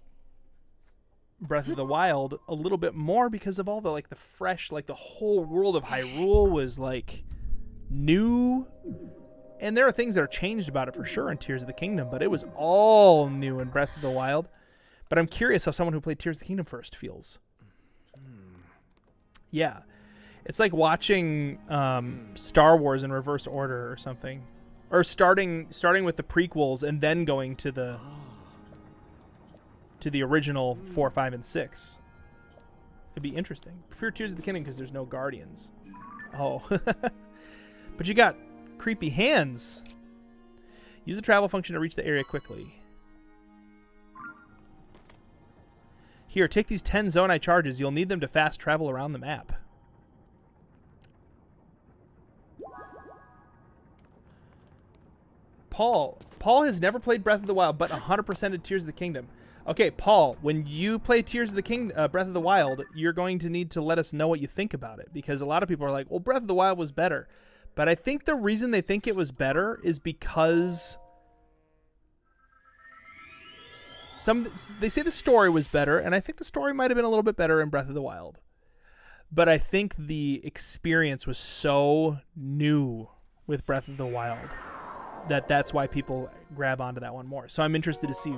Breath of the Wild a little bit more because of all the like the fresh, like the whole world of Hyrule was like new, and there are things that are changed about it for sure in Tears of the Kingdom, but it was all new in Breath of the Wild. But I'm curious how someone who played Tears of the Kingdom first feels. Yeah, it's like watching Star Wars in reverse order or something, or starting with the prequels and then going to the original 4, 5, and 6. It'd be interesting. I prefer Tears of the Kingdom because there's no Guardians. Oh, but you got creepy hands. Use the travel function to reach the area quickly. Here, take these 10 Zonai charges. You'll need them to fast travel around the map. Paul has never played Breath of the Wild, but 100%ed Tears of the Kingdom. Okay, Paul, when you play Tears of the Kingdom, Breath of the Wild, you're going to need to let us know what you think about it, because a lot of people are like, well, Breath of the Wild was better. But I think the reason they think it was better is because they say the story was better, and I think the story might have been a little bit better in Breath of the Wild. But I think the experience was so new with Breath of the Wild that's why people grab onto that one more. So I'm interested to see.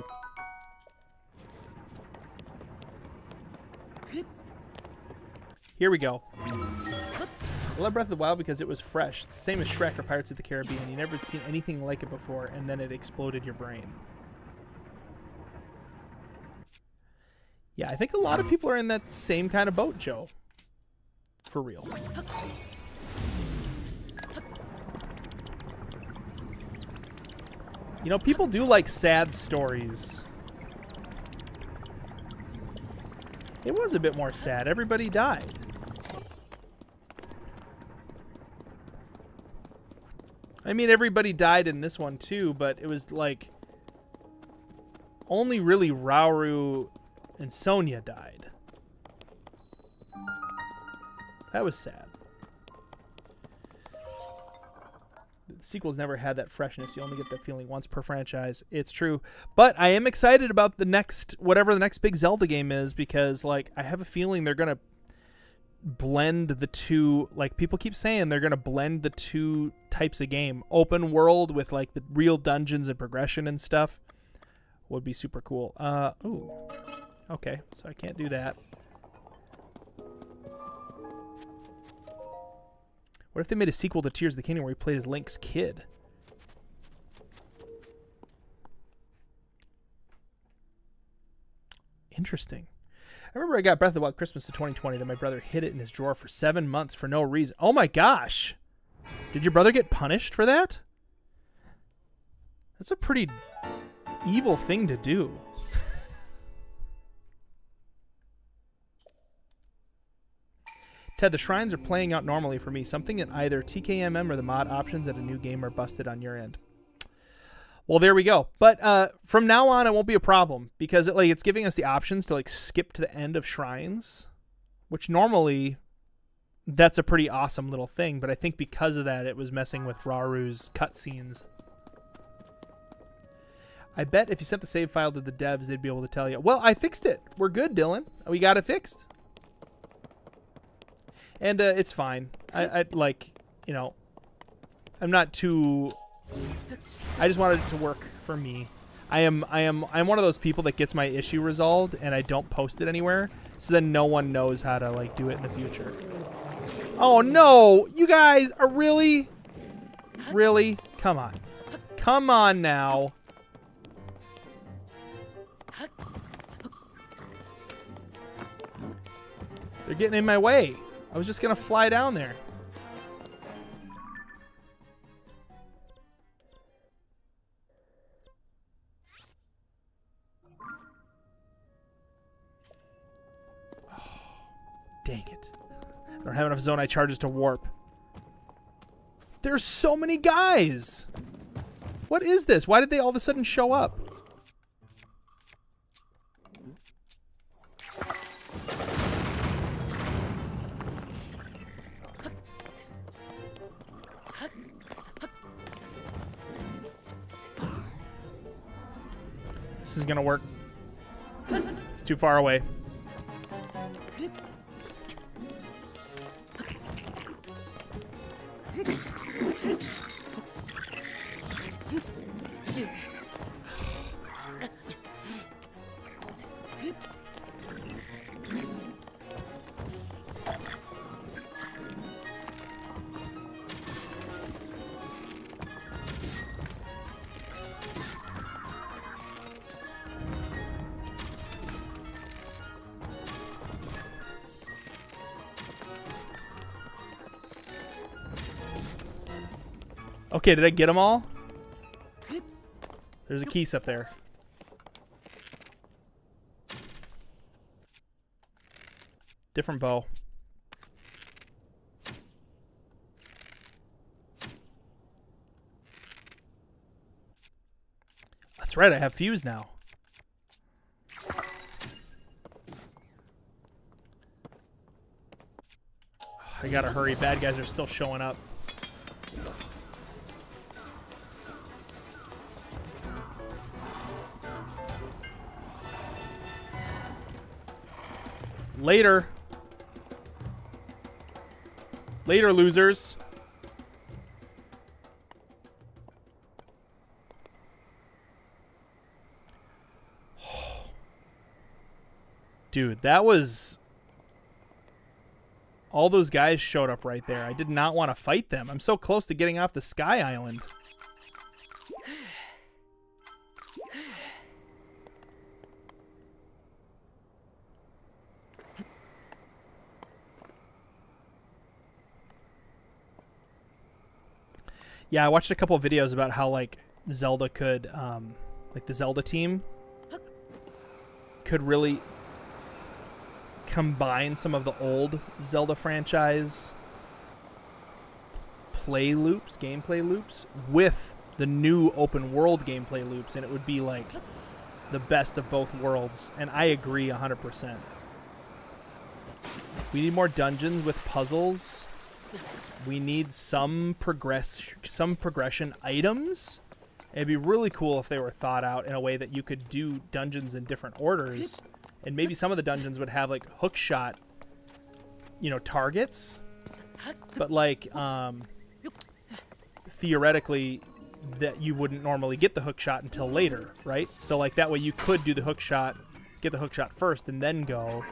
Here we go. I love Breath of the Wild because it was fresh. It's the same as Shrek or Pirates of the Caribbean. You never seen anything like it before, and then it exploded your brain. Yeah, I think a lot of people are in that same kind of boat, Joe. For real. You know, people do like sad stories. It was a bit more sad. Everybody died. I mean, everybody died in this one too, but it was like only really Rauru and Sonia died. That was sad. The sequels never had that freshness. You only get that feeling once per franchise. It's true. But I am excited about the next, whatever the next big Zelda game is, because like I have a feeling they're going to blend the two, like people keep saying they're going to blend the two types of game. Open world with like the real dungeons and progression and stuff would be super cool. Ooh. Okay, so I can't do that. What if they made a sequel to Tears of the Kingdom where he played as Link's kid? Interesting. I remember I got Breath of the Wild Christmas of 2020, then my brother hid it in his drawer for 7 months for no reason. Oh my gosh! Did your brother get punished for that? That's a pretty evil thing to do. Ted, the shrines are playing out normally for me. Something in either TKMM or the mod options at a new game are busted on your end. Well, there we go. But from now on, it won't be a problem because it's giving us the options to like skip to the end of shrines, which normally that's a pretty awesome little thing. But I think because of that, it was messing with Raru's cutscenes. I bet if you sent the save file to the devs, they'd be able to tell you. Well, I fixed it. We're good, Dylan. We got it fixed. And it's fine. I like, you know, I'm not too. I just wanted it to work for me. I'm one of those people that gets my issue resolved and I don't post it anywhere, so then no one knows how to like do it in the future. Oh no, you guys are really, come on now. They're getting in my way. I was just going to fly down there. Oh, dang it. I don't have enough Zonai charges to warp. There's so many guys. What is this? Why did they all of a sudden show up? this is gonna work. It's too far away. Okay, did I get them all? There's a keys up there. Different bow. That's right, I have fuse now. I gotta hurry, bad guys are still showing up. Later. Later, losers. Dude, that was... All those guys showed up right there. I did not want to fight them. I'm so close to getting off the Sky Island. Yeah, I watched a couple of videos about how, like, Zelda could, like, the Zelda team could really combine some of the old Zelda franchise gameplay loops, with the new open world gameplay loops, and it would be, like, the best of both worlds, and I agree 100%. We need more dungeons with puzzles. We need some progression items. It'd be really cool if they were thought out in a way that you could do dungeons in different orders, and maybe some of the dungeons would have like hook shot, you know, targets. But like theoretically, that you wouldn't normally get the hook shot until later, right? So like that way you could do the hook shot, get the hook shot first, and then go,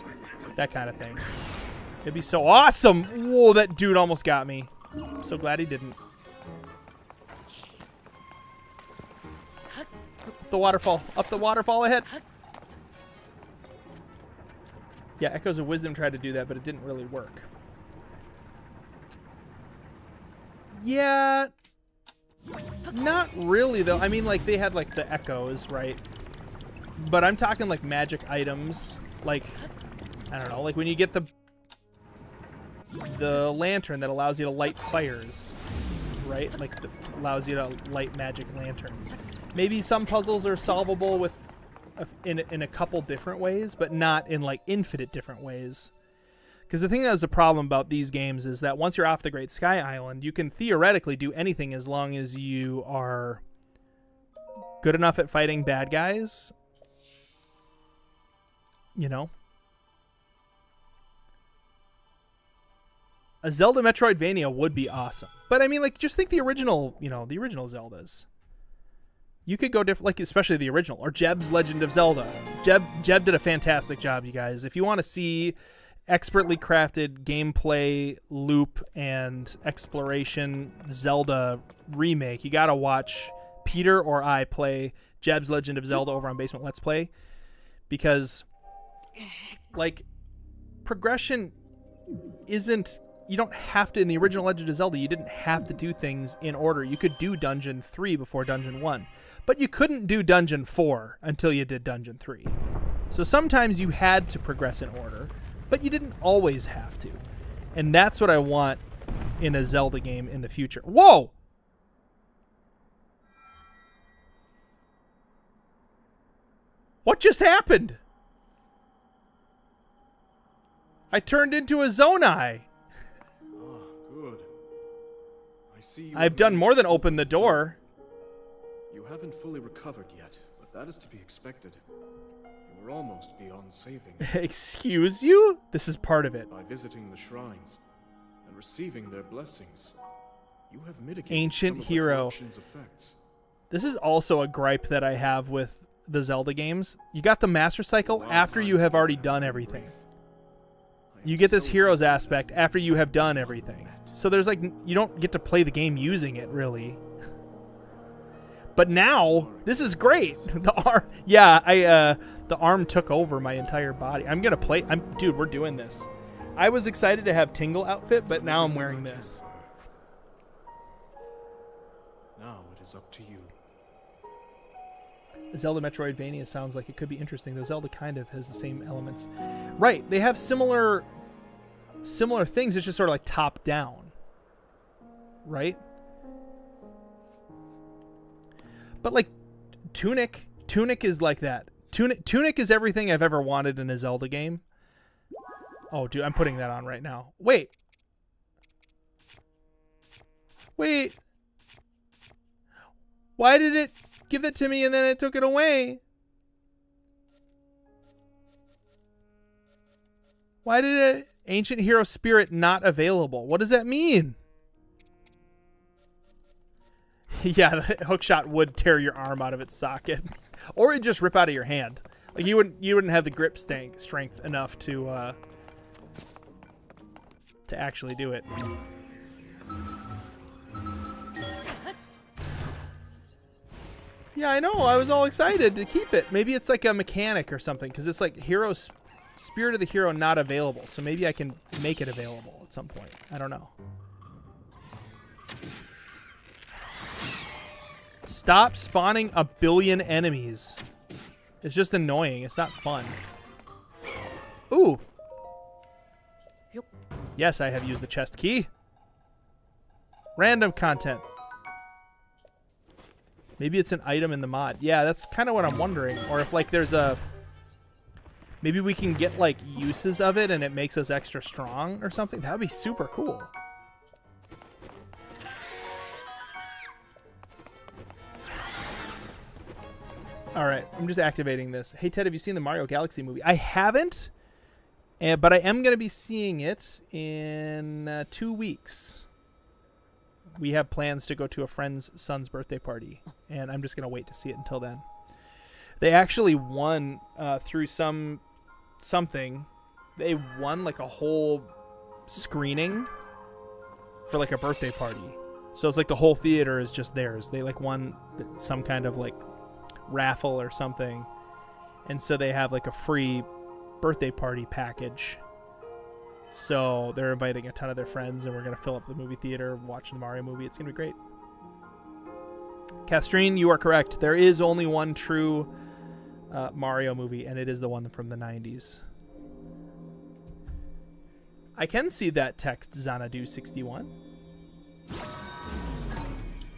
that kind of thing. It'd be so awesome. Whoa, that dude almost got me. I'm so glad he didn't. Up the waterfall. Up the waterfall ahead. Yeah, Echoes of Wisdom tried to do that, but it didn't really work. Yeah. Not really, though. I mean, like, they had, like, the echoes, right? But I'm talking, like, magic items. Like, I don't know. Like, when you get the lantern that allows you to light fires, right? Like, allows you to light magic lanterns. Maybe some puzzles are solvable with in a couple different ways, but not in, like, infinite different ways. Because the thing that is a problem about these games is that once you're off the Great Sky Island, you can theoretically do anything as long as you are good enough at fighting bad guys. You know? A Zelda Metroidvania would be awesome. But I mean, like, just think the original, you know, the original Zeldas. You could go different, like, especially the original, or Jeb's Legend of Zelda. Jeb did a fantastic job, you guys. If you want to see expertly crafted gameplay loop and exploration Zelda remake, you got to watch Peter or I play Jeb's Legend of Zelda over on Basement Let's Play. Because, like, progression isn't... You don't have to, in the original Legend of Zelda, you didn't have to do things in order. You could do Dungeon 3 before Dungeon 1. But you couldn't do Dungeon 4 until you did Dungeon 3. So sometimes you had to progress in order, but you didn't always have to. And that's what I want in a Zelda game in the future. Whoa! What just happened? I turned into a Zonai. Good. I see you I've done more than open the door. You haven't fully recovered yet, but That is to be expected. You were almost beyond saving. Excuse you? This is part of it. By visiting the shrines and receiving their blessings, you have mitigated Ancient some of hero. the corruption's effects. This is also a gripe that I have with the Zelda games. You got the Master Cycle after you have already done everything. You get this heroes aspect after you have done everything. So there's like, you don't get to play the game using it, really. But now, this is great. The arm, yeah, the arm took over my entire body. I'm gonna play, dude, we're doing this. I was excited to have Tingle outfit, but now I'm wearing this. Now it is up to you. Zelda Metroidvania sounds like it could be interesting, though Zelda kind of has the same elements. Right, they have similar things, it's just sort of like top down. Right? But like Tunic is like that. Tunic is everything I've ever wanted in a Zelda game. Oh, dude, I'm putting that on right now. Wait. Why did it give it to me and then it took it away? Why did it... Ancient Hero Spirit not available. What does that mean? Yeah, the hookshot would tear your arm out of its socket. Or it'd just rip out of your hand. Like you wouldn't have the grip strength enough to actually do it. Yeah, I know. I was all excited to keep it. Maybe it's like a mechanic or something, because it's like Spirit of the Hero not available. So maybe I can make it available at some point. I don't know. Stop spawning a billion enemies. It's just annoying. It's not fun. Ooh. Yes, I have used the chest key. Random content. Maybe it's an item in the mod. Yeah, that's kind of what I'm wondering. Or if like there's a... Maybe we can get like uses of it and it makes us extra strong or something. That would be super cool. All right, I'm just activating this. Hey, Ted, have you seen the Mario Galaxy movie? I haven't, but I am going to be seeing it in 2 weeks. We have plans to go to a friend's son's birthday party, and I'm just going to wait to see it until then. They actually won through something. They won like a whole screening for like a birthday party. So it's like the whole theater is just theirs. They like won some kind of like raffle or something, and so they have like a free birthday party package. So they're inviting a ton of their friends, and we're gonna fill up the movie theater watching the Mario movie. It's gonna be great. Castrine, you are correct. There is only one true Mario movie, and it is the one from the 90s. I can see that text, Xanadu61.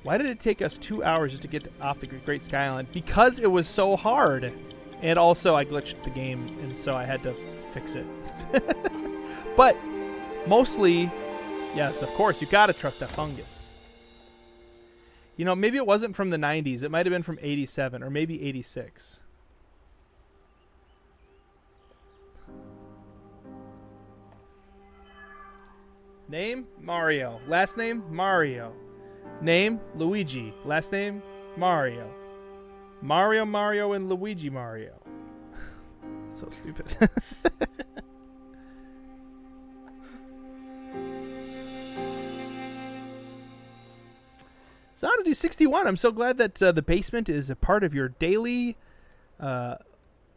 Why did it take us 2 hours just to get off the Great Sky Island? Because it was so hard. And also I glitched the game, and so I had to fix it. But mostly, yes, of course, you gotta trust that fungus. You know, maybe it wasn't from the 90s. It might have been from 87 or maybe 86. Name, Mario. Last name, Mario. Name, Luigi. Last name, Mario. Mario, and Luigi Mario. So stupid. Xanadu 61. I'm so glad that the basement is a part of your daily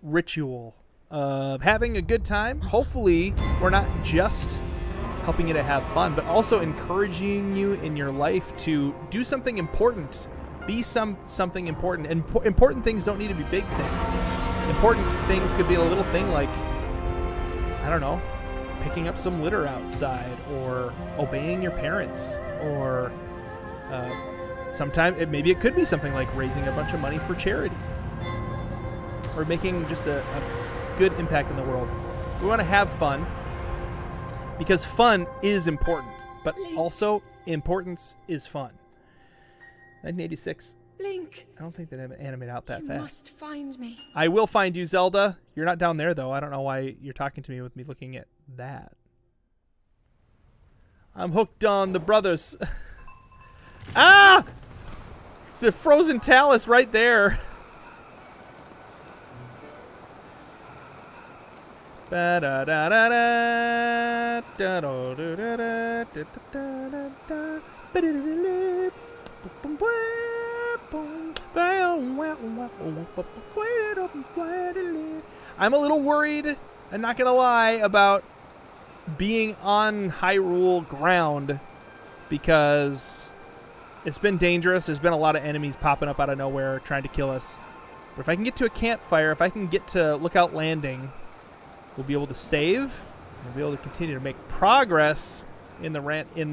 ritual of having a good time. Hopefully, we're not just helping you to have fun, but also encouraging you in your life to do something important. Be something important. And important things don't need to be big things. Important things could be a little thing like, I don't know, picking up some litter outside, or obeying your parents, or sometimes maybe it could be something like raising a bunch of money for charity, or making just a good impact in the world. We want to have fun, because fun is important, but also importance is fun. 1986. Link, I don't think they animate out that you fast. must find me. I will find you, Zelda. You're not down there, though. I don't know why you're talking to me with me looking at that. I'm hooked on the brothers. Ah! It's the frozen talus right there. I'm a little worried, I'm not gonna lie, about being on Hyrule ground because it's been dangerous. There's been a lot of enemies popping up out of nowhere trying to kill us. But if I can get to a campfire, if I can get to Lookout Landing, we'll be able to save. We'll be able to continue to make progress in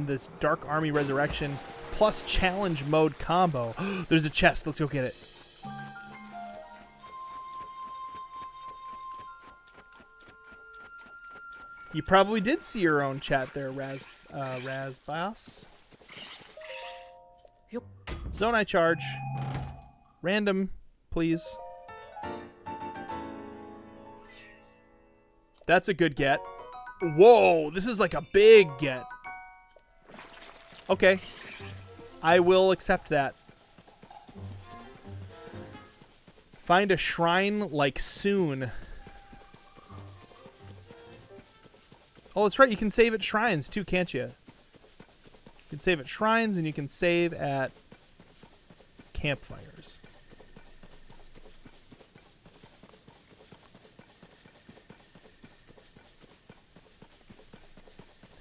this Dark Army Resurrection plus challenge mode combo. There's a chest. Let's go get it. You probably did see your own chat there, Razbas. Yep. Zone I charge. Random, please. That's a good get. Whoa, this is like a big get. Okay. I will accept that. Find a shrine like soon. Oh, that's right. You can save at shrines too, can't you? You can save at shrines and you can save at campfires.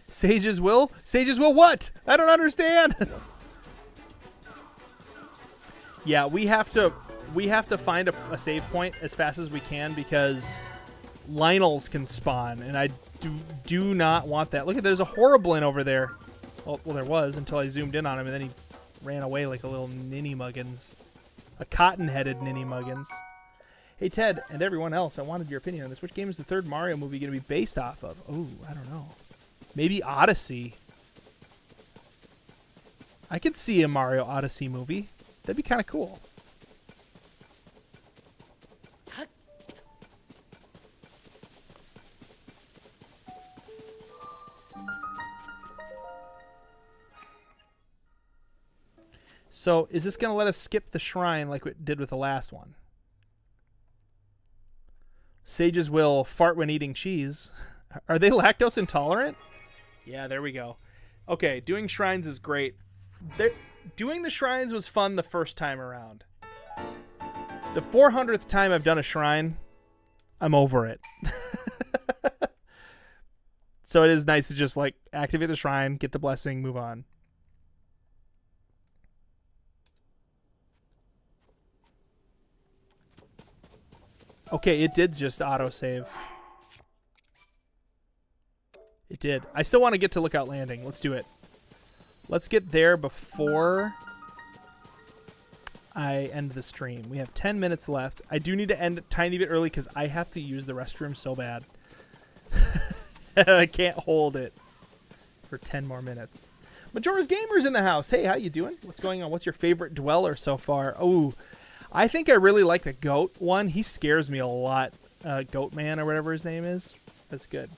Sages will? Sages will what? I don't understand. Yeah, we have to find a save point as fast as we can because Lionels can spawn, and I do not want that. Look at, there's a Horriblin over there. Well, there was until I zoomed in on him, and then he ran away like a little ninny muggins. A cotton-headed ninny muggins. Hey, Ted, and everyone else, I wanted your opinion on this. Which game is the third Mario movie going to be based off of? Oh, I don't know. Maybe Odyssey. I could see a Mario Odyssey movie. That'd be kind of cool. So, is this going to let us skip the shrine like we did with the last one? Sages will fart when eating cheese. Are they lactose intolerant? Yeah, there we go. Okay, doing shrines is great. Doing the shrines was fun the first time around. The 400th time I've done a shrine, I'm over it. So it is nice to just like activate the shrine, get the blessing, move on. Okay, it did just autosave. It did. I still want to get to Lookout Landing. Let's do it. Let's get there before I end the stream. We have 10 minutes left. I do need to end a tiny bit early because I have to use the restroom so bad. I can't hold it for 10 more minutes. Majora's Gamer's in the house. Hey, how you doing? What's going on? What's your favorite dweller so far? Oh, I think I really like the goat one. He scares me a lot. Goat Man or whatever his name is. That's good.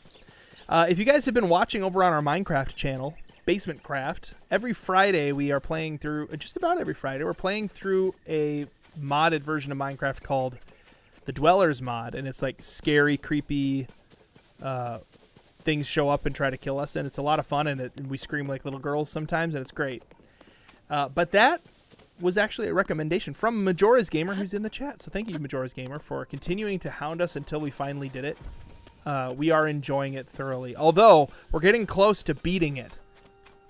If you guys have been watching over on our Minecraft channel, Basement Craft, every Friday we are playing through, just about every Friday, we're playing through a modded version of Minecraft called the Dwellers mod. And it's like scary, creepy things show up and try to kill us. And it's a lot of fun, and we scream like little girls sometimes, and it's great. But that was actually a recommendation from Majora's Gamer, who's in the chat. So thank you, Majora's Gamer, for continuing to hound us until we finally did it. We are enjoying it thoroughly. Although, we're getting close to beating it.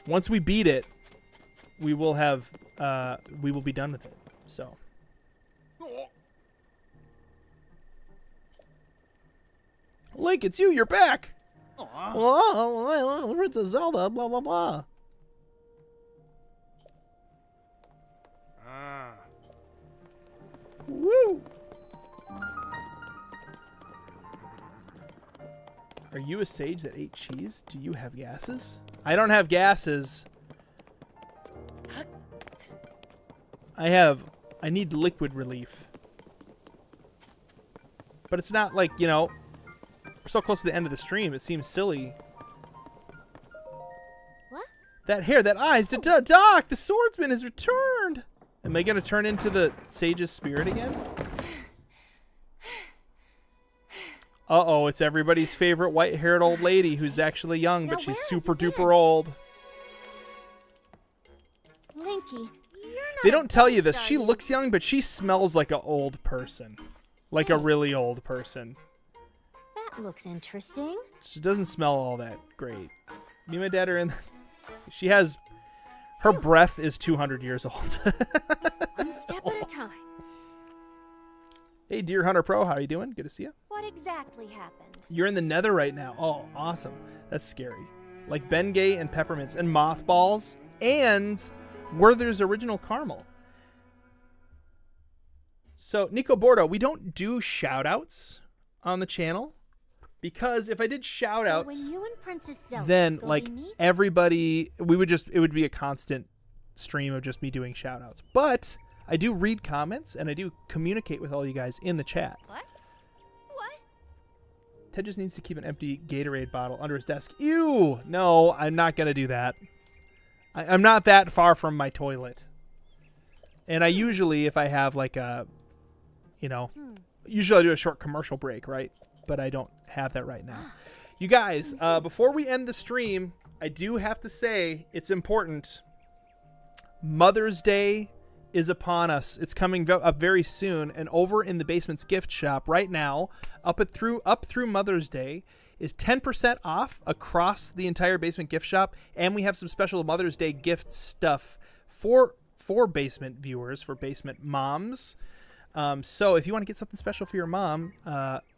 Once we beat it, we will be done with it. So. Link, it's you. You're back. Oh, it's a Zelda. Blah blah blah. Woo. Are you a sage that ate cheese? Do you have gases? I don't have gases. I have I need liquid relief. But it's not like, you know, we're so close to the end of the stream. It seems silly. What? That hair, that eyes. Doc, the swordsman has returned. Am I going to turn into the sage's spirit again? Uh-oh, it's everybody's favorite white-haired old lady who's actually young, but she's super duper old. Linky, you're not They don't tell you this. She looks young, but she smells like an old person. Like a really old person. That looks interesting. She doesn't smell all that great. Me and my dad are in... She has... Her breath is 200 years old. One step at a time. Hey, Deer Hunter Pro, how you doing? Good to see you. What exactly happened? You're in the nether right now. Oh, awesome. That's scary. Like Bengay and peppermints and mothballs and Werther's original caramel. So, Nico Bordo, we don't do shout-outs on the channel because if I did shout-outs, when you and Princess Zelda then, go like, be neat, everybody, it would be a constant stream of just me doing shout-outs. But I do read comments, and I do communicate with all you guys in the chat. What? What? Ted just needs to keep an empty Gatorade bottle under his desk. Ew! No, I'm not going to do that. I'm not that far from my toilet. And I usually, if I have like a, you know, usually I do a short commercial break, right? But I don't have that right now. You guys, before we end the stream, I do have to say it's important. Mother's Day is upon us. It's coming up very soon. And over in the Basement's gift shop right now, up through Mother's Day, is 10% off across the entire Basement gift shop. And we have some special Mother's Day gift stuff for Basement viewers, for Basement moms. So if you want to get something special for your mom,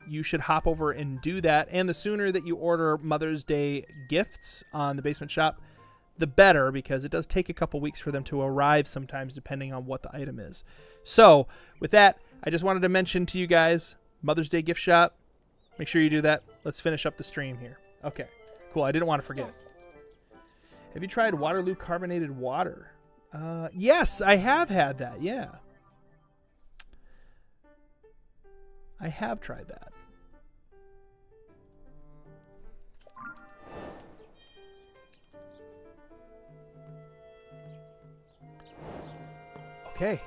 you should hop over and do that. And the sooner that you order Mother's Day gifts on the Basement shop, the better, because it does take a couple weeks for them to arrive sometimes, depending on what the item is. So with that, I just wanted to mention to you guys, Mother's Day gift shop. Make sure you do that. Let's finish up the stream here. Okay, cool. I didn't want to forget. Yes. Have you tried Waterloo carbonated water? Yes, I have had that. Yeah. I have tried that. Okay.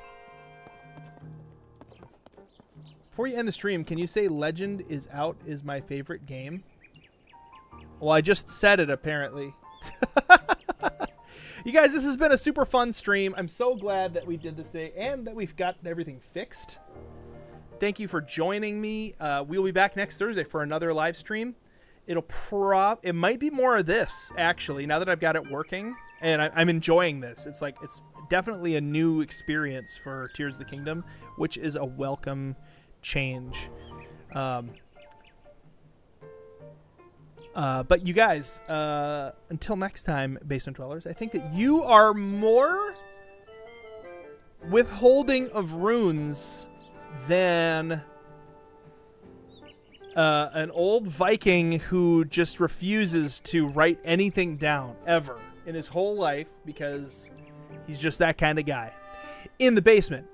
Before you end the stream, can you say Legend is Out is my favorite game? Well, I just said it, apparently. You guys, this has been a super fun stream. I'm so glad that we did this today and that we've got everything fixed. Thank you for joining me. We'll be back next Thursday for another live stream. It might be more of this, actually, now that I've got it working. And I'm enjoying this. It's definitely a new experience for Tears of the Kingdom, which is a welcome change. But you guys, until next time, Basement Dwellers, I think that you are more withholding of runes than an old Viking who just refuses to write anything down ever in his whole life because he's just that kind of guy. In the basement.